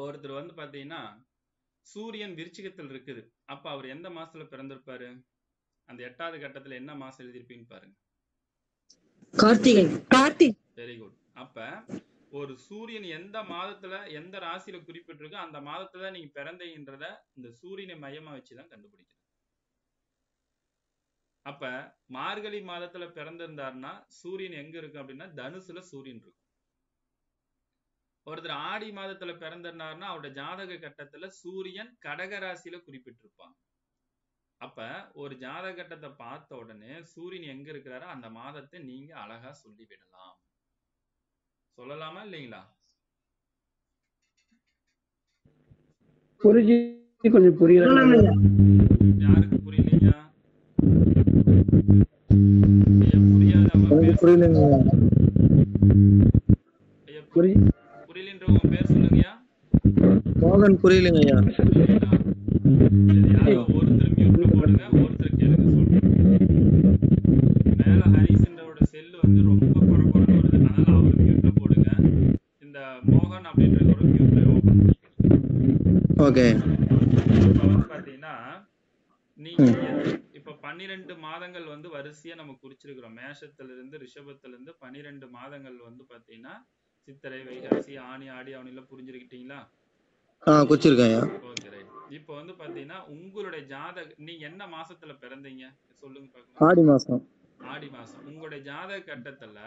ஒருத்தர் வந்து பாத்தீங்கன்னா சூரியன் விருச்சிகத்தில் இருக்குது. அப்ப அவர் எந்த மாசத்துல பிறந்திருப்பாரு? அந்த 8வது கட்டத்துல என்ன மாசம் எழுதிருப்பீங்க பாருங்க. கார்த்திகை. Very good. அப்ப ஒரு சூரியன் எந்த மாதத்துல எந்த ராசியில குறிப்பிட்டிருக்கோ அந்த மாதத்துல நீங்க பிறந்தீங்கன்றத இந்த சூரியனை மையமா வச்சுதான் கண்டுபிடிக்கணும். அப்ப மார்கழி மாதத்துல பிறந்திருந்தாருன்னா சூரியன் எங்க இருக்கு அப்படின்னா தனுசுல சூரியன் இருக்கும். ஒருத்தர் ஆடி மாதத்துல பிறந்திருந்தாருன்னா அவருடைய ஜாதக கட்டத்துல சூரியன் கடக ராசியில குறிப்பிட்டிருப்பாங்க. அப்ப ஒரு ஜாதக கட்டத்தை பார்த்த உடனே சூரியன் எங்க இருக்கிறாரோ அந்த மாதத்தை நீங்க அழகா சொல்லிவிடலாம். சொல்லலாமா இல்லைங்களா? கொஞ்சம் புரியல. யாருக்கு புரியலையா? புரியலன்றவங்க பேர் சொல்லுங்கயா. மோகன் புரியலைங்கய்யா. ஒருத்தர் மியூட்ல போடுங்க, ஒருத்தர் கேளுங்க சொல்லுங்க. மேல ஹரிசன்றோட செல் வந்து ரொம்ப குறைகுறைன்னு வருது, அதனால அவர் மியூட்ல போடுங்க. இந்த மோகன் அப்படின்றவரோட மியூட்ல ஓபன் பண்ணிக்கோங்க. ஓகே. இப்ப வந்து பாத்தீங்கன்னா நீங்க இப்ப 12 மாதங்கள் வந்து வரிசையா நம்ம குறிச்சிருக்கிறோம். மேஷத்துல இருந்து ரிஷபத்துல இருந்து 12 மாதங்கள் வந்து பாத்தீங்கன்னா சித்திரை, வைகாசி, ஆனி, ஆடி, ஆவணில புரிஞ்சுக்கிட்டீங்களா? குறிச்சிருக்கேன். Okay right. இப்போ வந்து பாத்தீங்கன்னா உங்களுடைய நீங்க என்ன மாசத்துல பிறந்தீங்க சொல்லுங்க பாக்கலாம். ஆடி மாசம். ஆடி மாசம். உங்களுடைய ஜாதக கட்டத்துல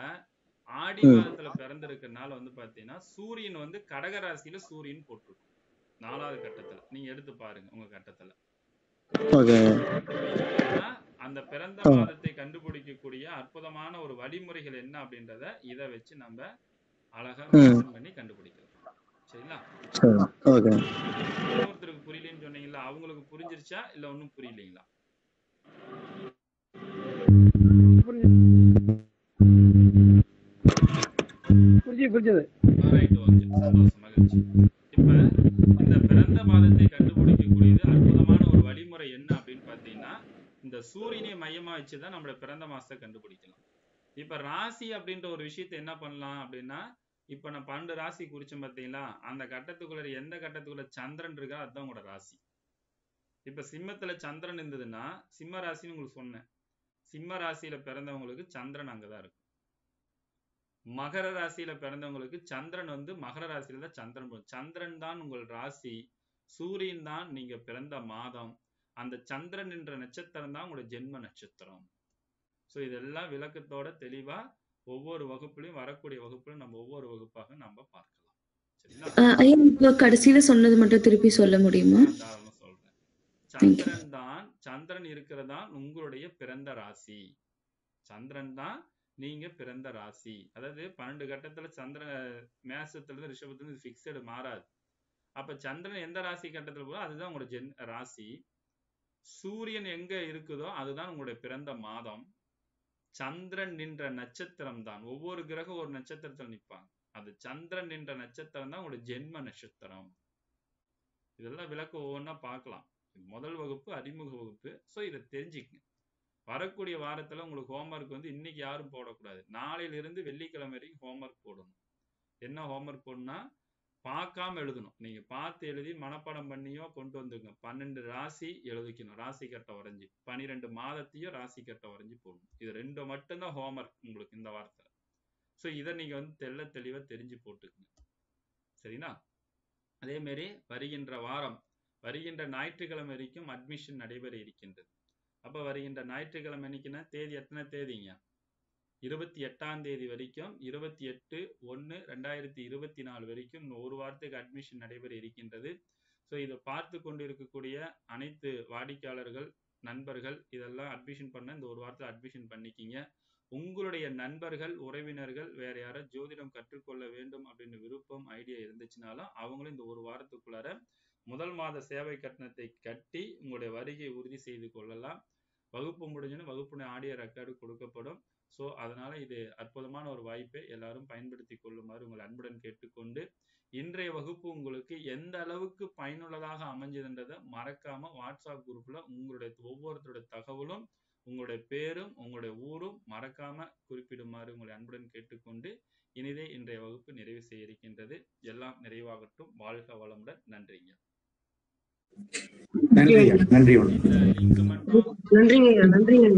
ஆடி மாதத்துல பிறந்திருக்கிறதுனால வந்து பாத்தீங்கன்னா சூரியன் வந்து கடக ராசியில சூரியன் போட்டிருக்கும் 4வது கட்டத்துல. நீங்க எடுத்து பாருங்க உங்க கட்டத்துல. அந்த பிறந்த மாதத்தை கண்டுபிடிக்கக்கூடிய அற்புதமான ஒரு வழிமுறைகள் என்ன அப்படின்றத இதை வச்சு நம்ம அழகா மென்ஷன் பண்ணி கண்டுபிடிக்கலாம். சரிங்களா? இன்னொருத்தருக்கு புரியலன்னு சொன்னீங்களா, அவங்களுக்கு புரிஞ்சிருச்சா இல்ல ஒன்னும் புரியலீங்களா? சந்தோஷம், மகிழ்ச்சி. இப்ப இந்த பிறந்த மாதத்தை கண்டுபிடிக்கக்கூடியது அற்புதமான ஒரு வழிமுறை என்ன அப்படின்னு பாத்தீங்கன்னா, இந்த சூரியனை மையமா வச்சுதான் நம்மளோட பிறந்த மாசத்தை கண்டுபிடிக்கலாம். இப்ப ராசி அப்படின்ற ஒரு விஷயத்தை என்ன பண்ணலாம் அப்படின்னா, இப்ப நான் 12 ராசி குறிச்சேன் பாத்தீங்களா, அந்த கட்டத்துக்குள்ள எந்த கட்டத்துக்குள்ள சந்திரன் இருக்கா அதுதான் உங்களோட ராசி. இப்ப சிம்மத்துல சந்திரன் இருந்ததுன்னா சிம்ம ராசின்னு உங்களுக்கு சொன்னேன். சிம்ம ராசியில பிறந்தவங்களுக்கு சந்திரன் அங்கதான் இருக்கும். மகர ராசியில பிறந்தவங்களுக்கு சந்திரன் வந்து மகர ராசியில தான் சந்திரன். சந்திரன் தான் உங்கள் ராசி, சூரியன் தான் நீங்க பிறந்த மாதம், அந்த சந்திரன் என்ற நட்சத்திரம் தான் உங்களோட ஜென்ம நட்சத்திரம். சோ இதெல்லாம் விளக்கத்தோட தெளிவா ஒவ்வொரு வகுப்புலையும் வரக்கூடிய வகுப்புல நம்ம ஒவ்வொரு வகுப்பாக நம்ம பார்க்கலாம். சரிங்களா? கடைசியில சொன்னது மட்டும் திருப்பி சொல்ல முடியுமா? சொல்றேன். சந்திரன் இருக்கிறதா உங்களுடைய பிறந்த ராசி. சந்திரன் தான் நீங்க பிறந்த ராசி. அதாவது 12 கட்டத்துல சந்திரன் மேசத்துல இருந்து ரிஷபத்துல இருந்து பிக்சடு மாறாது. அப்ப சந்திரன் எந்த ராசி கட்டத்துல போதோ அதுதான் உங்களோட ராசி. சூரியன் எங்க இருக்குதோ அதுதான் உங்களுடைய பிறந்த மாதம். சந்திரன் நின்ற நட்சத்திரம் தான், ஒவ்வொரு கிரகம் ஒரு நட்சத்திரத்தில் நிற்பாங்க, அது சந்திரன் நின்ற நட்சத்திரம் தான் உங்களுடைய ஜென்ம நட்சத்திரம். இதெல்லாம் விளக்கம் ஒவ்வொன்றா பார்க்கலாம். முதல் வகுப்பு அறிமுக வகுப்பு. ஸோ இதை தெரிஞ்சுக்கங்க. வரக்கூடிய வாரத்துல உங்களுக்கு ஹோம்ஒர்க் வந்து இன்னைக்கு யாரும் போடக்கூடாது. நாளையிலிருந்து வெள்ளிக்கிழமை வரைக்கும் ஹோம்ஒர்க் போடணும். என்ன ஹோம்ஒர்க் போடணும்னா பார்க்காம எழுதணும். நீங்க பார்த்து எழுதி மனப்பாடம் பண்ணியோ கொண்டு வந்துருங்க. 12 ராசி எழுதிக்கணும், ராசி கட்டை வரைஞ்சி 12 மாதத்தையும் ராசி கட்டை வரைஞ்சி போடணும். இது 2 மட்டும்தான் ஹோம்ஒர்க் உங்களுக்கு இந்த வாரத்துல. ஸோ இதை நீங்க வந்து தெளிவா தெரிஞ்சு போட்டுக்கங்க. சரிங்களா? அதே மாதிரி வருகின்ற ஞாயிற்றுக்கிழமை வரைக்கும் அட்மிஷன் நடைபெற இருக்கின்றது. அப்ப வருகின்ற ஞாயிற்றுக்கிழமை என்னைக்குன்னா தேதி எத்தனை தேதிங்க? 28ஆம் தேதி வரைக்கும் 28/1/2024 வரைக்கும் ஒரு வாரத்துக்கு அட்மிஷன் நடைபெற இருக்கின்றது. ஸோ இதை பார்த்து கொண்டு இருக்கக்கூடிய அனைத்து வாடிக்கையாளர்கள் நண்பர்கள் இதெல்லாம் அட்மிஷன் பண்ண இந்த ஒரு வாரத்தில் அட்மிஷன் பண்ணிக்கிங்க. உங்களுடைய நண்பர்கள் உறவினர்கள் வேற யாரும் ஜோதிடம் கற்றுக்கொள்ள வேண்டும் அப்படின்னு விருப்பம் ஐடியா இருந்துச்சுனாலும் அவங்களும் இந்த ஒரு வாரத்துக்குள்ளார முதல் மாத சேவை கட்டணத்தை கட்டி உங்களுடைய வருகையை உறுதி செய்து கொள்ளலாம். வகுப்பு முடிஞ்சுன்னு வகுப்பு ஆடியோ ரெக்கார்டு கொடுக்கப்படும். ஸோ அதனால இது அற்புதமான ஒரு வாய்ப்பை எல்லாரும் பயன்படுத்தி கொள்ளுமாறு உங்கள் அன்புடன் கேட்டுக்கொண்டு, இன்றைய வகுப்பு உங்களுக்கு எந்த அளவுக்கு பயனுள்ளதாக அமைஞ்சதுன்றதை மறக்காம வாட்ஸ்அப் குரூப்ல உங்களுடைய ஒவ்வொருத்தருடைய தகவலும் உங்களுடைய பேரும் உங்களுடைய ஊரும் மறக்காம குறிப்பிடுமாறு உங்களை அன்புடன் கேட்டுக்கொண்டு இனிதே இன்றைய வகுப்பு நிறைவு செய்ய இருக்கின்றது. எல்லாம் நிறைவாகட்டும். வாழ்க வளமுடன். நன்றிங்க. நன்றி. இந்த லிங்க் மட்டும் நன்றிங்க.